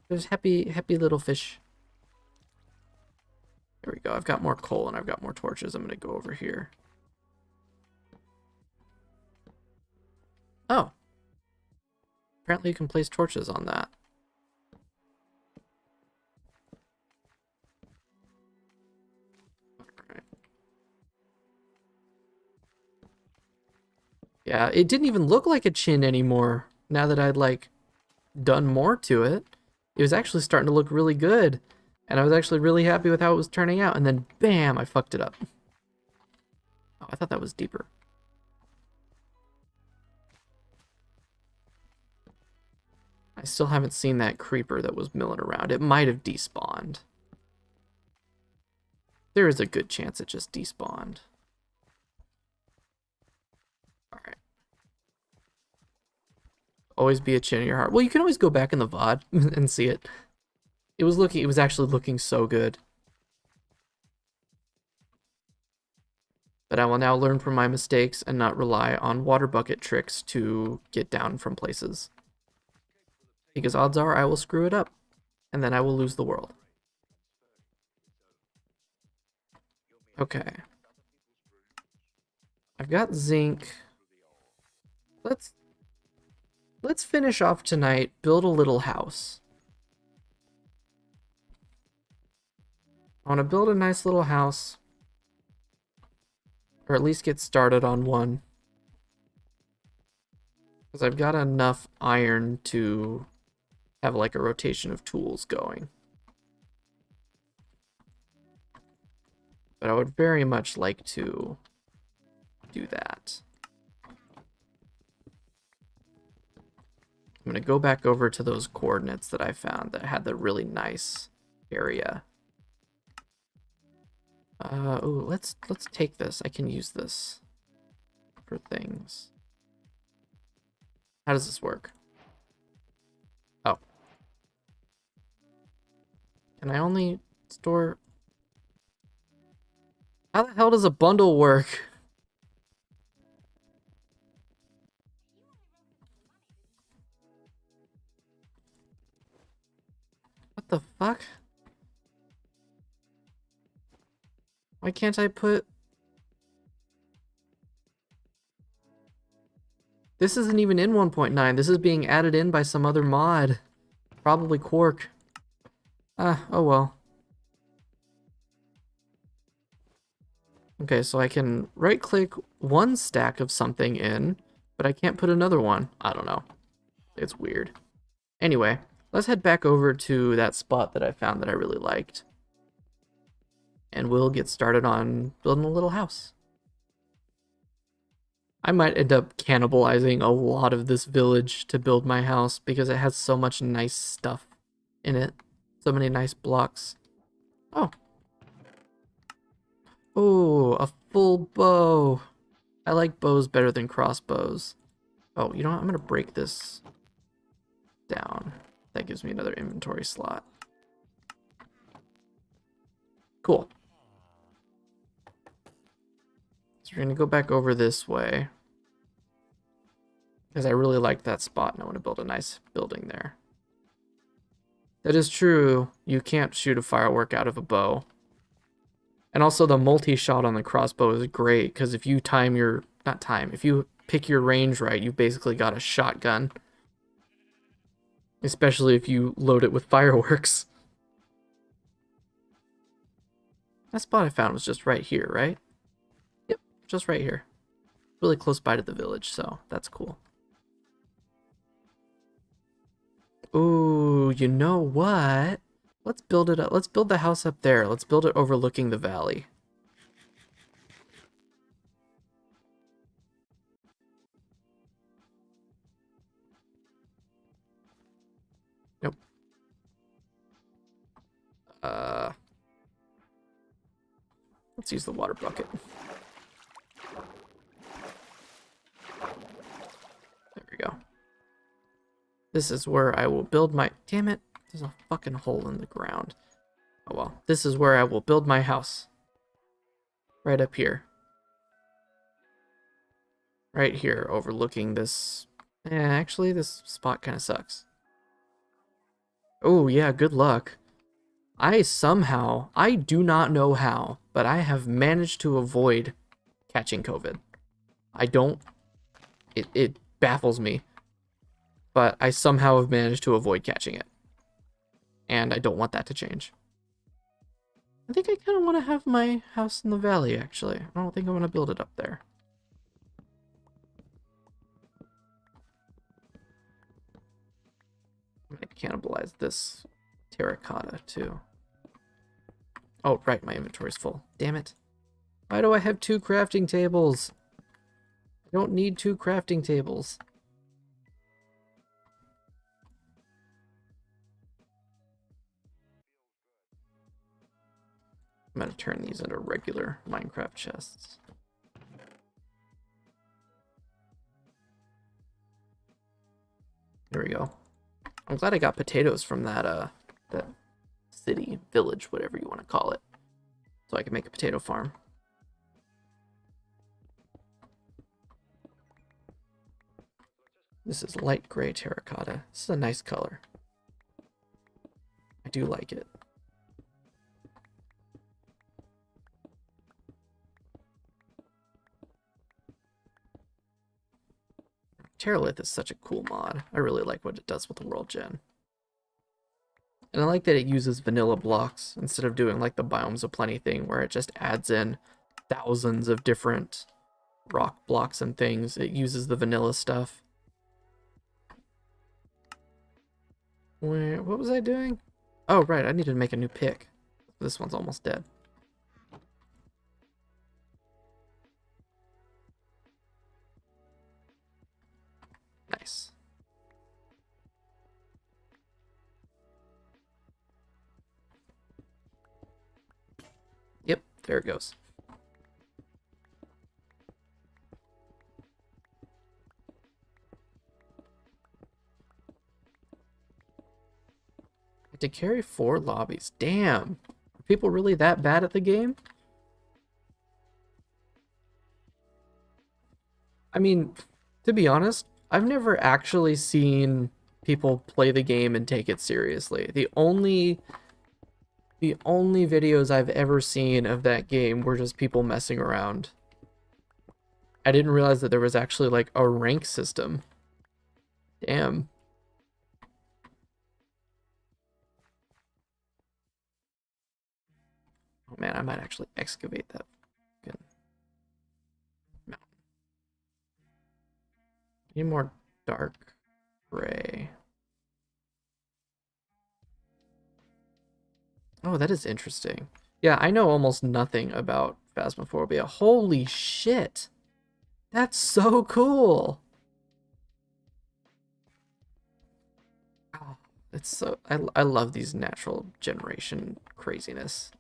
There's happy little fish. There we go. I've got more coal and I've got more torches. I'm going to go over here. Oh. Apparently you can place torches on that. Alright. Yeah, it didn't even look like a chin anymore now that I'd like done more to it. It was actually starting to look really good. And I was actually really happy with how it was turning out. And then, bam, I fucked it up. Oh, I thought that was deeper. I still haven't seen that creeper that was milling around. It might have despawned. There is a good chance it just despawned. Alright. Always be a chin in your heart. Well, you can always go back in the VOD and see it. It was actually looking so good. But I will now learn from my mistakes and not rely on water bucket tricks to get down from places. Because odds are I will screw it up, and then I will lose the world. Okay. I've got zinc. Let's finish off tonight, build a little house. I want to build a nice little house. Or at least get started on one. Because I've got enough iron to have like a rotation of tools going. But I would very much like to do that. I'm going to go back over to those coordinates that I found that had the really nice area. Ooh, let's take this. I can use this for things. How does this work? Oh. Can I only store... How the hell does a bundle work? What the fuck? Why can't I put... This isn't even in 1.9. This is being added in by some other mod. Probably Quark. Oh well. Okay, so I can right-click one stack of something in, but I can't put another one. I don't know. It's weird. Anyway, let's head back over to that spot that I found that I really liked. And we'll get started on building a little house. I might end up cannibalizing a lot of this village to build my house because it has so much nice stuff in it. So many nice blocks. Oh. Oh, a full bow. I like bows better than crossbows. Oh, you know what? I'm going to break this down. That gives me another inventory slot. Cool. So we're going to go back over this way. Because I really like that spot and I want to build a nice building there. That is true. You can't shoot a firework out of a bow. And also the multi-shot on the crossbow is great because if you time your... Not time. If you pick your range right, you've basically got a shotgun. Especially if you load it with fireworks. That spot I found was just right here, right? Yep, just right here. Really close by to the village, so that's cool. Ooh, you know what? Let's build it up. Let's build the house up there. Let's build it overlooking the valley. Nope. Let's use the water bucket. There we go. This is where I will build my... Damn it. There's a fucking hole in the ground. Oh well. This is where I will build my house. Right up here. Right here, overlooking this... actually, this spot kind of sucks. Oh, yeah, good luck. I do not know how, but I have managed to avoid catching COVID. I don't... It baffles me. But I somehow have managed to avoid catching it. And I don't want that to change. I think I kind of want to have my house in the valley, actually. I don't think I want to build it up there. I'm going to cannibalize this terracotta, too. Oh, right, my inventory's full. Damn it. Why do I have 2 crafting tables? I don't need 2 crafting tables. I'm going to turn these into regular Minecraft chests. There we go. I'm glad I got potatoes from that city, village, whatever you want to call it. So I can make a potato farm. This is light gray terracotta. This is a nice color. I do like it. Terralith is such a cool mod. I really like what it does with the world gen. And I like that it uses vanilla blocks instead of doing like the Biomes of Plenty thing where it just adds in thousands of different rock blocks and things. It uses the vanilla stuff. What was I doing? Oh, right, I needed to make a new pick. This one's almost dead. Nice. Yep, there it goes. I had to carry 4 lobbies. Damn. Are people really that bad at the game? I mean, to be honest, I've never actually seen people play the game and take it seriously. The only videos I've ever seen of that game were just people messing around. I didn't realize that there was actually like a rank system. Damn. Oh man, I might actually excavate that fucking mountain. Need more dark gray. Oh, that is interesting. Yeah, I know almost nothing about Phasmophobia. Holy shit. That's so cool. Oh, it's so I love these natural generation craziness.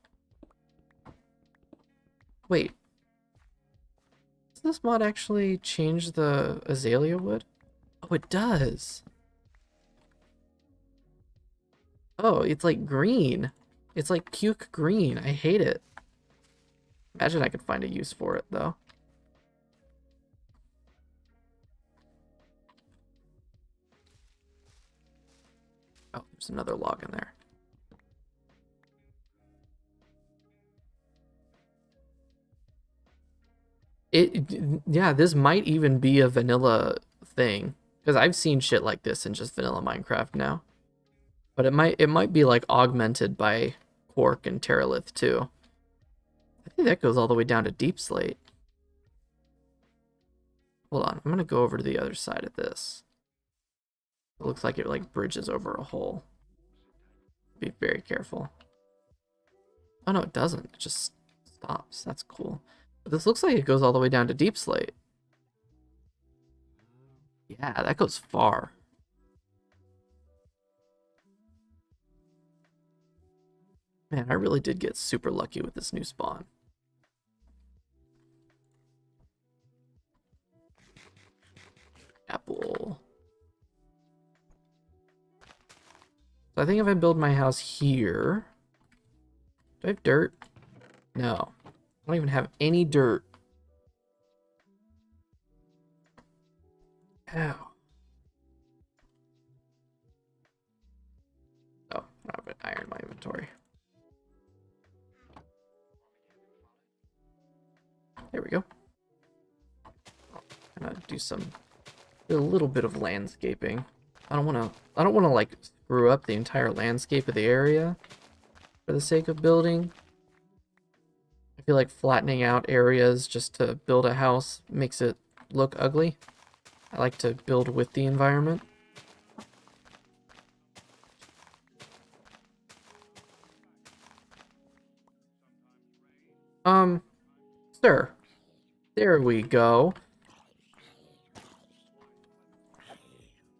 Wait, does this mod actually change the azalea wood? Oh, it does. Oh, it's like green. It's like puke green. I hate it. Imagine I could find a use for it, though. Oh, there's another log in there. Yeah, this might even be a vanilla thing. Because I've seen shit like this in just vanilla Minecraft now. But it might be like augmented by Quark and Terralith too. I think that goes all the way down to Deep Slate. Hold on, I'm gonna go over to the other side of this. It looks like it like bridges over a hole. Be very careful. Oh no, it doesn't. It just stops. That's cool. But this looks like it goes all the way down to Deep Slate. Yeah, that goes far. Man, I really did get super lucky with this new spawn. Apple. So I think if I build my house here... Do I have dirt? No. I don't even have any dirt. Ow. Oh, I don't have an iron in my inventory. There we go. I'm gonna do a little bit of landscaping. I don't wanna like screw up the entire landscape of the area for the sake of building. I feel like flattening out areas just to build a house makes it look ugly. I like to build with the environment. Sir. There we go.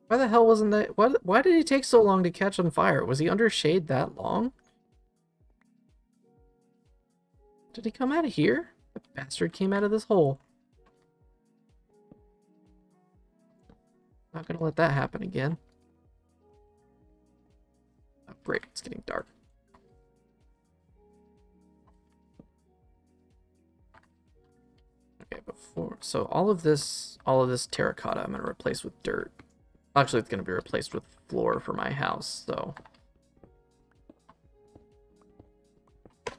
Why the hell wasn't that? Why did he take so long to catch on fire? Was he under shade that long? Did he come out of here? The bastard came out of this hole. Not gonna let that happen again. Oh, great, it's getting dark. Okay, so all of this terracotta I'm gonna replace with dirt. Actually, it's gonna be replaced with floor for my house, so. I'm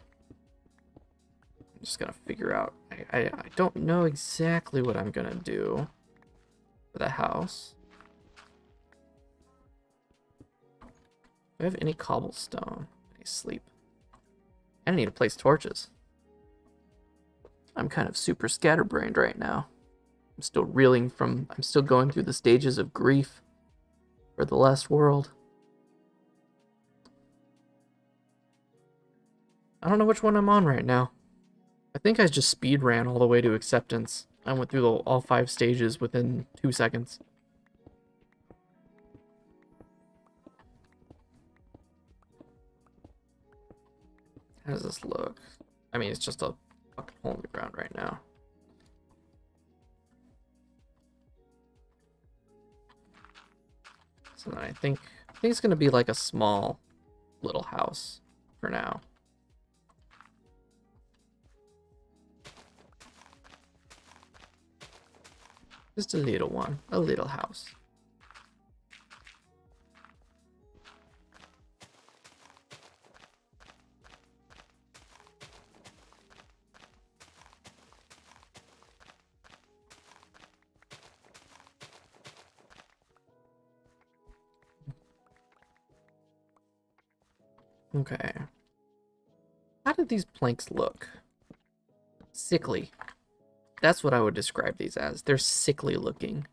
just gonna figure out, I don't know exactly what I'm gonna do for the house. Do I have any cobblestone? Any sleep? I need to place torches. I'm kind of super scatterbrained right now. I'm still going through the stages of grief for the last world. I don't know which one I'm on right now. I think I just speed ran all the way to acceptance. I went through all 5 stages within 2 seconds. How does this look? I mean, it's just a fucking hole in the ground right now. So then I think it's gonna be like a small little house for now. Just a little one, a little house. Okay. How did these planks look? Sickly. That's what I would describe these as. They're sickly looking.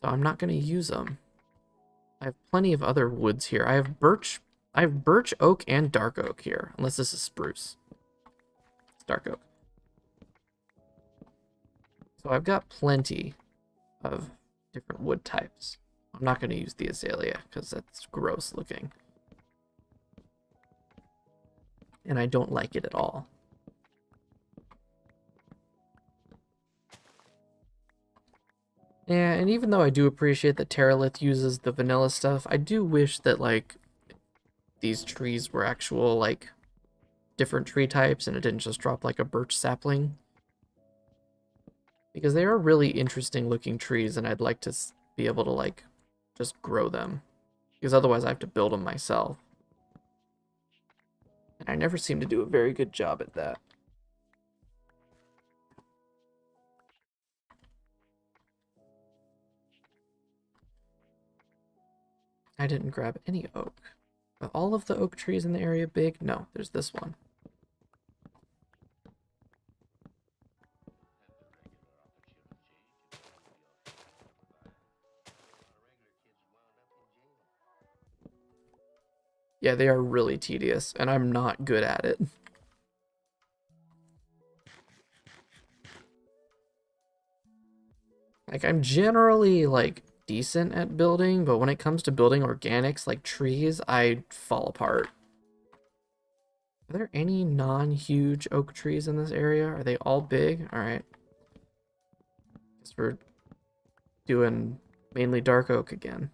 So I'm not going to use them. I have plenty of other woods here. I have birch, oak, and dark oak here. Unless this is spruce. It's dark oak. So I've got plenty of different wood types. I'm not going to use the azalea because that's gross looking. And I don't like it at all. Yeah, and even though I do appreciate that Terralith uses the vanilla stuff, I do wish that, like, these trees were actual, like, different tree types and it didn't just drop, like, a birch sapling. Because they are really interesting looking trees and I'd like to be able to, like, just grow them. Because otherwise I have to build them myself. And I never seem to do a very good job at that. I didn't grab any oak. Are all of the oak trees in the area big? No, there's this one. Yeah, they are really tedious, and I'm not good at it. Like, I'm generally, like, decent at building, but when it comes to building organics, like trees, I fall apart. Are there any non-huge oak trees in this area? Are they all big? Alright. Guess we're doing mainly dark oak again.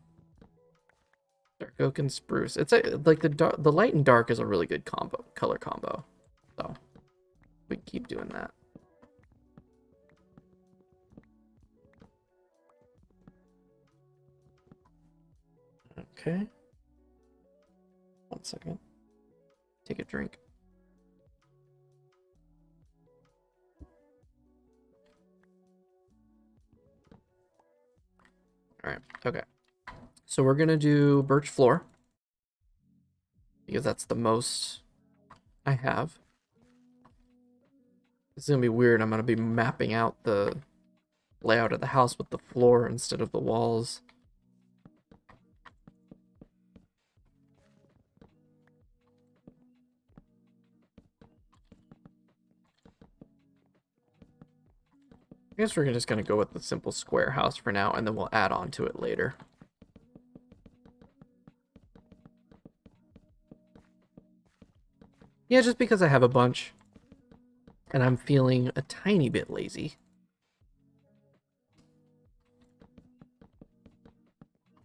Dark oak and spruce. It's like the light and dark is a really good color combo. So we can keep doing that. Okay. 1 second. Take a drink. All right. Okay. So we're gonna do birch floor because that's the most I have. It's gonna be weird. I'm gonna be mapping out the layout of the house with the floor instead of the walls. I guess we're just gonna go with the simple square house for now, and then we'll add on to it later. Yeah, just because I have a bunch, and I'm feeling a tiny bit lazy.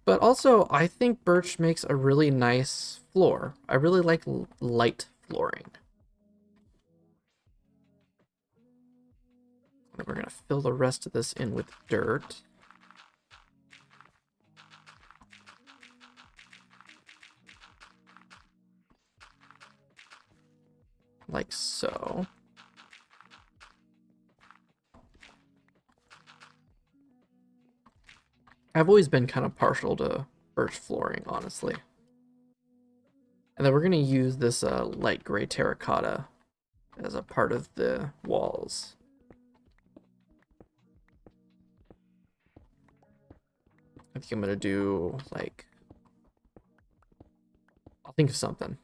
But also, I think birch makes a really nice floor. I really like light flooring. And we're gonna fill the rest of this in with dirt. Like so. I've always been kind of partial to birch flooring, honestly. And then we're gonna use this light gray terracotta as a part of the walls. I think I'm gonna do, like, I'll think of something.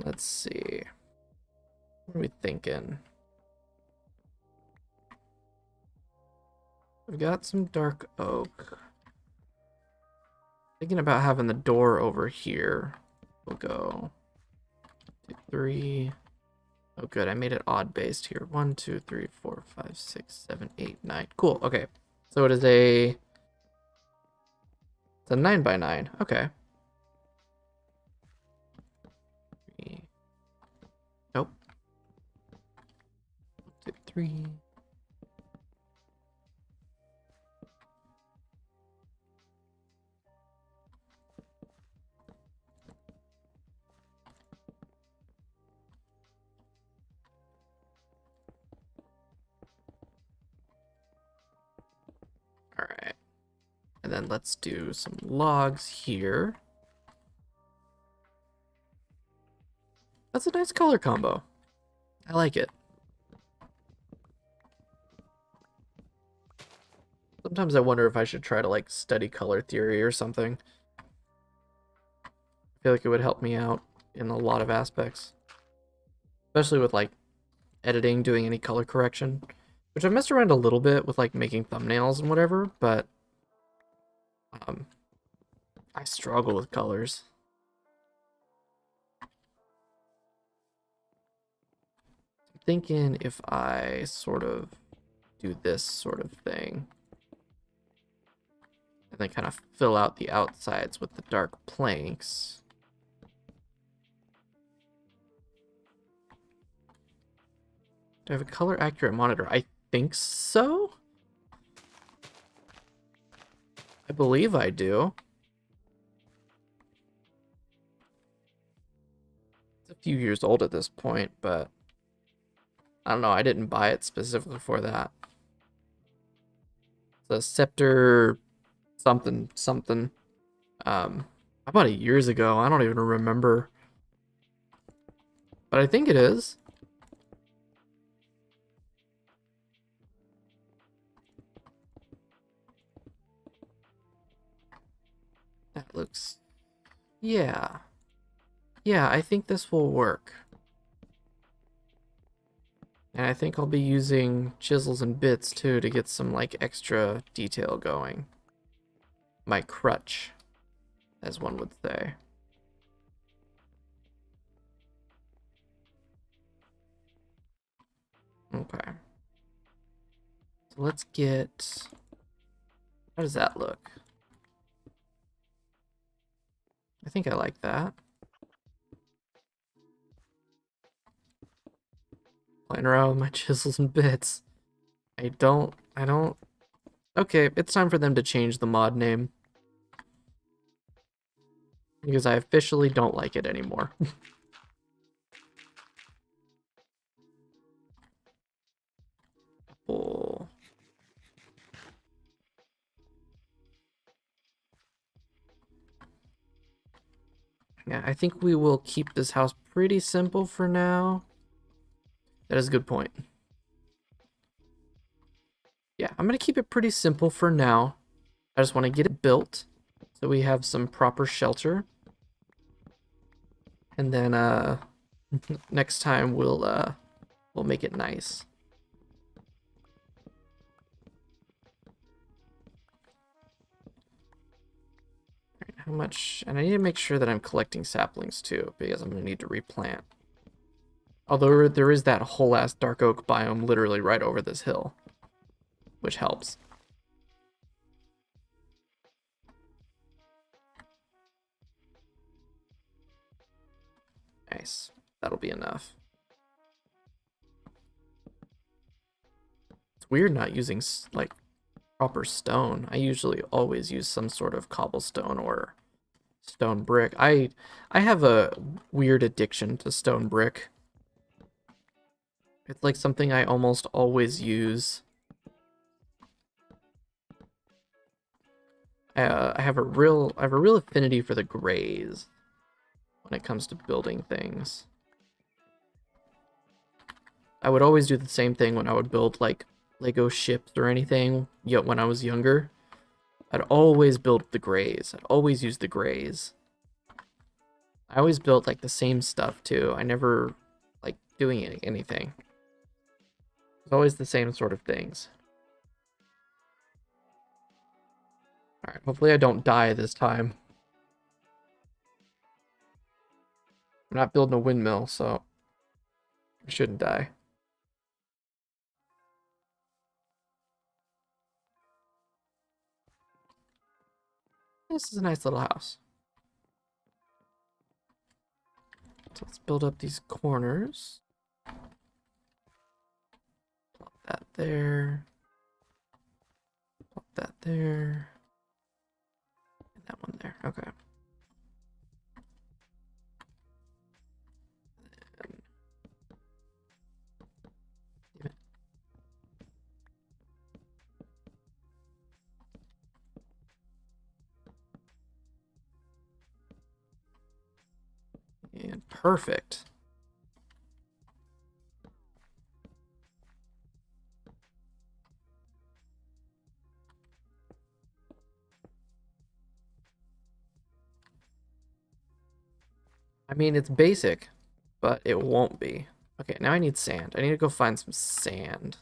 Let's see. What are we thinking? We've got some dark oak. Thinking about having the door over here. We'll go 2, 3. Oh, good. I made it odd based here. 1, 2, 3, 4, 5, 6, 7, 8, 9. Cool. Okay. So it is it's a 9 by 9. Okay. 3. Nope. 1, 2, 3. And then let's do some logs here. That's a nice color combo. I like it. Sometimes I wonder if I should try to like study color theory or something. I feel like it would help me out in a lot of aspects. Especially with like editing, doing any color correction. Which I've messed around a little bit with like making thumbnails and whatever, but I struggle with colors. I'm thinking if I sort of do this sort of thing, and then kind of fill out the outsides with the dark planks. Do I have a color accurate monitor? I think so. I believe I do. It's a few years old at this point, but I don't know. I didn't buy it specifically for that. It's a Scepter something. I bought it years ago. I don't even remember. But I think it is. That looks... Yeah. Yeah, I think this will work. And I think I'll be using chisels and bits too to get some like extra detail going. My crutch, as one would say. Okay. So let's get... How does that look? I think I like that. Playing around with my chisels and bits. I don't... Okay, it's time for them to change the mod name. Because I officially don't like it anymore. Apple. Yeah, I think we will keep this house pretty simple for now. That is a good point. Yeah, I'm going to keep it pretty simple for now. I just want to get it built so we have some proper shelter. And then next time we'll make it nice. How much? And I need to make sure that I'm collecting saplings too, because I'm going to need to replant. Although there is that whole ass dark oak biome literally right over this hill, which helps. Nice. That'll be enough. It's weird not using like proper stone. I usually always use some sort of cobblestone or stone brick. I have a weird addiction to stone brick. It's like something I almost always use. I have a real affinity for the grays when it comes to building things. I would always do the same thing when I would build like Lego ships or anything, yet when I was younger. I'd always build the grays. I'd always use the grays. I always built like the same stuff too. I never like doing anything. It's always the same sort of things. Alright, hopefully I don't die this time. I'm not building a windmill, so I shouldn't die. This is a nice little house. So let's build up these corners. Plop that there. Plop that there. And that one there. Okay. perfect. I mean, it's basic, but it won't be. Okay, now I need sand. I need to go find some sand.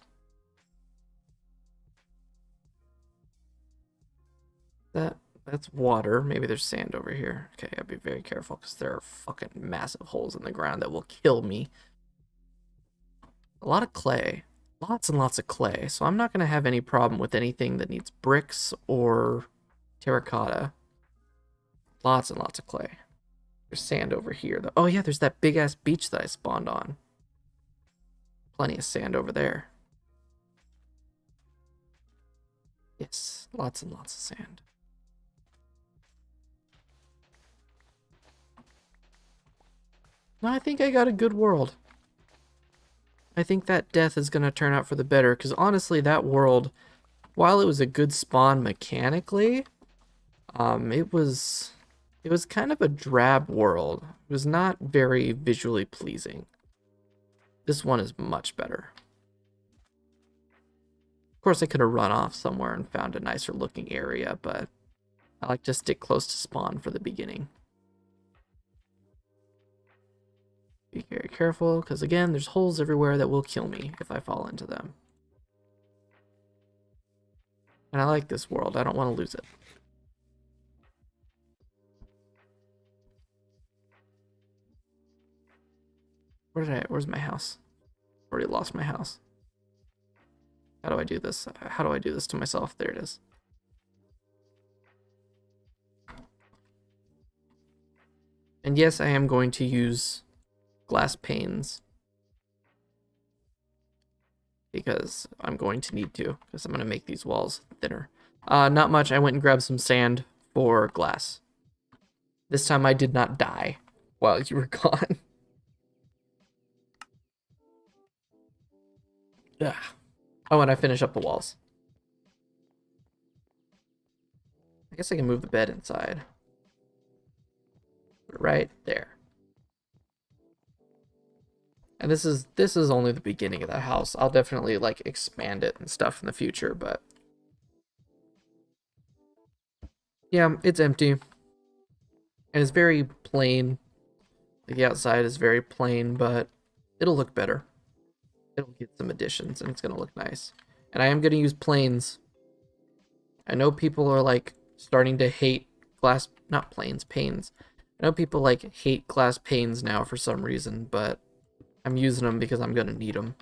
That's water. Maybe there's sand over here. Okay, I'll be very careful because there are fucking massive holes in the ground that will kill me. A lot of clay. Lots and lots of clay. So I'm not going to have any problem with anything that needs bricks or terracotta. Lots and lots of clay. There's sand over here, though. Oh, yeah, there's that big-ass beach that I spawned on. Plenty of sand over there. Yes, lots and lots of sand. No, I think I got a good world. I think that death is going to turn out for the better, because honestly, that world, while it was a good spawn mechanically, it was kind of a drab world. It was not very visually pleasing. This one is much better. Of course, I could have run off somewhere and found a nicer looking area, but I like to stick close to spawn for the beginning. Be very careful, because again, there's holes everywhere that will kill me if I fall into them. And I like this world. I don't want to lose it. Where's my house? Already lost my house. How do I do this? How do I do this to myself? There it is. And yes, I am going to use glass panes because I'm going to need to, because I'm going to make these walls thinner. Not much. I went and grabbed some sand for glass. This time I did not die while you were gone. Yeah. Oh, and I finish up the walls. I guess I can move the bed inside. Right there. And this is only the beginning of the house. I'll definitely like expand it and stuff in the future, but yeah, it's empty. And it's very plain. The outside is very plain, but it'll look better. It'll get some additions and it's gonna look nice. And I am gonna use planes. I know people are like starting to hate glass, not planes, panes. I know people like hate glass panes now for some reason, but I'm using them because I'm gonna need them.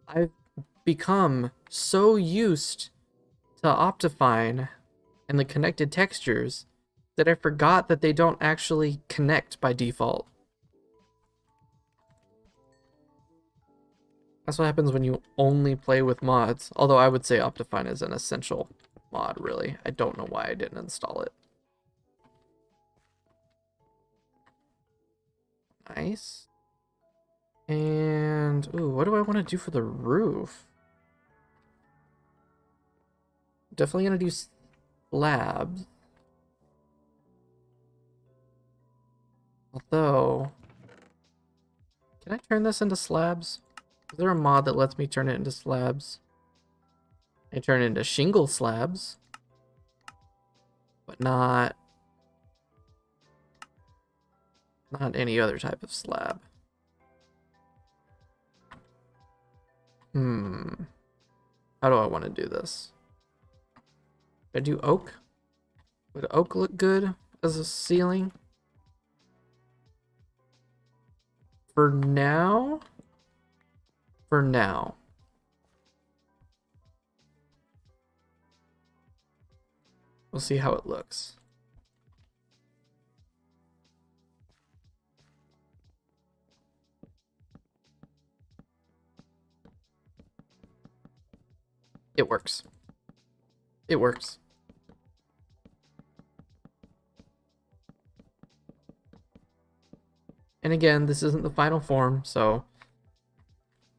I've become so used to Optifine and the connected textures that I forgot that they don't actually connect by default. That's what happens when you only play with mods. Although I would say Optifine is an essential mod, really. I don't know why I didn't install it. Nice. And, ooh, what do I want to do for the roof? Definitely gonna do slabs. Although, can I turn this into slabs? Is there a mod that lets me turn it into slabs? I turn it into shingle slabs, but not any other type of slab. How do I want to do this? Should I do oak? Would oak look good as a ceiling? For now? For now. We'll see how it looks. It works. It works. And again, this isn't the final form, so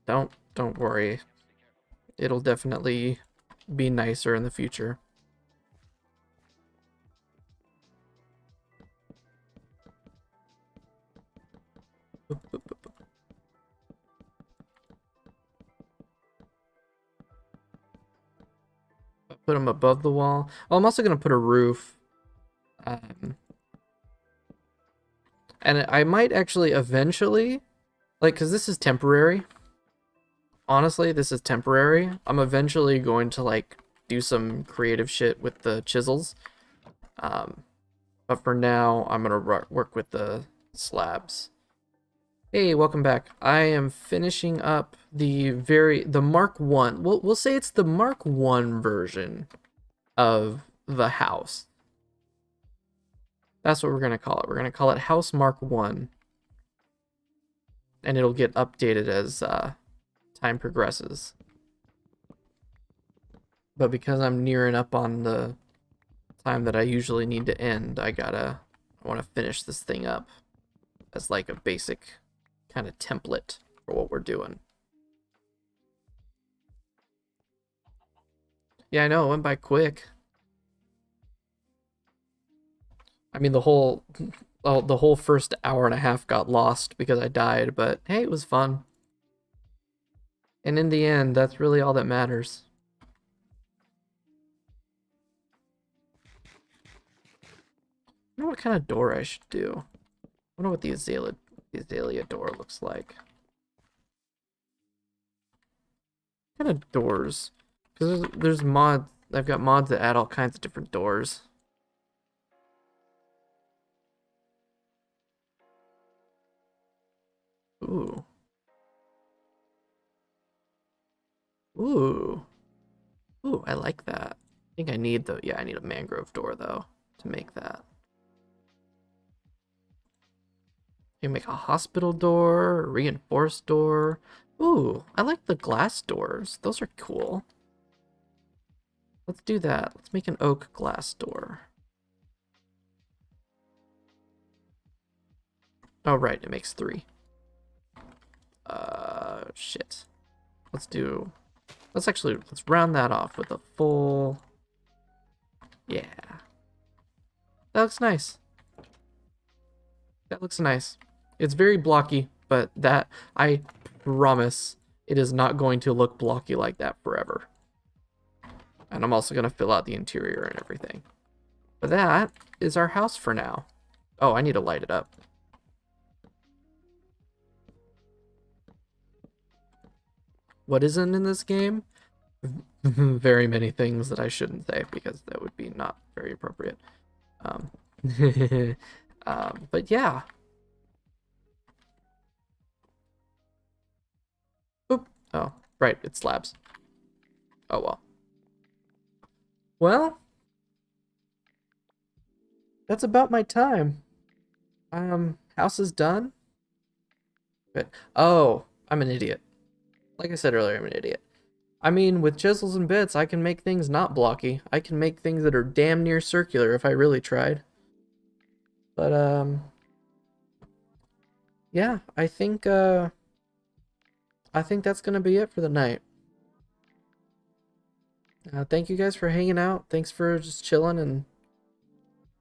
don't worry. It'll definitely be nicer in the future. Put them above the wall. Oh, I'm also gonna put a roof. And I might actually eventually, like, because this is temporary. Honestly, this is temporary. I'm eventually going to, like, do some creative shit with the chisels. But for now, I'm gonna work with the slabs. Hey, welcome back. I am finishing up the Mark 1. We'll say it's the Mark 1 version of the house. That's what we're going to call it. We're going to call it House Mark 1. And it'll get updated as time progresses. But because I'm nearing up on the time that I usually need to end, I want to finish this thing up as like a basic kind of template for what we're doing. Yeah, I know, it went by quick. I mean, the whole first hour and a half got lost because I died, but hey, it was fun. And in the end, that's really all that matters. I wonder what kind of door I should do. I wonder what the azalea door looks like. What kind of doors? Because there's mods. I've got mods that add all kinds of different doors. Ooh. Ooh. Ooh, I like that. I think I need I need a mangrove door though to make that. You can make a hospital door, a reinforced door. Ooh, I like the glass doors. Those are cool. Let's do that. Let's make an oak glass door. Oh, right, it makes 3. Shit. Let's round that off with a full... Yeah. That looks nice. That looks nice. It's very blocky, but I promise, it is not going to look blocky like that forever. And I'm also going to fill out the interior and everything. But that is our house for now. Oh, I need to light it up. What isn't in this game? Very many things that I shouldn't say because that would be not very appropriate. But yeah. Oop. Oh, right, it's slabs. Oh well. Well, that's about my time. House is done. But oh, I'm an idiot. Like I said earlier, I'm an idiot. I mean, with chisels and bits, I can make things not blocky. I can make things that are damn near circular if I really tried. But, yeah, I think that's gonna be it for the night. Thank you guys for hanging out. Thanks for just chilling and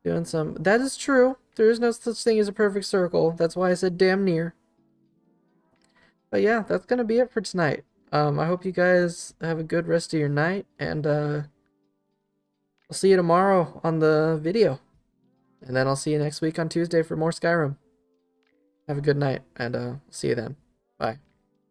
doing some... That is true. There is no such thing as a perfect circle. That's why I said damn near. But yeah, that's gonna be it for tonight. I hope you guys have a good rest of your night, and I'll see you tomorrow on the video. And then I'll see you next week on Tuesday for more Skyrim. Have a good night, and see you then. Bye.